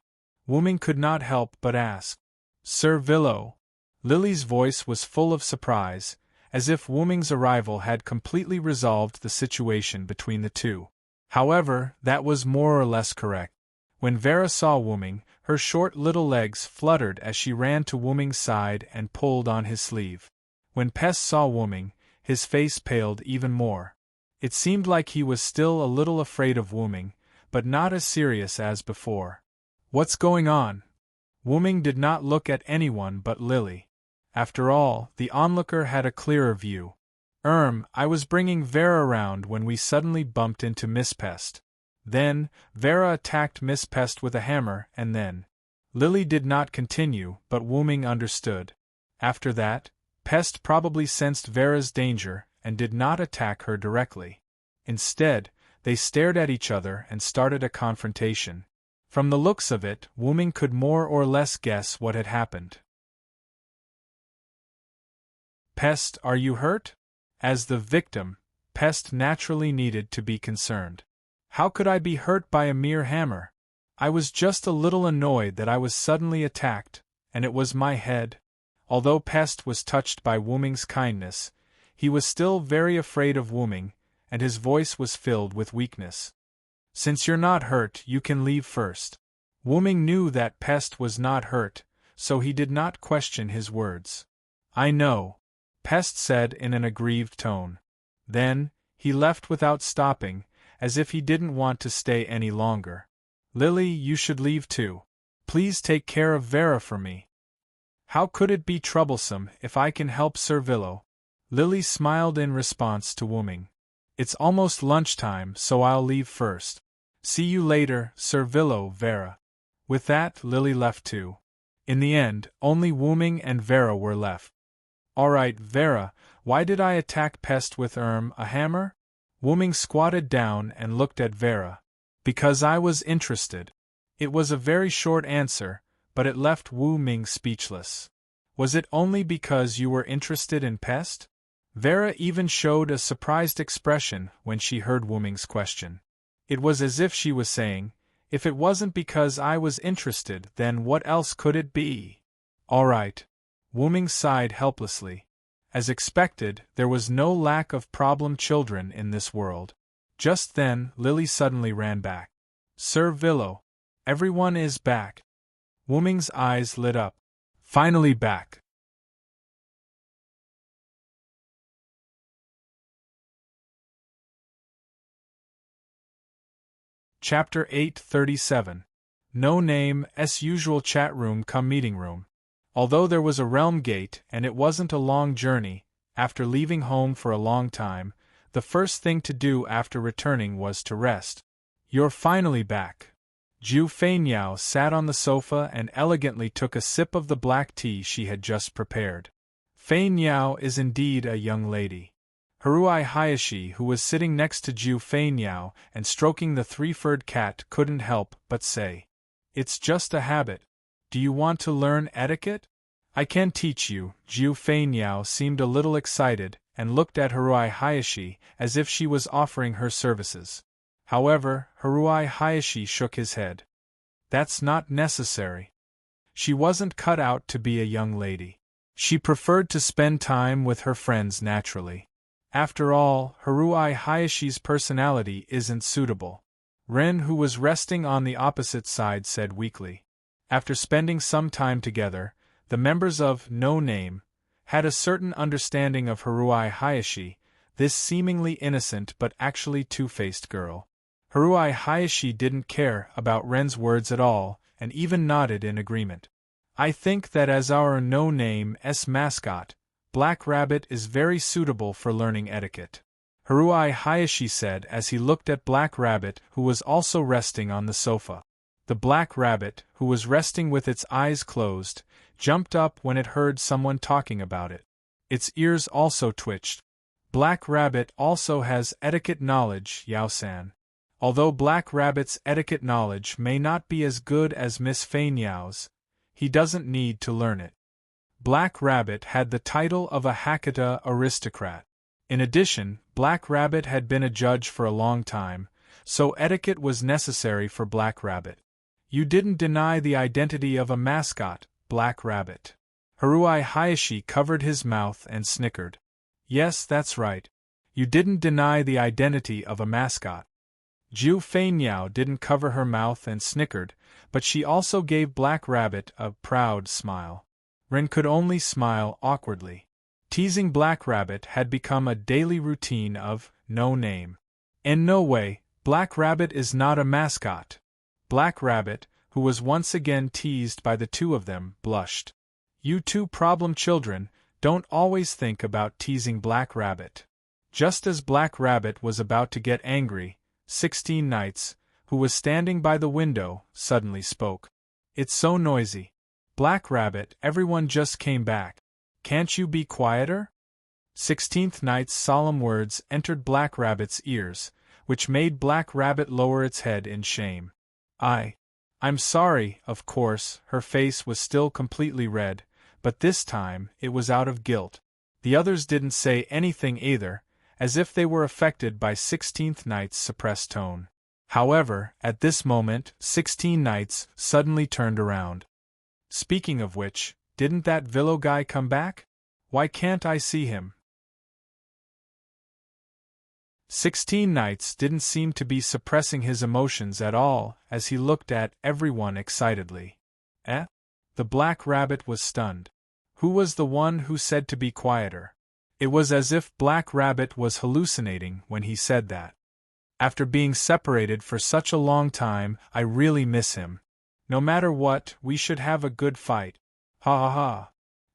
Wuming could not help but ask. Sir Villo. Lily's voice was full of surprise, as if Wuming's arrival had completely resolved the situation between the two. However, that was more or less correct. When Vera saw Wooming, her short little legs fluttered as she ran to Wooming's side and pulled on his sleeve. When Pest saw Wooming, his face paled even more. It seemed like he was still a little afraid of Wooming, but not as serious as before. What's going on? Wooming did not look at anyone but Lily. After all, the onlooker had a clearer view. I was bringing Vera around when we suddenly bumped into Miss Pest. Then, Vera attacked Miss Pest with a hammer, and then. Lily did not continue, but Wooming understood. After that, Pest probably sensed Vera's danger and did not attack her directly. Instead, they stared at each other and started a confrontation. From the looks of it, Wooming could more or less guess what had happened. Pest, are you hurt? As the victim, Pest naturally needed to be concerned. How could I be hurt by a mere hammer? I was just a little annoyed that I was suddenly attacked, and it was my head. Although Pest was touched by Wooming's kindness, he was still very afraid of Wooming, and his voice was filled with weakness. Since you're not hurt, you can leave first. Wooming knew that Pest was not hurt, so he did not question his words. I know, Pest said in an aggrieved tone. Then, he left without stopping, as if he didn't want to stay any longer. Lily, you should leave too. Please take care of Vera for me. How could it be troublesome if I can help Servillo? Lily smiled in response to Wooming. It's almost lunchtime, so I'll leave first. See you later, Servillo, Vera. With that, Lily left too. In the end, only Wooming and Vera were left. All right, Vera, why did I attack Pest with a hammer? Wooming squatted down and looked at Vera. Because I was interested. It was a very short answer, but it left Wooming speechless. Was it only because you were interested in Pest? Vera even showed a surprised expression when she heard Wooming's question. It was as if she was saying, if it wasn't because I was interested, then what else could it be? All right. Wooming sighed helplessly. As expected, there was no lack of problem children in this world. Just then, Lily suddenly ran back. Servillo. Everyone is back. Wooming's eyes lit up. Finally back. Chapter 837. No name, as usual chat room come meeting room. Although there was a realm gate and it wasn't a long journey, after leaving home for a long time, the first thing to do after returning was to rest. You're finally back. Zhu Feinyao sat on the sofa and elegantly took a sip of the black tea she had just prepared. Feinyao is indeed a young lady. Haruai Hayashi, who was sitting next to Zhu Feinyao and stroking the three-furred cat, couldn't help but say, "It's just a habit. Do you want to learn etiquette? I can teach you." Zhu Feinyao seemed a little excited and looked at Haruai Hayashi as if she was offering her services. However, Haruai Hayashi shook his head. That's not necessary. She wasn't cut out to be a young lady. She preferred to spend time with her friends naturally. After all, Haruai Hayashi's personality isn't suitable. Ren, who was resting on the opposite side, said weakly. After spending some time together, the members of No Name had a certain understanding of Haruai Hayashi, this seemingly innocent but actually two-faced girl. Haruai Hayashi didn't care about Ren's words at all, and even nodded in agreement. I think that as our No Name's mascot, Black Rabbit is very suitable for learning etiquette. Haruai Hayashi said as he looked at Black Rabbit, who was also resting on the sofa. The Black Rabbit, who was resting with its eyes closed, jumped up when it heard someone talking about it. Its ears also twitched. Black Rabbit also has etiquette knowledge, Yao-san. Although Black Rabbit's etiquette knowledge may not be as good as Miss Feinyau's, he doesn't need to learn it. Black Rabbit had the title of a Hakata aristocrat. In addition, Black Rabbit had been a judge for a long time, so etiquette was necessary for Black Rabbit. You didn't deny the identity of a mascot, Black Rabbit. Haruai Hayashi covered his mouth and snickered. Yes, that's right. You didn't deny the identity of a mascot. Jiu Fei Niao didn't cover her mouth and snickered, but she also gave Black Rabbit a proud smile. Ren could only smile awkwardly. Teasing Black Rabbit had become a daily routine of no name. In no way, Black Rabbit is not a mascot. Black Rabbit, who was once again teased by the two of them, blushed. You two problem children don't always think about teasing Black Rabbit. Just as Black Rabbit was about to get angry, 16 Knights, who was standing by the window, suddenly spoke. It's so noisy. Black Rabbit, everyone just came back. Can't you be quieter? 16th Knight's solemn words entered Black Rabbit's ears, which made Black Rabbit lower its head in shame. I'm sorry, of course. Her face was still completely red, but this time it was out of guilt. The others didn't say anything either, as if they were affected by 16th Knight's suppressed tone. However, at this moment, 16 Knights suddenly turned around. Speaking of which, didn't that Villo guy come back? Why can't I see him? 16 Knights didn't seem to be suppressing his emotions at all as he looked at everyone excitedly. The Black Rabbit was stunned. Who was the one who said to be quieter? It was as if Black Rabbit was hallucinating when he said that. After being separated for such a long time, I really miss him. No matter what, we should have a good fight. Ha ha ha.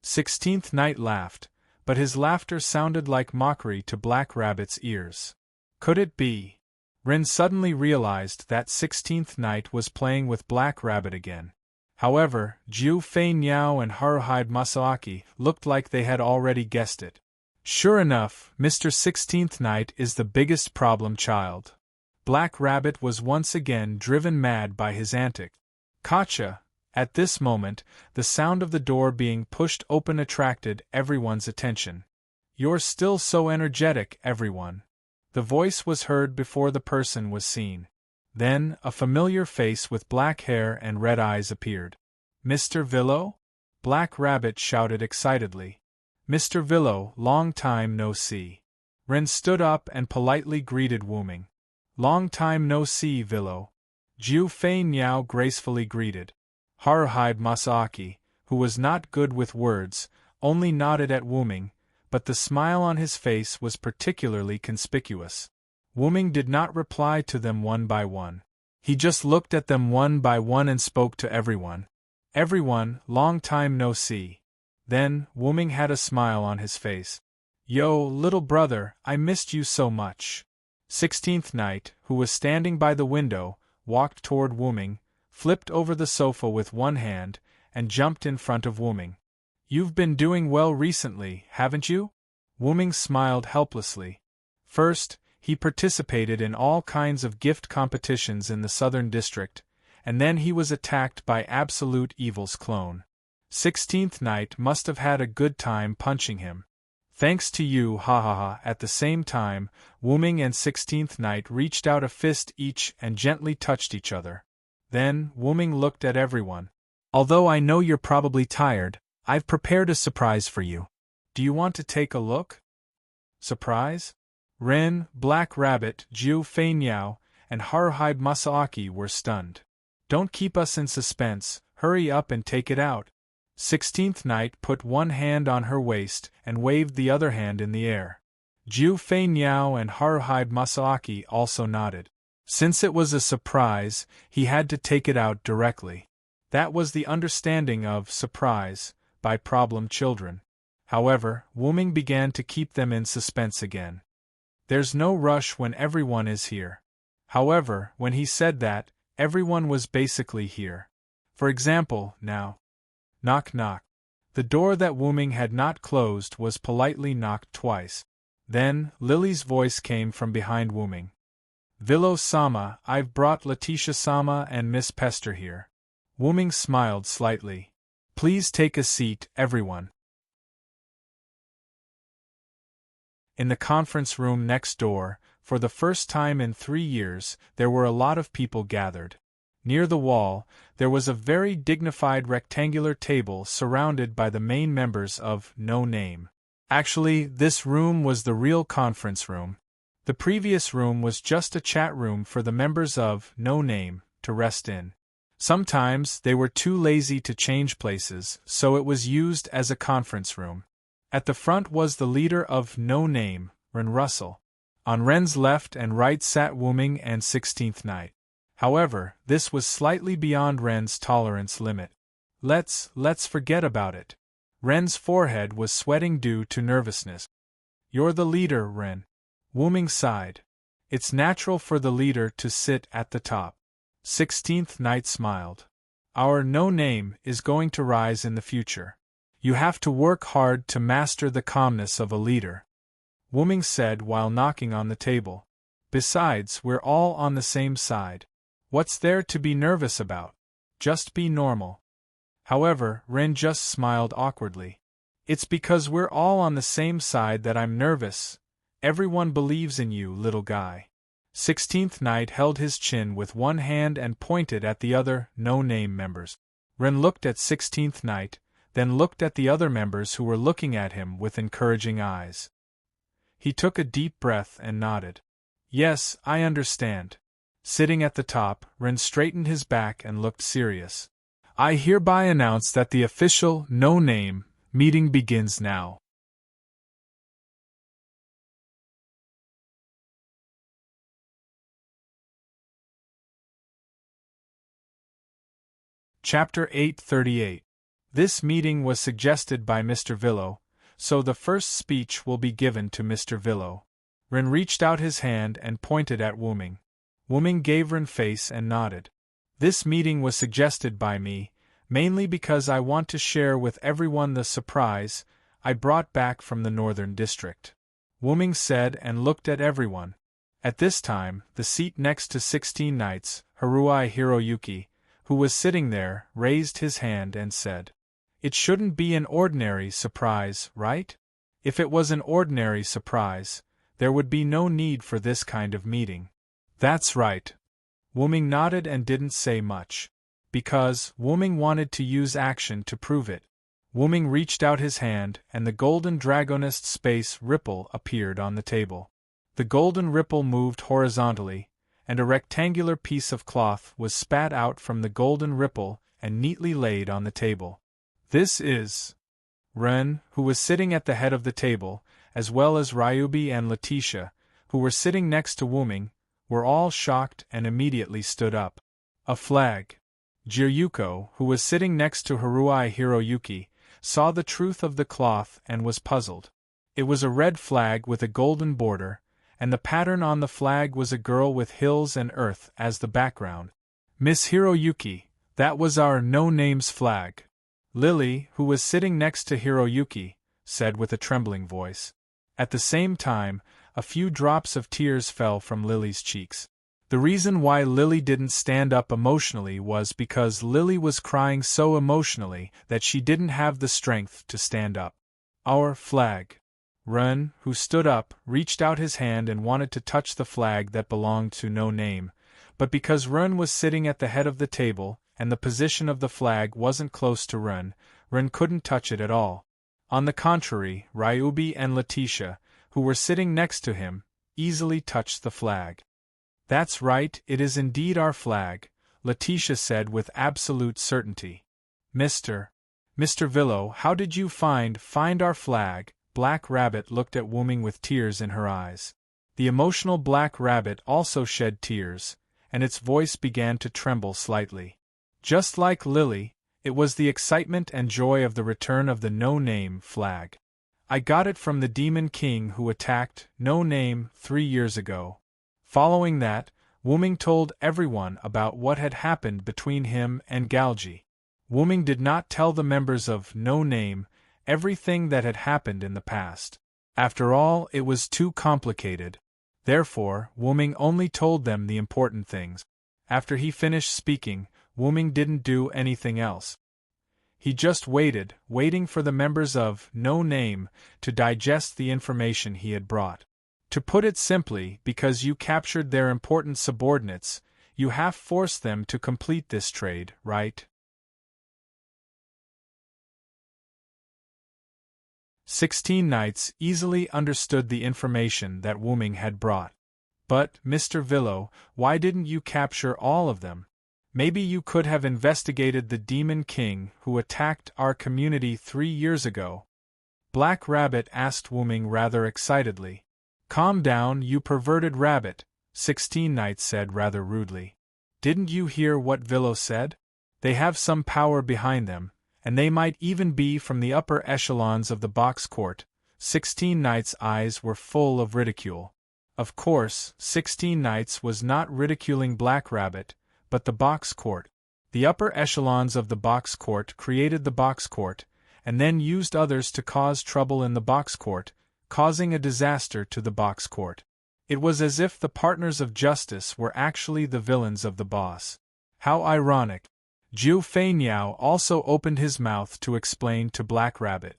16th Knight laughed, but his laughter sounded like mockery to Black Rabbit's ears. Could it be? Ren suddenly realized that 16th Knight was playing with Black Rabbit again. However, Jiu Fei Niao and Haruhide Masaaki looked like they had already guessed it. Sure enough, Mr. 16th Knight is the biggest problem child. Black Rabbit was once again driven mad by his antics. Gotcha! At this moment, the sound of the door being pushed open attracted everyone's attention. You're still so energetic, everyone. The voice was heard before the person was seen. Then, a familiar face with black hair and red eyes appeared. Mr. Villo? Black Rabbit shouted excitedly. Mr. Villo, long time no see. Ren stood up and politely greeted Wuming. Long time no see, Villo. Jiu Fei Niao gracefully greeted. Haruhide Masaaki, who was not good with words, only nodded at Wuming, but the smile on his face was particularly conspicuous. Wuming did not reply to them one by one. He just looked at them one by one and spoke to everyone. Everyone, long time no see. Then, Wuming had a smile on his face. Yo, little brother, I missed you so much. 16th Knight, who was standing by the window, walked toward Wuming, flipped over the sofa with one hand, and jumped in front of Wuming. You've been doing well recently, haven't you? Wuming smiled helplessly. First, he participated in all kinds of gift competitions in the Southern District, and then he was attacked by Absolute Evil's clone. 16th Knight must have had a good time punching him. Thanks to you, ha ha ha. At the same time, Wuming and 16th Knight reached out a fist each and gently touched each other. Then, Wuming looked at everyone. Although I know you're probably tired, I've prepared a surprise for you. Do you want to take a look? Surprise? Ren, Black Rabbit, Jiu Fei Niao, and Haruhide Masaaki were stunned. Don't keep us in suspense, hurry up and take it out. 16th Knight put one hand on her waist and waved the other hand in the air. Jiu Fei Niao and Haruhide Masaaki also nodded. Since it was a surprise, he had to take it out directly. That was the understanding of surprise by problem children. However, Wuming began to keep them in suspense again. There's no rush when everyone is here. However, when he said that, everyone was basically here. For example, now. Knock knock. The door that Wuming had not closed was politely knocked twice. Then, Lily's voice came from behind Wuming. Villo-sama, I've brought Letitia-sama and Miss Pester here. Wuming smiled slightly. Please take a seat, everyone. In the conference room next door, for the first time in 3 years, there were a lot of people gathered. Near the wall, there was a very dignified rectangular table surrounded by the main members of No Name. Actually, this room was the real conference room. The previous room was just a chat room for the members of No Name to rest in. Sometimes they were too lazy to change places, so it was used as a conference room. At the front was the leader of No Name, Ren Russell. On Ren's left and right sat Wuming and 16th Knight. However, this was slightly beyond Ren's tolerance limit. Let's forget about it. Ren's forehead was sweating due to nervousness. You're the leader, Ren. Wuming sighed. It's natural for the leader to sit at the top. 16th Knight smiled. Our No Name is going to rise in the future. You have to work hard to master the calmness of a leader, Wuming said while knocking on the table. Besides, we're all on the same side. What's there to be nervous about? Just be normal. However, Ren just smiled awkwardly. It's because we're all on the same side that I'm nervous. Everyone believes in you, little guy. 16th Knight held his chin with one hand and pointed at the other No Name members. Ren looked at 16th Knight, then looked at the other members who were looking at him with encouraging eyes. He took a deep breath and nodded. Yes, I understand. Sitting at the top, Ren straightened his back and looked serious. I hereby announce that the official No Name meeting begins now. Chapter 838. This meeting was suggested by Mr. Villo, so the first speech will be given to Mr. Villo. Ren reached out his hand and pointed at Wuming. Wuming gave Ren face and nodded. This meeting was suggested by me, mainly because I want to share with everyone the surprise I brought back from the Northern District. Wuming said and looked at everyone. At this time, the seat next to 16 Knights, Haruai Hiroyuki, who was sitting there, raised his hand and said, It shouldn't be an ordinary surprise, right? If it was an ordinary surprise, there would be no need for this kind of meeting. That's right. Wuming nodded and didn't say much. Because Wuming wanted to use action to prove it. Wuming reached out his hand and the golden Draconist space ripple appeared on the table. The golden ripple moved horizontally, and a rectangular piece of cloth was spat out from the golden ripple and neatly laid on the table. This is... Ren, who was sitting at the head of the table, as well as Ryubi and Letitia, who were sitting next to Wuming, were all shocked and immediately stood up. A flag. Jiryuko, who was sitting next to Haruai Hiroyuki, saw the truth of the cloth and was puzzled. It was a red flag with a golden border, and the pattern on the flag was a girl with hills and earth as the background. Miss Hiroyuki, that was our No Name's flag. Lily, who was sitting next to Hiroyuki, said with a trembling voice. At the same time, a few drops of tears fell from Lily's cheeks. The reason why Lily didn't stand up emotionally was because Lily was crying so emotionally that she didn't have the strength to stand up. Our flag. Ren, who stood up, reached out his hand and wanted to touch the flag that belonged to No Name, but because Ren was sitting at the head of the table, and the position of the flag wasn't close to Ren couldn't touch it at all. On the contrary, Ryubi and Letitia, who were sitting next to him, easily touched the flag. That's right, it is indeed our flag, Letitia said with absolute certainty. Mr. Villo, how did you find our flag? Black Rabbit looked at Wuming with tears in her eyes. The emotional Black Rabbit also shed tears, and its voice began to tremble slightly. Just like Lily, it was the excitement and joy of the return of the No Name flag. I got it from the Demon King who attacked No Name 3 years ago. Following that, Wuming told everyone about what had happened between him and Galji. Wuming did not tell the members of No Name everything that had happened in the past. After all, it was too complicated. Therefore, Wuming only told them the important things. After he finished speaking, Wuming didn't do anything else. He just waiting for the members of No Name to digest the information he had brought. To put it simply, because you captured their important subordinates, you have forced them to complete this trade, right? 16 Knights easily understood the information that Wu Ming had brought. But, Mr. Villo, why didn't you capture all of them? Maybe you could have investigated the Demon King who attacked our community 3 years ago. Black Rabbit asked Wu Ming rather excitedly. Calm down, you perverted rabbit, 16 Knights said rather rudely. Didn't you hear what Villo said? They have some power behind them, and they might even be from the upper echelons of the box court. 16 Knights' eyes were full of ridicule. Of course, 16 Knights was not ridiculing Black Rabbit, but the box court. The upper echelons of the box court created the box court, and then used others to cause trouble in the box court, causing a disaster to the box court. It was as if the partners of justice were actually the villains of the boss. How ironic. Jiu Fei Niao also opened his mouth to explain to Black Rabbit.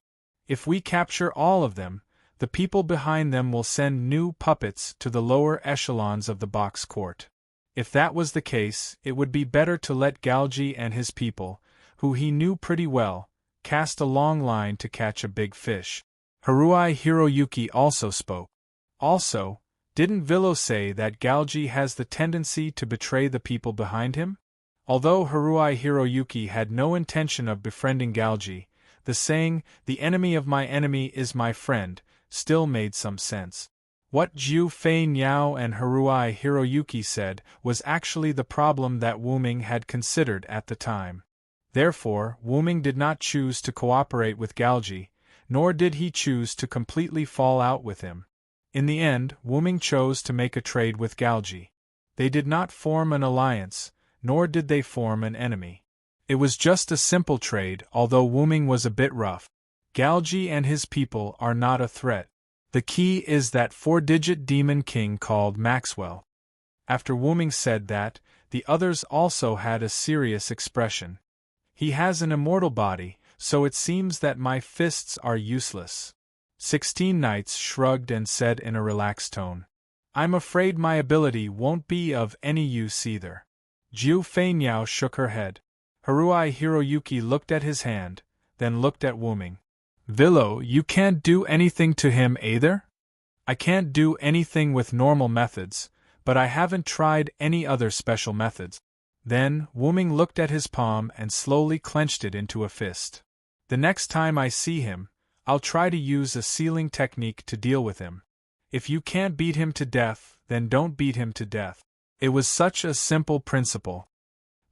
If we capture all of them, the people behind them will send new puppets to the lower echelons of the box court. If that was the case, it would be better to let Galji and his people, who he knew pretty well, cast a long line to catch a big fish. Haruai Hiroyuki also spoke. Also, didn't Villo say that Galji has the tendency to betray the people behind him? Although Haruai Hiroyuki had no intention of befriending Galji, the saying, "the enemy of my enemy is my friend," still made some sense. What Jiu Fei Niao and Haruai Hiroyuki said was actually the problem that Wu Ming had considered at the time. Therefore, Wu Ming did not choose to cooperate with Galji, nor did he choose to completely fall out with him. In the end, Wu Ming chose to make a trade with Galji. They did not form an alliance, nor did they form an enemy. It was just a simple trade, although Wu Ming was a bit rough. Galji and his people are not a threat. The key is that 4-digit demon king called Maxwell. After Wu Ming said that, the others also had a serious expression. He has an immortal body, so it seems that my fists are useless. 16 Knights shrugged and said in a relaxed tone. I'm afraid my ability won't be of any use either. Jiu Fei Niao shook her head. Haruai Hiroyuki looked at his hand, then looked at Wu Ming. Villo, you can't do anything to him either? I can't do anything with normal methods, but I haven't tried any other special methods. Then, Wu Ming looked at his palm and slowly clenched it into a fist. The next time I see him, I'll try to use a sealing technique to deal with him. If you can't beat him to death, then don't beat him to death. It was such a simple principle.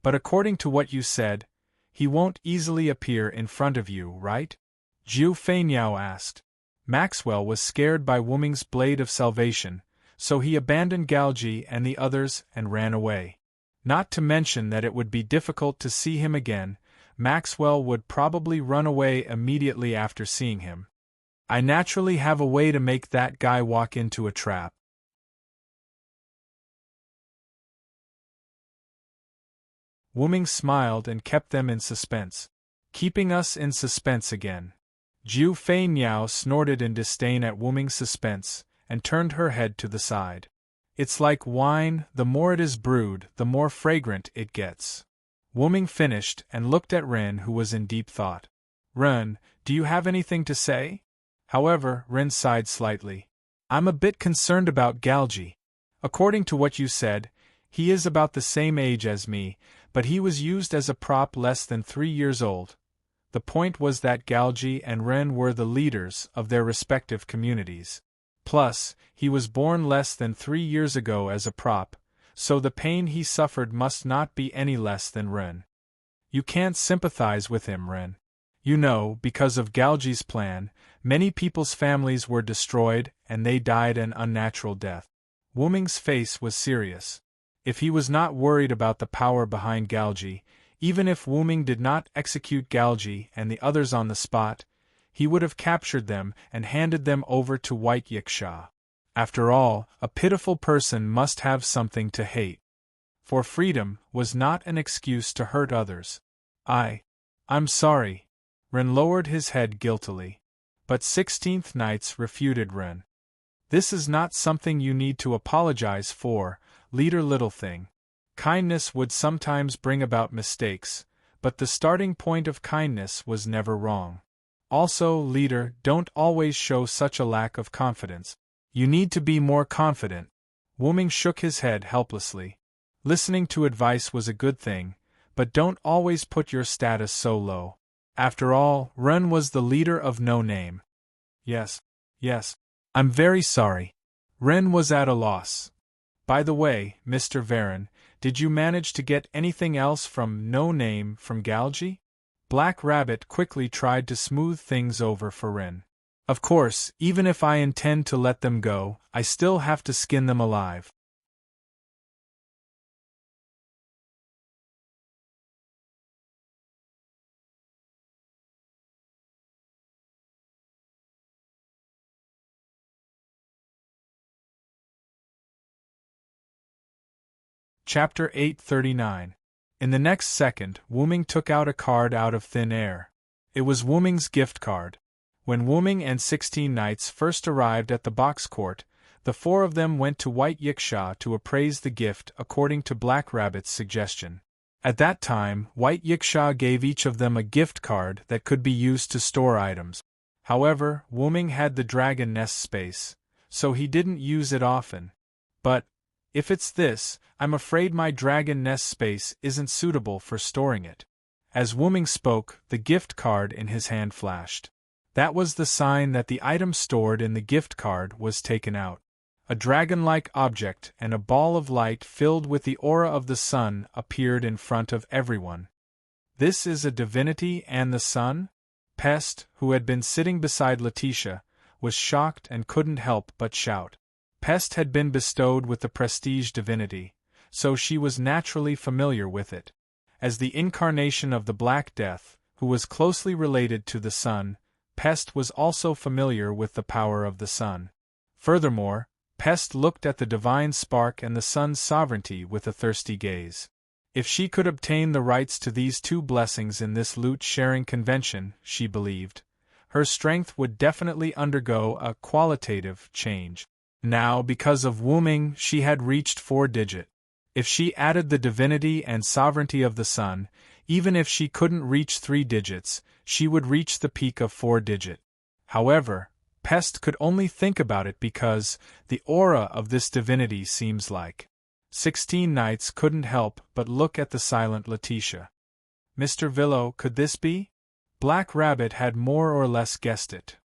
But according to what you said, he won't easily appear in front of you, right? Jiu Fei Niao asked. Maxwell was scared by Wu Ming's blade of salvation, so he abandoned Galji and the others and ran away. Not to mention that it would be difficult to see him again. Maxwell would probably run away immediately after seeing him. I naturally have a way to make that guy walk into a trap. Wu Ming smiled and kept them in suspense. Keeping us in suspense again. Jiu Fei Niao snorted in disdain at Wu Ming's suspense, and turned her head to the side. It's like wine, the more it is brewed, the more fragrant it gets. Wu Ming finished and looked at Ren, who was in deep thought. Ren, do you have anything to say? However, Ren sighed slightly. I'm a bit concerned about Galji. According to what you said, he is about the same age as me, but he was used as a prop less than 3 years old. The point was that Galji and Ren were the leaders of their respective communities. Plus, he was born less than 3 years ago as a prop, so the pain he suffered must not be any less than Ren. You can't sympathize with him, Ren. You know, because of Galji's plan, many people's families were destroyed and they died an unnatural death. Wu Ming's face was serious. If he was not worried about the power behind Galji, even if Wu Ming did not execute Galji and the others on the spot, he would have captured them and handed them over to White Yiksha. After all, a pitiful person must have something to hate. For freedom was not an excuse to hurt others. I'm sorry. Ren lowered his head guiltily. But 16th Knights refuted Ren. This is not something you need to apologize for, leader little thing. Kindness would sometimes bring about mistakes, but the starting point of kindness was never wrong. Also, leader, don't always show such a lack of confidence. You need to be more confident. Wu Ming shook his head helplessly. Listening to advice was a good thing, but don't always put your status so low. After all, Ren was the leader of No Name. Yes. I'm very sorry. Ren was at a loss. By the way, Mr. Varen, did you manage to get anything else from No Name from Galgi? Black Rabbit quickly tried to smooth things over for Ren. Of course, even if I intend to let them go, I still have to skin them alive. Chapter 839. In the next second, Wu Ming took out a card out of thin air. It was Wu Ming's gift card. When Wu Ming and 16 knights first arrived at the box court, the 4 of them went to White Yiksha to appraise the gift according to Black Rabbit's suggestion. At that time, White Yiksha gave each of them a gift card that could be used to store items. However, Wu Ming had the dragon nest space, so he didn't use it often. But, if it's this, I'm afraid my dragon nest space isn't suitable for storing it. As Wu Ming spoke, the gift card in his hand flashed. That was the sign that the item stored in the gift card was taken out. A dragon-like object and a ball of light filled with the aura of the sun appeared in front of everyone. This is a divinity and the sun? Pest, who had been sitting beside Letitia, was shocked and couldn't help but shout. Pest had been bestowed with the prestige divinity, so she was naturally familiar with it. As the incarnation of the Black Death, who was closely related to the sun, Pest was also familiar with the power of the sun. Furthermore, Pest looked at the divine spark and the sun's sovereignty with a thirsty gaze. If she could obtain the rights to these 2 blessings in this loot-sharing convention, she believed, her strength would definitely undergo a qualitative change. Now, because of Wu Ming, she had reached 4-digit. If she added the divinity and sovereignty of the sun, even if she couldn't reach 3 digits, she would reach the peak of 4-digit. However, Pest could only think about it because the aura of this divinity seems like. 16 knights couldn't help but look at the silent Letitia. Mr. Villo, could this be? Black Rabbit had more or less guessed it.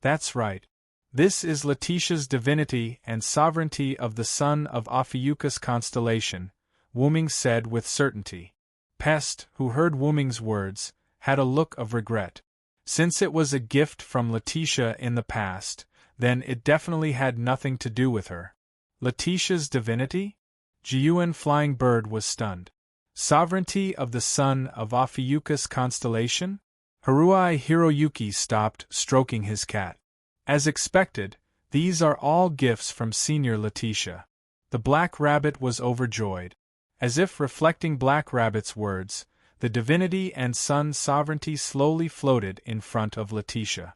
That's right. This is Letitia's divinity and sovereignty of the sun of Ophiuchus constellation, Wu Ming said with certainty. Pest, who heard Wu Ming's words, had a look of regret. Since it was a gift from Letitia in the past, then it definitely had nothing to do with her. Letitia's divinity? Jiyuan Flying Bird was stunned. Sovereignty of the sun of Ophiuchus constellation? Haruai Hiroyuki stopped, stroking his cat. As expected, these are all gifts from Senior Letitia. The Black Rabbit was overjoyed. As if reflecting Black Rabbit's words, the divinity and sun sovereignty slowly floated in front of Letitia.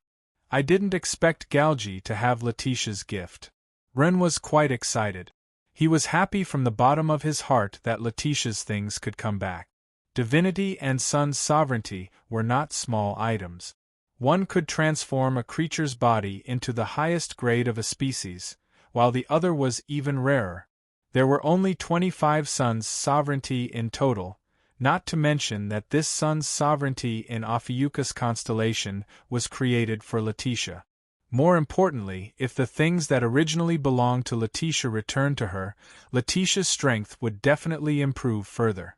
I didn't expect Galgi to have Letitia's gift. Ren was quite excited. He was happy from the bottom of his heart that Letitia's things could come back. Divinity and sun sovereignty were not small items. One could transform a creature's body into the highest grade of a species, while the other was even rarer. There were only 25 suns' sovereignty in total, not to mention that this sun's sovereignty in Ophiuchus constellation was created for Letitia. More importantly, if the things that originally belonged to Letitia returned to her, Letitia's strength would definitely improve further.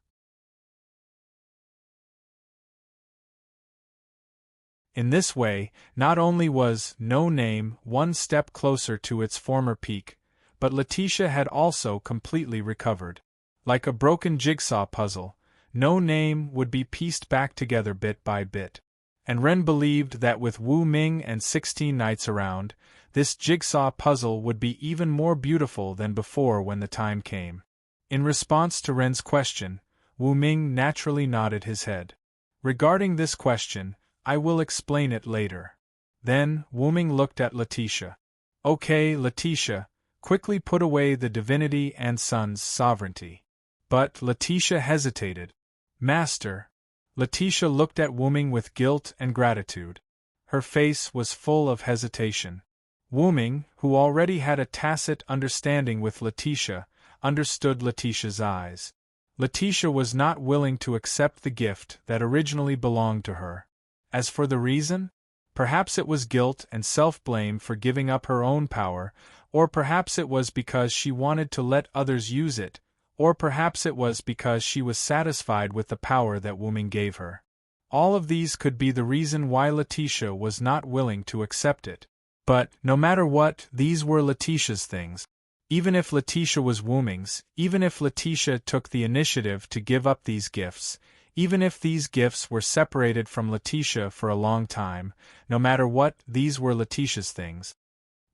In this way, not only was No Name 1 step closer to its former peak, but Letitia had also completely recovered. Like a broken jigsaw puzzle, No Name would be pieced back together bit by bit. And Ren believed that with Wu Ming and 16 knights around, this jigsaw puzzle would be even more beautiful than before when the time came. In response to Ren's question, Wu Ming naturally nodded his head. Regarding this question, I will explain it later. Then, Wu Ming looked at Letitia. Okay, Letitia, quickly put away the divinity and sun's sovereignty. But Letitia hesitated. Master. Letitia looked at Wu Ming with guilt and gratitude. her face was full of hesitation. Wu-ming, who already had a tacit understanding with Letitia, understood Letitia's eyes. Letitia was not willing to accept the gift that originally belonged to her. As for the reason? Perhaps it was guilt and self-blame for giving up her own power, or perhaps it was because she wanted to let others use it, or perhaps it was because she was satisfied with the power that Wu-ming gave her. All of these could be the reason why Letitia was not willing to accept it. But, no matter what, these were Letitia's things. Even if Letitia was Wu-ming's, even if Letitia took the initiative to give up these gifts, even if these gifts were separated from Letitia for a long time, no matter what, these were Letitia's things.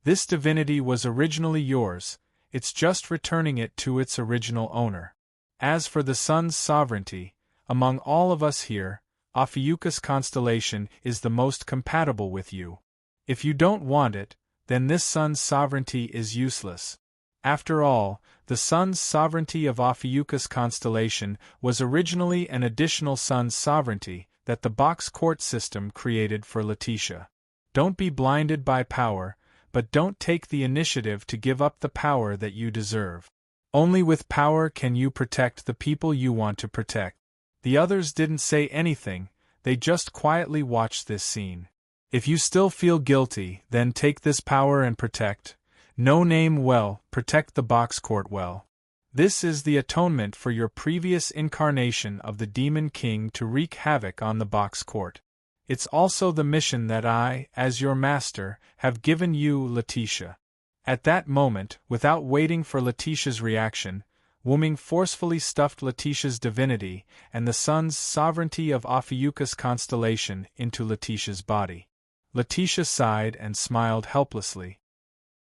This divinity was originally yours, it's just returning it to its original owner. As for the sun's sovereignty, among all of us here, Ophiuchus constellation is the most compatible with you. If you don't want it, then this sun's sovereignty is useless. After all, the sun's sovereignty of Ophiuchus constellation was originally an additional sun's sovereignty that the box court system created for Letitia. Don't be blinded by power, but don't take the initiative to give up the power that you deserve. Only with power can you protect the people you want to protect. The others didn't say anything, they just quietly watched this scene. If you still feel guilty, then take this power and protect. No name well, protect the box court well. This is the atonement for your previous incarnation of the Demon King to wreak havoc on the box court. It's also the mission that I, as your master, have given you, Letitia. At that moment, without waiting for Letitia's reaction, Wu-ming forcefully stuffed Letitia's divinity and the sun's sovereignty of Ophiuchus constellation into Letitia's body. Letitia sighed and smiled helplessly.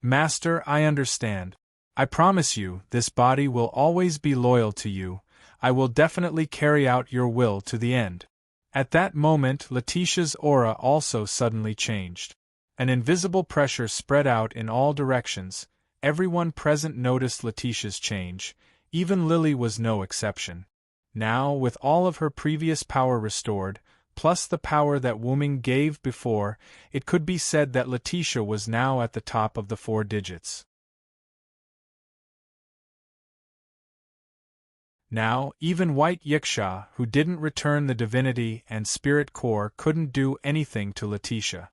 Master, I understand. I promise you, this body will always be loyal to you. I will definitely carry out your will to the end. At that moment, Letitia's aura also suddenly changed. An invisible pressure spread out in all directions. Everyone present noticed Letitia's change. Even Lily was no exception. Now, with all of her previous power restored, plus the power that Wu-ming gave before, it could be said that Letitia was now at the top of the 4 digits. Now, even White Yiksha, who didn't return the divinity and spirit core, couldn't do anything to Letitia.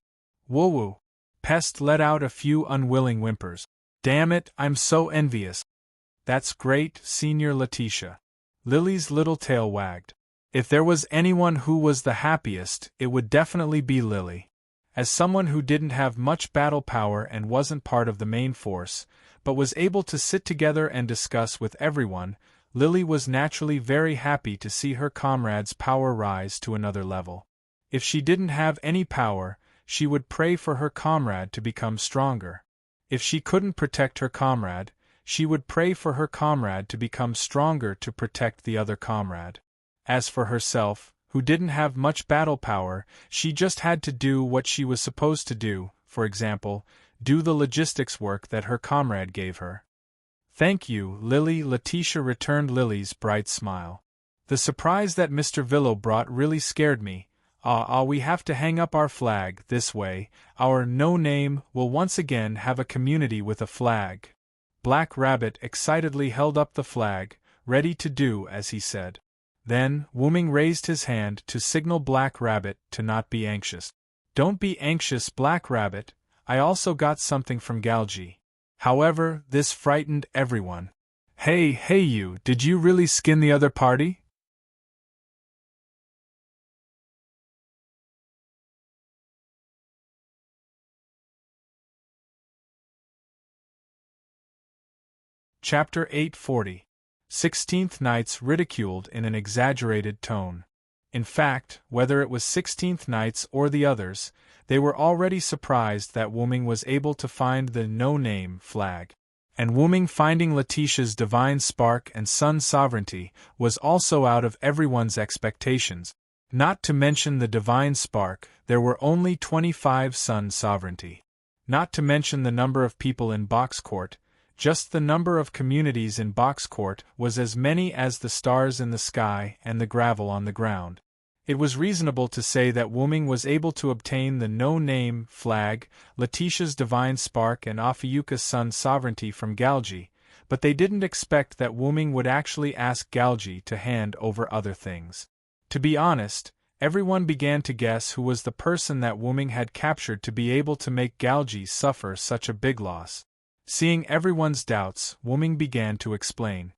Woo-woo! Pest let out a few unwilling whimpers. Damn it, I'm so envious. That's great, Senior Letitia. Lily's little tail wagged. If there was anyone who was the happiest, it would definitely be Lily. As someone who didn't have much battle power and wasn't part of the main force, but was able to sit together and discuss with everyone, Lily was naturally very happy to see her comrade's power rise to another level. If she didn't have any power, she would pray for her comrade to become stronger. If she couldn't protect her comrade, she would pray for her comrade to become stronger to protect the other comrade. As for herself, who didn't have much battle power, she just had to do what she was supposed to do, for example, do the logistics work that her comrade gave her. Thank you, Lily. Letitia returned Lily's bright smile. The surprise that Mr. Villo brought really scared me. We have to hang up our flag this way. Our no-name will once again have a community with a flag. Black Rabbit excitedly held up the flag, ready to do as he said. Then, Wu-ming raised his hand to signal Black Rabbit to not be anxious. Don't be anxious, Black Rabbit, I also got something from Galgi. However, this frightened everyone. Hey you, did you really skin the other party? Chapter 840. 16th Knights ridiculed in an exaggerated tone. In fact, whether it was 16th Knights or the others, they were already surprised that Wu-ming was able to find the no-name flag. And Wu-ming finding Letitia's divine spark and sun sovereignty was also out of everyone's expectations. Not to mention the divine spark, there were only 25 sun sovereignty. Not to mention the number of people in Box Court. Just the number of communities in Box Court was as many as the stars in the sky and the gravel on the ground. It was reasonable to say that Wuming was able to obtain the no-name flag, Letitia's divine spark and Ophiuchus' sun's sovereignty from Galgi, but they didn't expect that Wuming would actually ask Galgi to hand over other things. To be honest, everyone began to guess who was the person that Wuming had captured to be able to make Galgi suffer such a big loss. Seeing everyone's doubts, Wuming began to explain.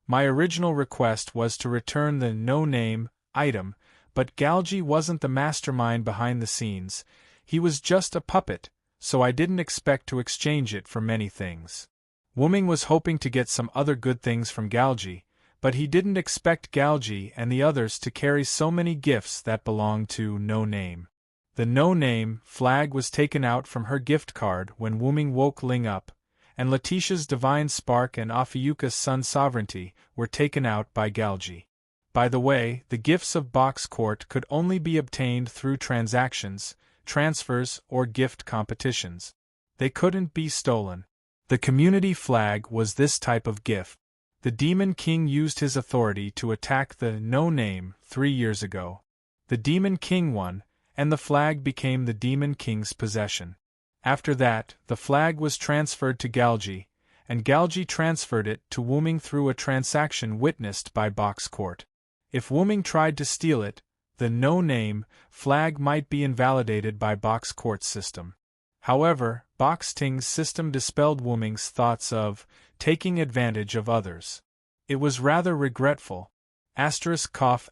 My original request was to return the no-name item, but Galgi wasn't the mastermind behind the scenes. He was just a puppet, so I didn't expect to exchange it for many things. Wuming was hoping to get some other good things from Galgi, but he didn't expect Galgi and the others to carry so many gifts that belonged to no-name. The no-name flag was taken out from her gift card when Wuming woke Ling up, and Letitia's divine spark and Ophiuchus' sun's sovereignty were taken out by Galgi. By the way, the gifts of Box Court could only be obtained through transactions, transfers, or gift competitions. They couldn't be stolen. The community flag was this type of gift. The Demon King used his authority to attack the no-name 3 years ago. The Demon King won, and the flag became the Demon King's possession. After that, the flag was transferred to Galgi, and Galgi transferred it to Wuming through a transaction witnessed by Box Court. If Wuming tried to steal it, the no-name flag might be invalidated by Box Court's system. However, Box Ting's system dispelled Wuming's thoughts of taking advantage of others. It was rather regretful. Cough, cough,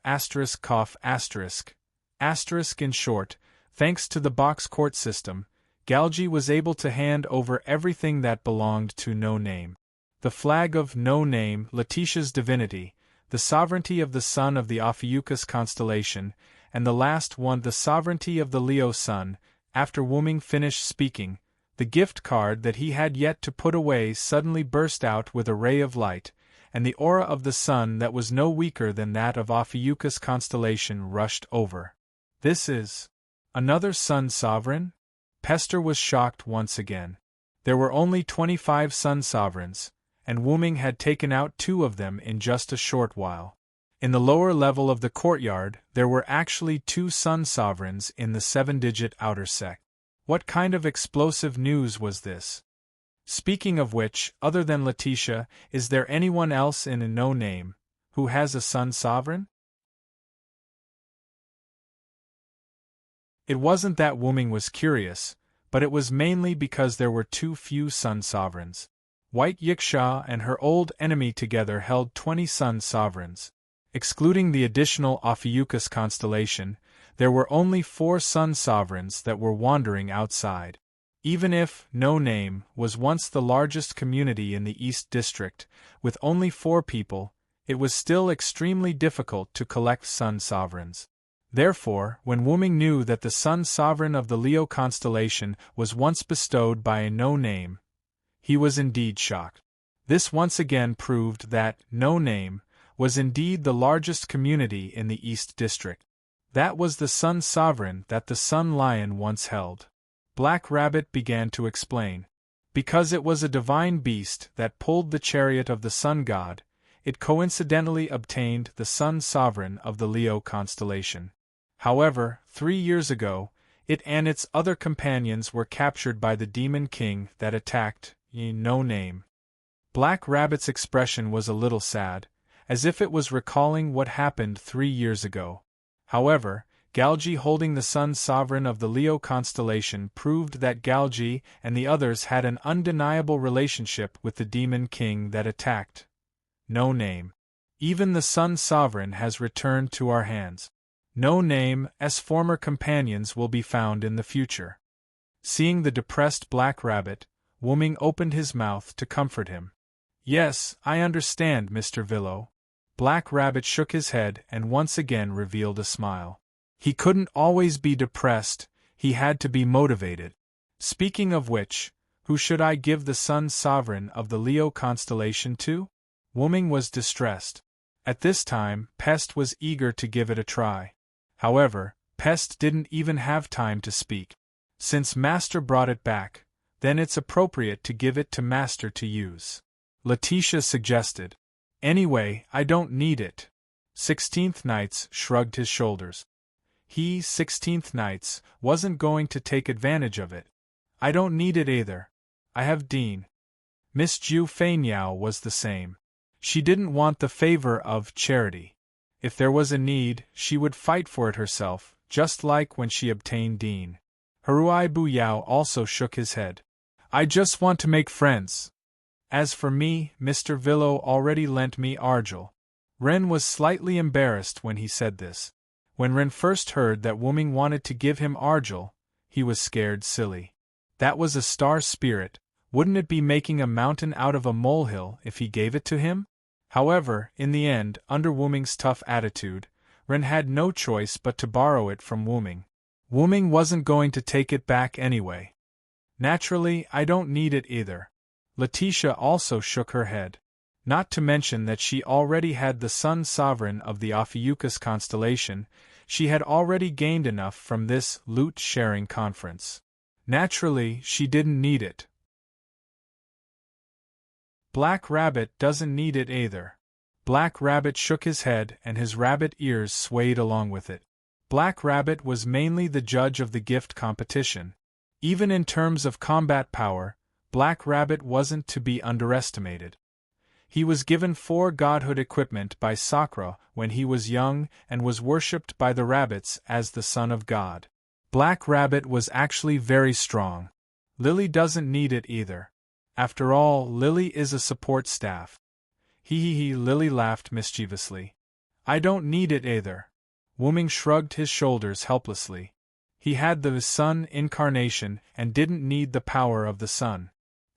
in short, thanks to the Box Court system, Galgi was able to hand over everything that belonged to no-name. The flag of no-name, Letitia's divinity, the sovereignty of the sun of the Ophiuchus constellation, and the last one the sovereignty of the Leo sun. After Wuming finished speaking, the gift card that he had yet to put away suddenly burst out with a ray of light, and the aura of the sun that was no weaker than that of Ophiuchus constellation rushed over. This is another sun sovereign? Pester was shocked once again. There were only 25 sun sovereigns, and Wuming had taken out 2 of them in just a short while. In the lower level of the courtyard, there were actually 2 sun sovereigns in the 7-digit outer sect. What kind of explosive news was this? Speaking of which, other than Letitia, is there anyone else in a no-name who has a sun sovereign? It wasn't that Wuming was curious, but it was mainly because there were too few sun sovereigns. White Yiksha and her old enemy together held 20 sun sovereigns. Excluding the additional Ophiuchus constellation, there were only 4 sun sovereigns that were wandering outside. Even if no-name was once the largest community in the East District, with only 4 people, it was still extremely difficult to collect sun sovereigns. Therefore, when Wuming knew that the sun sovereign of the Leo constellation was once bestowed by a no-name, he was indeed shocked. This once again proved that no-name was indeed the largest community in the East District. That was the sun sovereign that the Sun Lion once held. Black Rabbit began to explain. Because it was a divine beast that pulled the chariot of the sun god, it coincidentally obtained the sun sovereign of the Leo constellation. However, 3 years ago, it and its other companions were captured by the Demon King that attacked no-name. Black Rabbit's expression was a little sad, as if it was recalling what happened 3 years ago. However, Galgi holding the sun sovereign of the Leo constellation proved that Galgi and the others had an undeniable relationship with the Demon King that attacked no-name. Even the sun sovereign has returned to our hands. No-name's former companions will be found in the future. Seeing the depressed Black Rabbit, Wuming opened his mouth to comfort him. Yes, I understand, Mr. Villo. Black Rabbit shook his head and once again revealed a smile. He couldn't always be depressed, he had to be motivated. Speaking of which, who should I give the sun sovereign of the Leo constellation to? Wuming was distressed. At this time, Pest was eager to give it a try. However, Pest didn't even have time to speak. Since Master brought it back, then it's appropriate to give it to Master to use. Letitia suggested. Anyway, I don't need it. 16th Knights shrugged his shoulders. He, 16th Knights, wasn't going to take advantage of it. I don't need it either. I have Dean. Miss Ju Feinyao was the same. She didn't want the favor of charity. If there was a need, she would fight for it herself, just like when she obtained Dean. Huai Buyao also shook his head. I just want to make friends. As for me, Mr. Villo already lent me Argel. Ren was slightly embarrassed when he said this. When Ren first heard that Wuming wanted to give him Argel, he was scared silly. That was a star spirit. Wouldn't it be making a mountain out of a molehill if he gave it to him? However, in the end, under Wuming's tough attitude, Ren had no choice but to borrow it from Wuming. Wuming wasn't going to take it back anyway. Naturally, I don't need it either. Letitia also shook her head. Not to mention that she already had the Sun Sovereign of the Ophiuchus constellation, she had already gained enough from this loot-sharing conference. Naturally, she didn't need it. Black Rabbit doesn't need it either. Black Rabbit shook his head and his rabbit ears swayed along with it. Black Rabbit was mainly the judge of the gift competition. Even in terms of combat power, Black Rabbit wasn't to be underestimated. He was given 4 godhood equipment by Sakura when he was young and was worshipped by the rabbits as the son of God. Black Rabbit was actually very strong. Lily doesn't need it either. After all, Lily is a support staff. Lily laughed mischievously. I don't need it either. Wuming shrugged his shoulders helplessly. He had the sun incarnation and didn't need the power of the sun.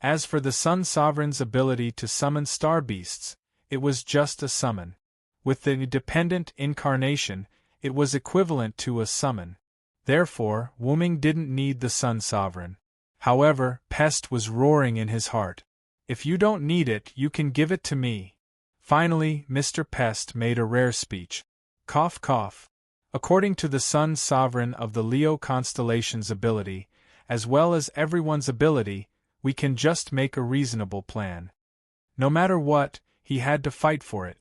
As for the Sun Sovereign's ability to summon star beasts, it was just a summon. With the dependent incarnation, it was equivalent to a summon. Therefore, Wuming didn't need the Sun Sovereign. However, Pest was roaring in his heart. If you don't need it, you can give it to me. Finally, Mr. Pest made a rare speech. Cough cough. According to the Sun Sovereign of the Leo constellation's ability, as well as everyone's ability, we can just make a reasonable plan. No matter what, he had to fight for it.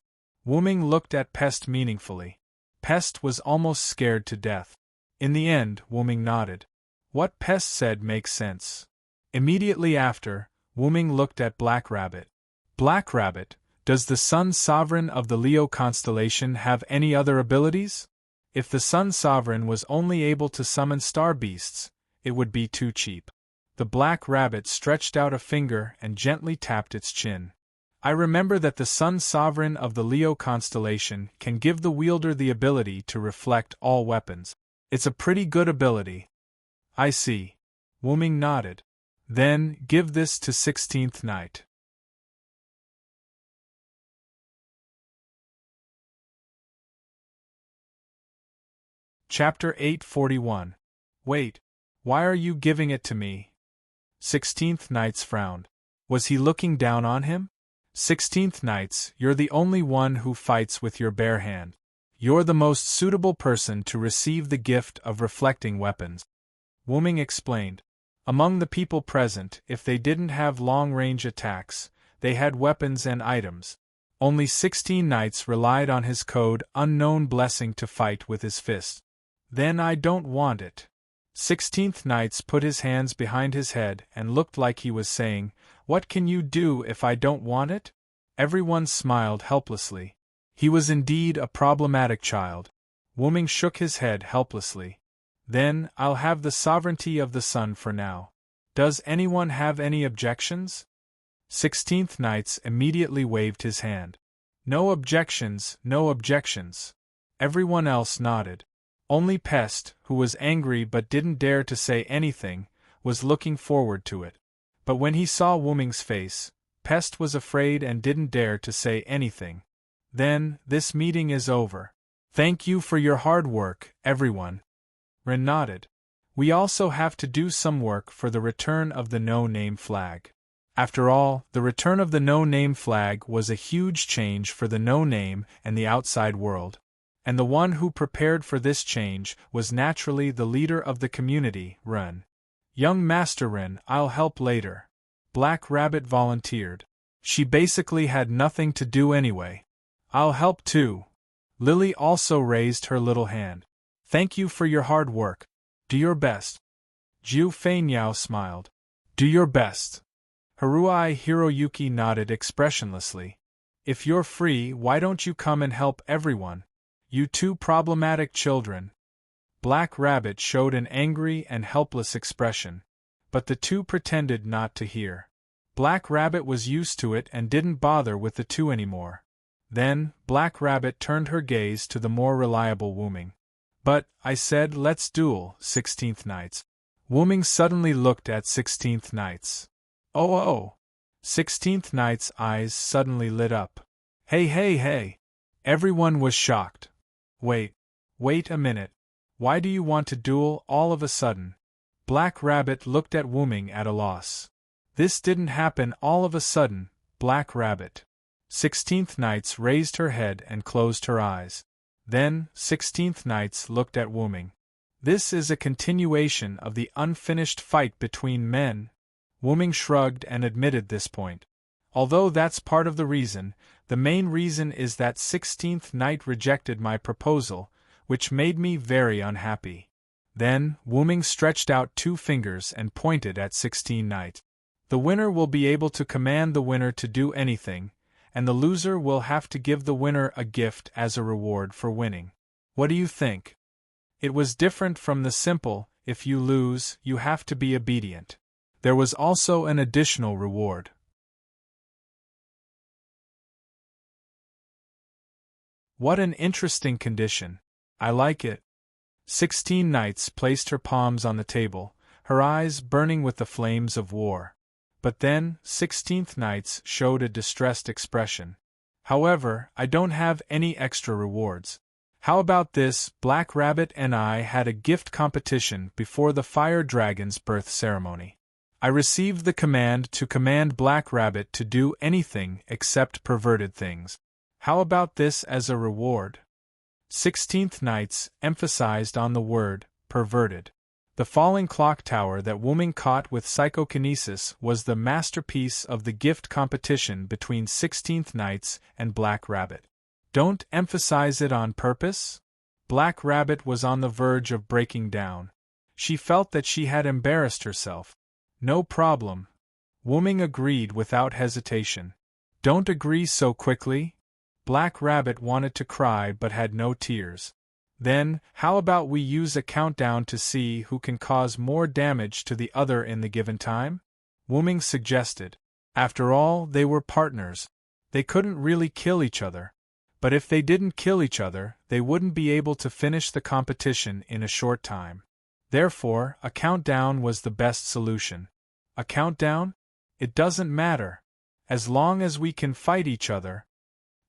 Wuming looked at Pest meaningfully. Pest was almost scared to death. In the end, Wuming nodded. What Pest said makes sense. Immediately after, Wuming looked at Black Rabbit. Black Rabbit, does the Sun Sovereign of the Leo constellation have any other abilities? If the Sun Sovereign was only able to summon star beasts, it would be too cheap. The Black Rabbit stretched out a finger and gently tapped its chin. I remember that the Sun Sovereign of the Leo constellation can give the wielder the ability to reflect all weapons. It's a pretty good ability. I see. Wuming nodded. Then, give this to 16th Knight. Chapter 841. Wait. Why are you giving it to me? 16th Knights frowned. Was he looking down on him? 16th Knights, you're the only one who fights with your bare hand. You're the most suitable person to receive the gift of reflecting weapons. Wuming explained. Among the people present, if they didn't have long-range attacks, they had weapons and items. Only 16 Knights relied on his code Unknown Blessing to fight with his fist. Then I don't want it. 16th Knights put his hands behind his head and looked like he was saying, What can you do if I don't want it? Everyone smiled helplessly. He was indeed a problematic child. Wuming shook his head helplessly. Then, I'll have the sovereignty of the sun for now. Does anyone have any objections? 16th Knights immediately waved his hand. No objections, no objections. Everyone else nodded. Only Pest, who was angry but didn't dare to say anything, was looking forward to it. But when he saw Wuming's face, Pest was afraid and didn't dare to say anything. Then, this meeting is over. Thank you for your hard work, everyone. Ren nodded. We also have to do some work for the return of the no-name flag. After all, the return of the no-name flag was a huge change for the no-name and the outside world. And the one who prepared for this change was naturally the leader of the community, Ren. Young Master Ren, I'll help later. Black Rabbit volunteered. She basically had nothing to do anyway. I'll help too. Lily also raised her little hand. Thank you for your hard work. Do your best. Jiu Feinyao smiled. Do your best. Haruai Hiroyuki nodded expressionlessly. If you're free, why don't you come and help everyone? You two problematic children. Black Rabbit showed an angry and helpless expression, but the two pretended not to hear. Black Rabbit was used to it and didn't bother with the two anymore. Then, Black Rabbit turned her gaze to the more reliable Wu Ming. But, I said, let's duel, 16th Knights. Wu Ming suddenly looked at 16th Knights. Oh. 16th Knight's eyes suddenly lit up. Hey. Everyone was shocked. Wait a minute. Why do you want to duel all of a sudden? Black Rabbit looked at Wu Ming at a loss. This didn't happen all of a sudden, Black Rabbit. 16th Knights raised her head and closed her eyes. Then, 16th Knights looked at Wu Ming. This is a continuation of the unfinished fight between men. Wu Ming shrugged and admitted this point. Although that's part of the reason, the main reason is that 16th Knight rejected my proposal, which made me very unhappy. Then, Wu Ming stretched out two fingers and pointed at 16th Knight. The winner will be able to command the winner to do anything, and the loser will have to give the winner a gift as a reward for winning. What do you think? It was different from the simple, if you lose, you have to be obedient. There was also an additional reward. What an interesting condition. I like it. 16 Knights placed her palms on the table, her eyes burning with the flames of war. But then, 16th Knights showed a distressed expression. However, I don't have any extra rewards. How about this? Black Rabbit and I had a gift competition before the Fire Dragon's birth ceremony. I received the command to command Black Rabbit to do anything except perverted things. How about this as a reward? 16th Knights emphasized on the word, perverted. The falling clock tower that Wu Ming caught with psychokinesis was the masterpiece of the gift competition between 16th Knights and Black Rabbit. Don't emphasize it on purpose? Black Rabbit was on the verge of breaking down. She felt that she had embarrassed herself. No problem. Wu Ming agreed without hesitation. Don't agree so quickly. Black Rabbit wanted to cry but had no tears. Then, how about we use a countdown to see who can cause more damage to the other in the given time? Wu Ming suggested. After all, they were partners. They couldn't really kill each other. But if they didn't kill each other, they wouldn't be able to finish the competition in a short time. Therefore, a countdown was the best solution. A countdown? It doesn't matter. As long as we can fight each other.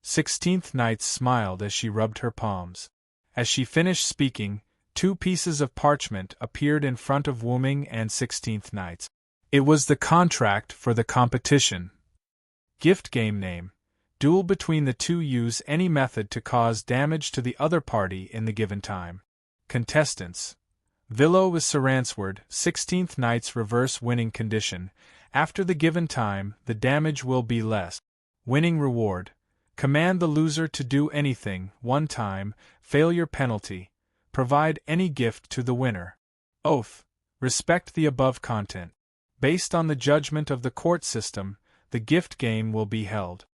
16th Knight smiled as she rubbed her palms. As she finished speaking, two pieces of parchment appeared in front of Wu Ming and 16th Knights. It was the contract for the competition. Gift game name. Duel between the two. Use any method to cause damage to the other party in the given time. Contestants. Villo is Saransword, 16th Knight's reverse winning condition. After the given time, the damage will be less. Winning reward. Command the loser to do anything, one time, failure penalty. Provide any gift to the winner. Oath. Respect the above content. Based on the judgment of the court system, the gift game will be held.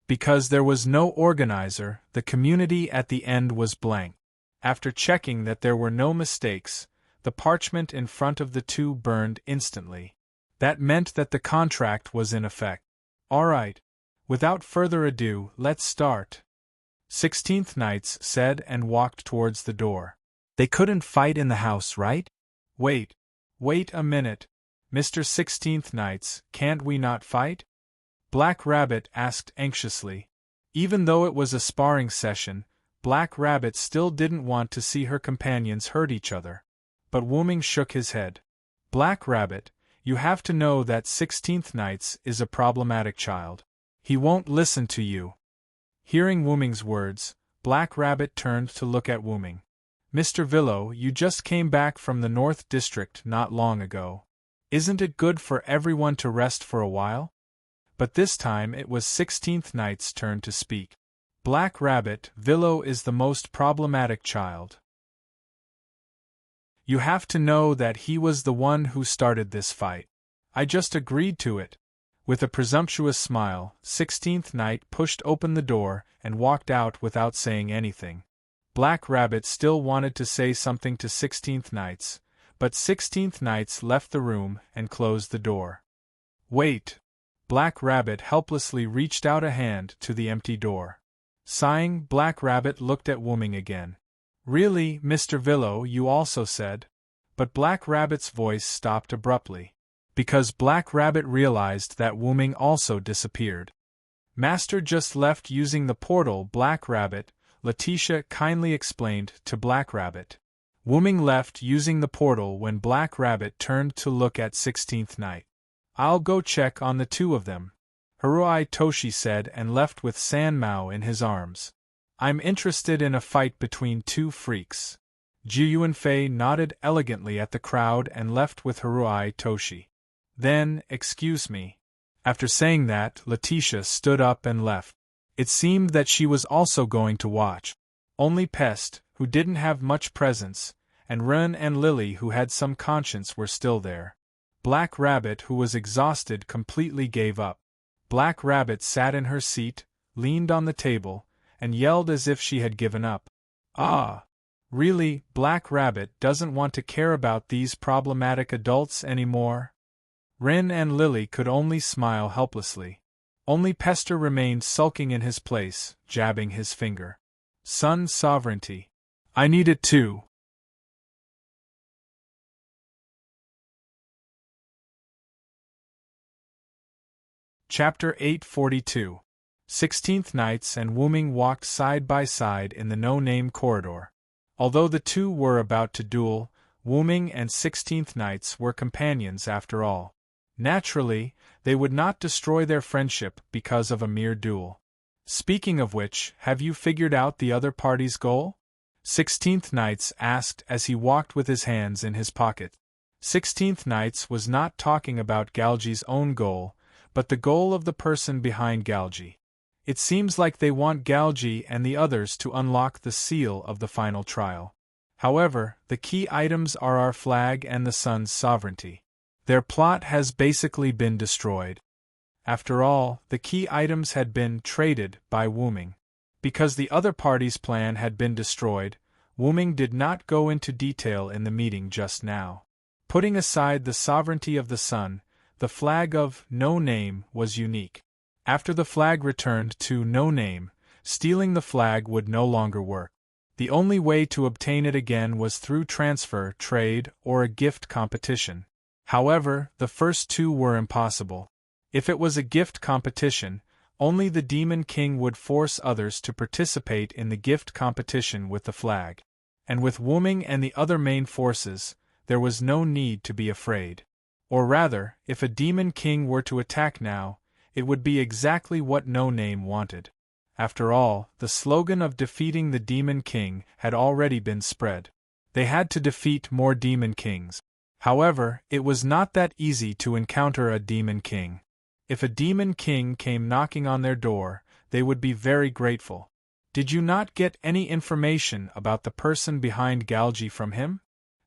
Because there was no organizer, the community at the end was blank. After checking that there were no mistakes, the parchment in front of the two burned instantly. That meant that the contract was in effect. All right. Without further ado, let's start. 16th Knights said and walked towards the door. They couldn't fight in the house, right? Wait a minute. Mr. 16th Knights, can't we not fight? Black Rabbit asked anxiously. Even though it was a sparring session, Black Rabbit still didn't want to see her companions hurt each other. But Wu Ming shook his head. Black Rabbit, you have to know that 16th Knights is a problematic child. He won't listen to you. Hearing Wu Ming's words, Black Rabbit turned to look at Wu Ming. Mr. Villo, you just came back from the North District not long ago. Isn't it good for everyone to rest for a while? But this time it was 16th Knight's turn to speak. Black Rabbit, Villo is the most problematic child. You have to know that he was the one who started this fight. I just agreed to it. With a presumptuous smile, 16th Knight pushed open the door and walked out without saying anything. Black Rabbit still wanted to say something to 16th Knights, but 16th Knights left the room and closed the door. Wait! Black Rabbit helplessly reached out a hand to the empty door. Sighing, Black Rabbit looked at Wu-Ming again. Really, Mr. Villo, you also said? But Black Rabbit's voice stopped abruptly, because Black Rabbit realized that Wu-Ming also disappeared. Master just left using the portal, Black Rabbit, Letitia kindly explained to Black Rabbit. Wu-Ming left using the portal when Black Rabbit turned to look at 16th Knight. I'll go check on the two of them, Haruai Toshi said and left with San Mao in his arms. I'm interested in a fight between two freaks. Ji Yuanfei nodded elegantly at the crowd and left with Haruai Toshi. Then, excuse me. After saying that, Letitia stood up and left. It seemed that she was also going to watch. Only Pest, who didn't have much presence, and Ren and Lily, who had some conscience, were still there. Black Rabbit, who was exhausted, completely gave up. Black Rabbit sat in her seat, leaned on the table, and yelled as if she had given up. Ah! Really, Black Rabbit doesn't want to care about these problematic adults anymore? Ren and Lily could only smile helplessly. Only Pester remained sulking in his place, jabbing his finger. Sun sovereignty. I need it too. Chapter 842. 16th Knights and Wu-Ming walked side by side in the no-name corridor. Although the two were about to duel, Wu-Ming and 16th Knights were companions after all. Naturally, they would not destroy their friendship because of a mere duel. Speaking of which, have you figured out the other party's goal? 16th Knights asked as he walked with his hands in his pocket. 16th Knights was not talking about Galji's own goal, but the goal of the person behind Galji. It seems like they want Galji and the others to unlock the seal of the final trial. However, the key items are our flag and the sun's sovereignty. Their plot has basically been destroyed. After all, the key items had been traded by Wu-Ming. Because the other party's plan had been destroyed, Wu-Ming did not go into detail in the meeting just now. Putting aside the sovereignty of the sun, the flag of No Name was unique. After the flag returned to No Name, stealing the flag would no longer work. The only way to obtain it again was through transfer, trade, or a gift competition. However, the first two were impossible. If it was a gift competition, only the Demon King would force others to participate in the gift competition with the flag. And with Wu-Ming and the other main forces, there was no need to be afraid. Or rather, if a Demon King were to attack now, it would be exactly what No Name wanted. After all, the slogan of defeating the Demon King had already been spread. They had to defeat more Demon Kings. However, it was not that easy to encounter a Demon King. If a Demon King came knocking on their door, they would be very grateful. Did you not get any information about the person behind Galji from him?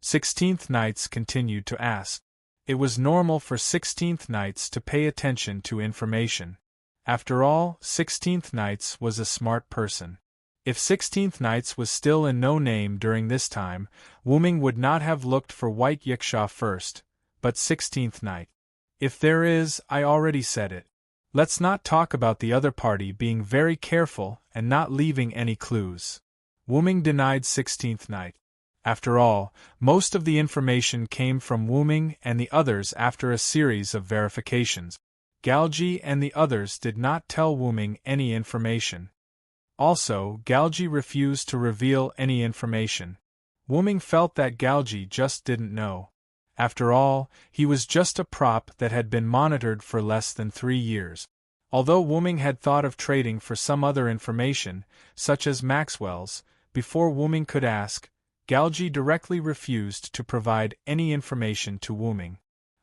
16th Knights continued to ask. It was normal for 16th Knights to pay attention to information. After all, 16th Knights was a smart person. If 16th Knights was still in No Name during this time, Wu-Ming would not have looked for White Yiksha first, but 16th Knight. If there is, I already said it. Let's not talk about the other party being very careful and not leaving any clues. Wu-Ming denied 16th Knight. After all, most of the information came from Wu-Ming and the others after a series of verifications. Galji and the others did not tell Wu-Ming any information. Also, Galji refused to reveal any information. Wu-Ming felt that Galji just didn't know. After all, he was just a prop that had been monitored for less than 3 years. Although Wu-Ming had thought of trading for some other information, such as Maxwell's, before Wu-Ming could ask, Galji directly refused to provide any information to Wu-Ming.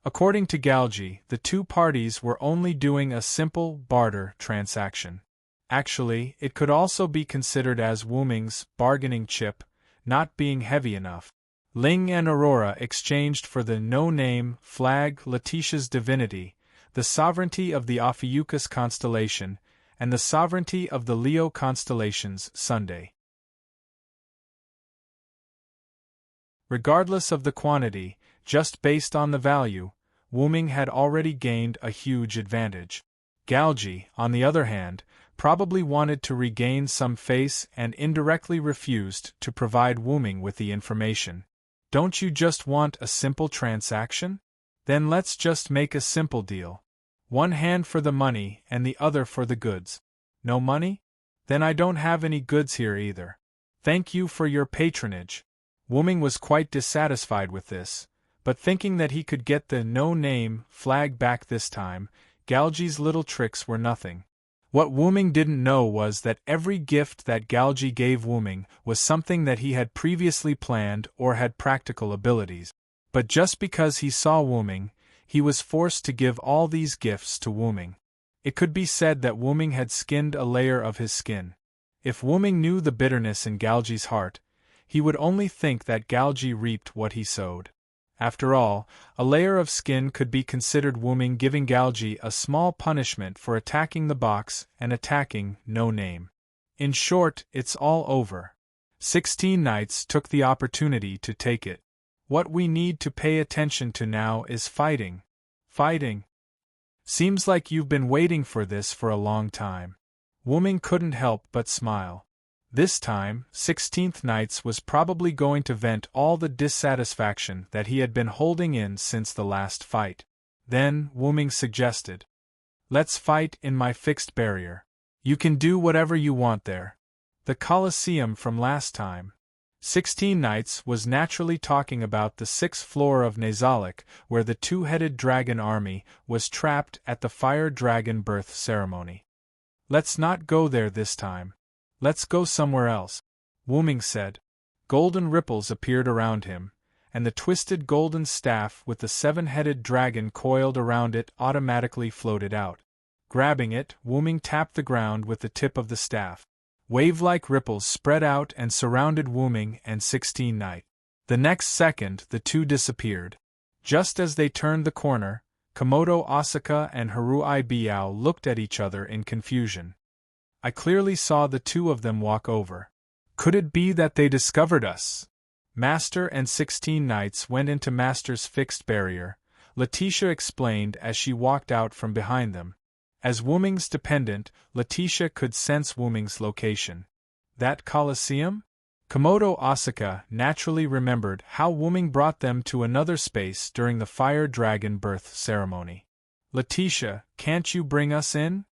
According to Galji, the two parties were only doing a simple barter transaction. Actually, it could also be considered as Wu-Ming's bargaining chip, not being heavy enough. Ling and Aurora exchanged for the no-name flag Letitia's divinity, the sovereignty of the Ophiuchus constellation, and the sovereignty of the Leo constellations Sunday. Regardless of the quantity, just based on the value, Wu Ming had already gained a huge advantage. Galji, on the other hand, probably wanted to regain some face and indirectly refused to provide Wu Ming with the information. Don't you just want a simple transaction? Then let's just make a simple deal. One hand for the money and the other for the goods. No money? Then I don't have any goods here either. Thank you for your patronage. Wu Ming was quite dissatisfied with this, but thinking that he could get the no-name flag back this time, Galji's little tricks were nothing. What Wu Ming didn't know was that every gift that Galji gave Wu Ming was something that he had previously planned or had practical abilities. But just because he saw Wu Ming, he was forced to give all these gifts to Wu Ming. It could be said that Wu Ming had skinned a layer of his skin. If Wu Ming knew the bitterness in Galji's heart, he would only think that Galji reaped what he sowed. After all, a layer of skin could be considered Wu Ming giving Galji a small punishment for attacking the box and attacking no name. In short, it's all over. 16 Knights took the opportunity to take it. What we need to pay attention to now is fighting. Fighting. Seems like you've been waiting for this for a long time. Wu Ming couldn't help but smile. This time, 16th Knights was probably going to vent all the dissatisfaction that he had been holding in since the last fight. Then, Wu Ming suggested, "Let's fight in my fixed barrier. You can do whatever you want there." The Colosseum from last time. 16 Knights was naturally talking about the 6th floor of Nazalik, where the two-headed dragon army was trapped at the fire dragon birth ceremony. "Let's not go there this time. Let's go somewhere else," Wu Ming said. Golden ripples appeared around him, and the twisted golden staff with the 7-headed dragon coiled around it automatically floated out. Grabbing it, Wu Ming tapped the ground with the tip of the staff. Wave-like ripples spread out and surrounded Wu Ming and 16 Knight. The next second, the two disappeared. Just as they turned the corner, Komodo Asaka and Harui Biao looked at each other in confusion. I clearly saw the two of them walk over. Could it be that they discovered us? Master and 16 Knights went into Master's fixed barrier, Letitia explained as she walked out from behind them. As Wu Ming's dependent, Letitia could sense Wu Ming's location. That Colosseum? Komodo Asaka naturally remembered how Wu Ming brought them to another space during the fire dragon birth ceremony. "Letitia, can't you bring us in?"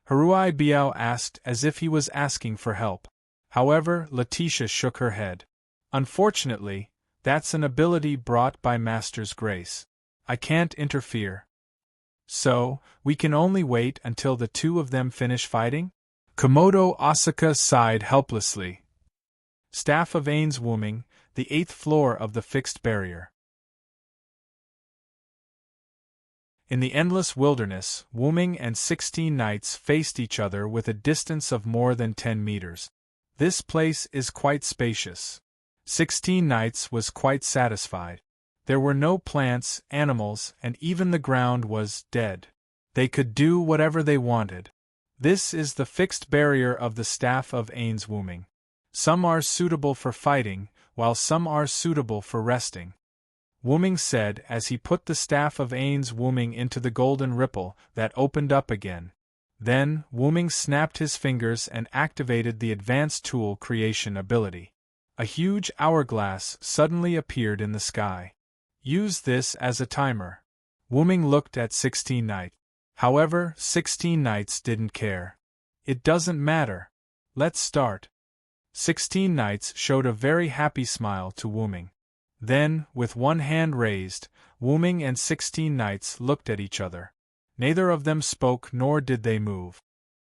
Harui Biao asked as if he was asking for help. However, Letitia shook her head. "Unfortunately, that's an ability brought by Master's grace. I can't interfere." "So, we can only wait until the two of them finish fighting?" Komodo Asaka sighed helplessly. Staff of Ains Wu Ming, the 8th floor of the fixed barrier. In the endless wilderness, Wu Ming and 16 Knights faced each other with a distance of more than 10 meters. This place is quite spacious. 16 Knights was quite satisfied. There were no plants, animals, and even the ground was dead. They could do whatever they wanted. This is the fixed barrier of the staff of Ains Wu Ming. Some are suitable for fighting, while some are suitable for resting. Wu Ming said as he put the staff of Ains Wu Ming into the golden ripple that opened up again. Then, Wu Ming snapped his fingers and activated the advanced tool creation ability. A huge hourglass suddenly appeared in the sky. "Use this as a timer." Wu Ming looked at 16 Knight. However, 16 Knights didn't care. "It doesn't matter. Let's start." 16 Knights showed a very happy smile to Wu Ming. Then, with one hand raised, Wu Ming and 16 Knights looked at each other. Neither of them spoke nor did they move.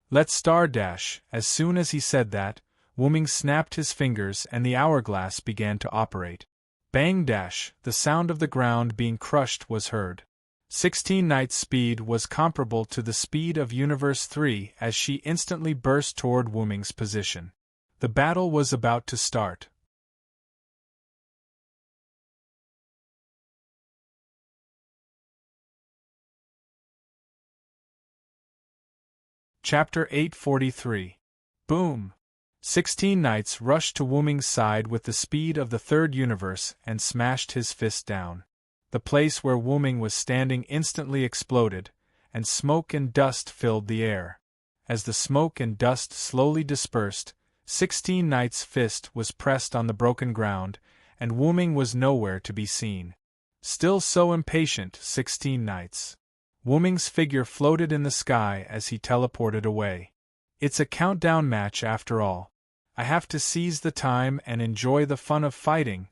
"Let's start." As soon as he said that, Wu Ming snapped his fingers and the hourglass began to operate. Bang! The sound of the ground being crushed was heard. 16 Knights' speed was comparable to the speed of Universe 3 as she instantly burst toward Wu Ming's position. The battle was about to start. Chapter 843. Boom! 16 knights rushed to Wuming's side with the speed of the third universe and smashed his fist down. The place where Wuming was standing instantly exploded, and smoke and dust filled the air. As the smoke and dust slowly dispersed, 16 knights' fist was pressed on the broken ground, and Wuming was nowhere to be seen. Still so impatient, 16 knights. Wuming's figure floated in the sky as he teleported away. It's a countdown match after all. I have to seize the time and enjoy the fun of fighting.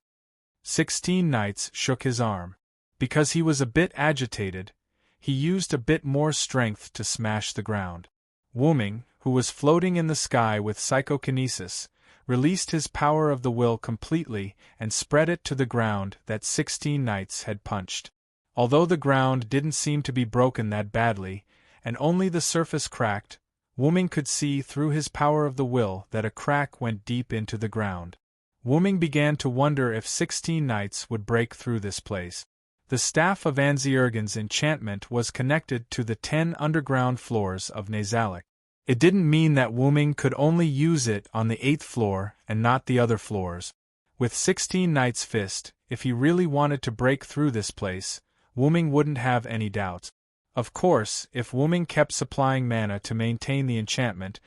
16 knights shook his arm. Because he was a bit agitated, he used a bit more strength to smash the ground. Wuming, who was floating in the sky with psychokinesis, released his power of the will completely and spread it to the ground that 16 knights had punched. Although the ground didn't seem to be broken that badly, and only the surface cracked, Wuming could see through his power of the will that a crack went deep into the ground. Wuming began to wonder if 16 knights would break through this place. The staff of Anziergen's enchantment was connected to the 10 underground floors of Nazalik. It didn't mean that Wuming could only use it on the 8th floor and not the other floors. With 16 knights' fist, if he really wanted to break through this place, Wuming wouldn't have any doubts. Of course, if Wuming kept supplying mana to maintain the enchantment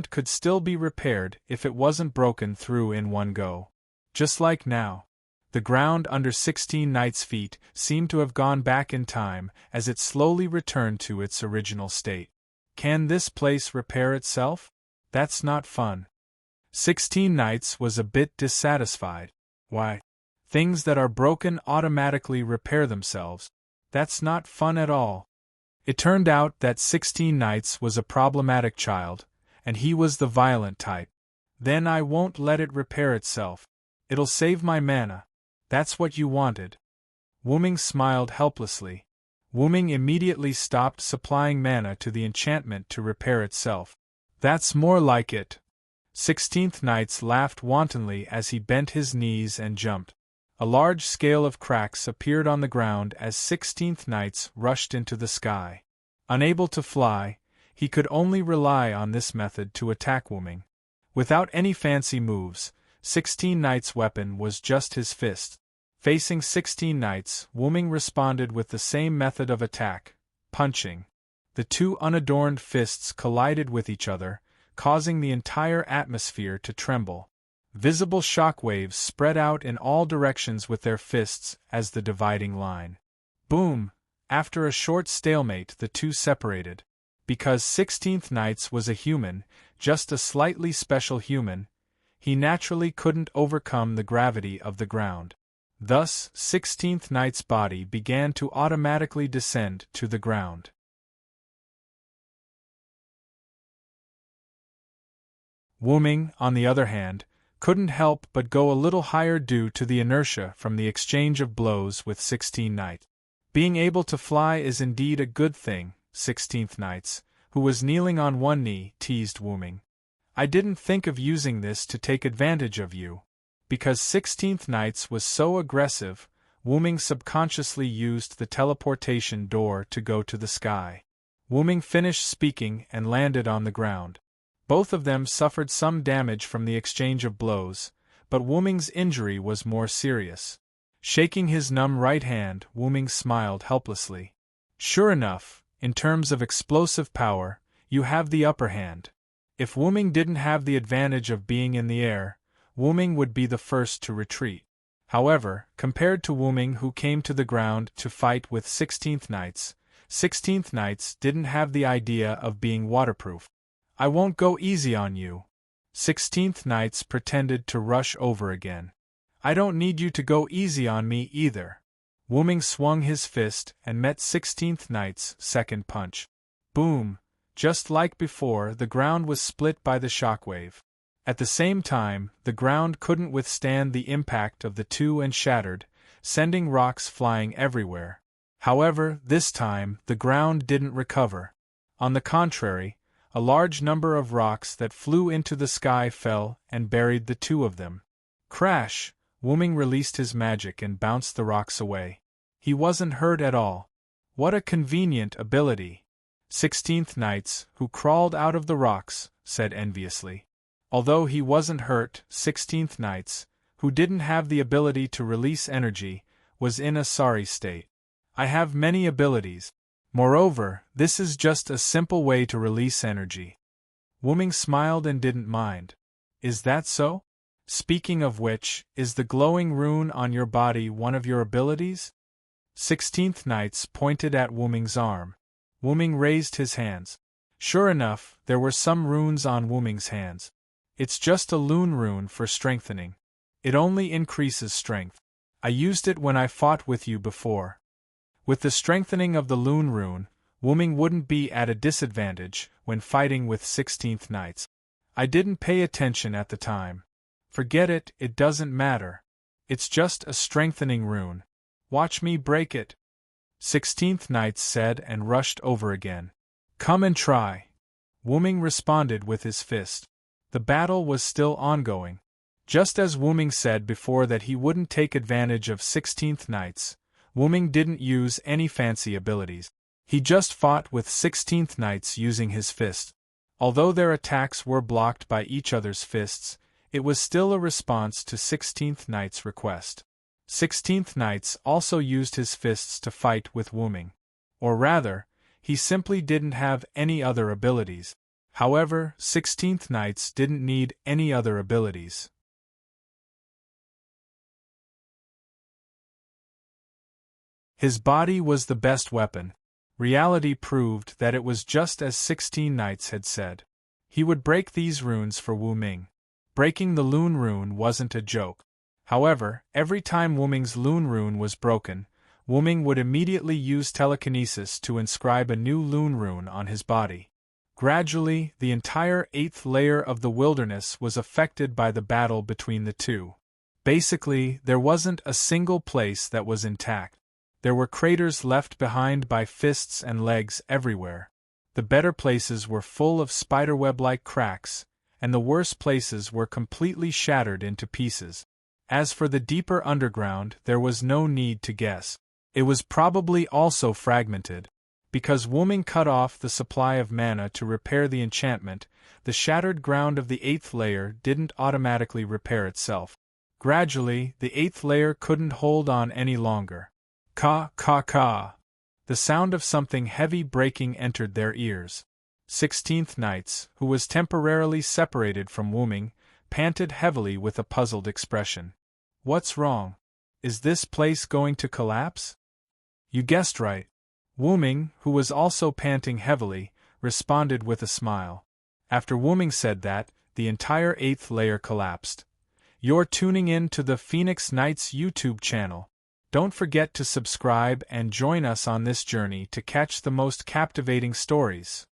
could still be repaired if it wasn't broken through in one go. Just like now. The ground under 16 knights' feet seemed to have gone back in time as it slowly returned to its original state. Can this place repair itself? That's not fun. 16 knights was a bit dissatisfied. Why? Things that are broken automatically repair themselves. That's not fun at all. It turned out that 16 knights was a problematic child, and he was the violent type. Then I won't let it repair itself. It'll save my mana. That's what you wanted. Wuming smiled helplessly. Wuming immediately stopped supplying mana to the enchantment to repair itself. That's more like it. 16th Knights laughed wantonly as he bent his knees and jumped. A large scale of cracks appeared on the ground as 16th Knights rushed into the sky. Unable to fly, he could only rely on this method to attack Wuming. Without any fancy moves, 16 Knights' weapon was just his fist. Facing 16 Knights, Wuming responded with the same method of attack, punching. The two unadorned fists collided with each other, causing the entire atmosphere to tremble. Visible shockwaves spread out in all directions with their fists as the dividing line. Boom! After a short stalemate, the two separated. Because 16th Knights was a human, just a slightly special human, he naturally couldn't overcome the gravity of the ground. Thus, 16th Knight's body began to automatically descend to the ground. Wuming, on the other hand, couldn't help but go a little higher due to the inertia from the exchange of blows with 16 Knights. Being able to fly is indeed a good thing, 16th Knights, who was kneeling on one knee, teased Wuming. I didn't think of using this to take advantage of you. Because 16th Knights was so aggressive, Wuming subconsciously used the teleportation door to go to the sky. Wuming finished speaking and landed on the ground. Both of them suffered some damage from the exchange of blows, but Wuming's injury was more serious. Shaking his numb right hand, Wuming smiled helplessly. Sure enough, in terms of explosive power, you have the upper hand. If Wuming didn't have the advantage of being in the air, Wuming would be the first to retreat. However, compared to Wuming, who came to the ground to fight with 16th Knights, 16th Knights didn't have the idea of being waterproof. I won't go easy on you. 16th Knights pretended to rush over again. I don't need you to go easy on me either. Wuming swung his fist and met 16th Knight's second punch. Boom! Just like before, the ground was split by the shockwave. At the same time, the ground couldn't withstand the impact of the two and shattered, sending rocks flying everywhere. However, this time, the ground didn't recover. On the contrary, a large number of rocks that flew into the sky fell and buried the two of them. Crash! Wuming released his magic and bounced the rocks away. He wasn't hurt at all. What a convenient ability! 16th Knights, who crawled out of the rocks, said enviously. Although he wasn't hurt, 16th Knights, who didn't have the ability to release energy, was in a sorry state. I have many abilities. Moreover, this is just a simple way to release energy. Wuming smiled and didn't mind. Is that so? Speaking of which, is the glowing rune on your body one of your abilities? 16th Knights pointed at Wuming's arm. Wuming raised his hands. Sure enough, there were some runes on Wuming's hands. It's just a lune rune for strengthening. It only increases strength. I used it when I fought with you before. With the strengthening of the lune rune, Wuming wouldn't be at a disadvantage when fighting with 16th Knights. I didn't pay attention at the time. Forget it, it doesn't matter. It's just a strengthening rune. Watch me break it. 16th Knights said and rushed over again. Come and try. Wuming responded with his fist. The battle was still ongoing. Just as Wuming said before that he wouldn't take advantage of 16th Knights, Wuming didn't use any fancy abilities. He just fought with 16th Knights using his fist. Although their attacks were blocked by each other's fists, it was still a response to 16th Knight's request. 16th Knights also used his fists to fight with Wuming. Or rather, he simply didn't have any other abilities. However, 16th Knights didn't need any other abilities. His body was the best weapon. Reality proved that it was just as 16 Knights had said. He would break these runes for Wuming. Breaking the lune rune wasn't a joke. However, every time Wuming's lune rune was broken, Wuming would immediately use telekinesis to inscribe a new lune rune on his body. Gradually, the entire 8th layer of the wilderness was affected by the battle between the two. Basically, there wasn't a single place that was intact. There were craters left behind by fists and legs everywhere. The better places were full of spiderweb-like cracks, and the worse places were completely shattered into pieces. As for the deeper underground, there was no need to guess. It was probably also fragmented. Because Wuming cut off the supply of mana to repair the enchantment, the shattered ground of the 8th layer didn't automatically repair itself. Gradually, the 8th layer couldn't hold on any longer. Ka, ka, ka. The sound of something heavy breaking entered their ears. 16th Knights, who was temporarily separated from Wuming, panted heavily with a puzzled expression. What's wrong? Is this place going to collapse? You guessed right. Wuming, who was also panting heavily, responded with a smile. After Wuming said that, the entire 8th layer collapsed. You're tuning in to the Phoenix Knights YouTube channel. Don't forget to subscribe and join us on this journey to catch the most captivating stories.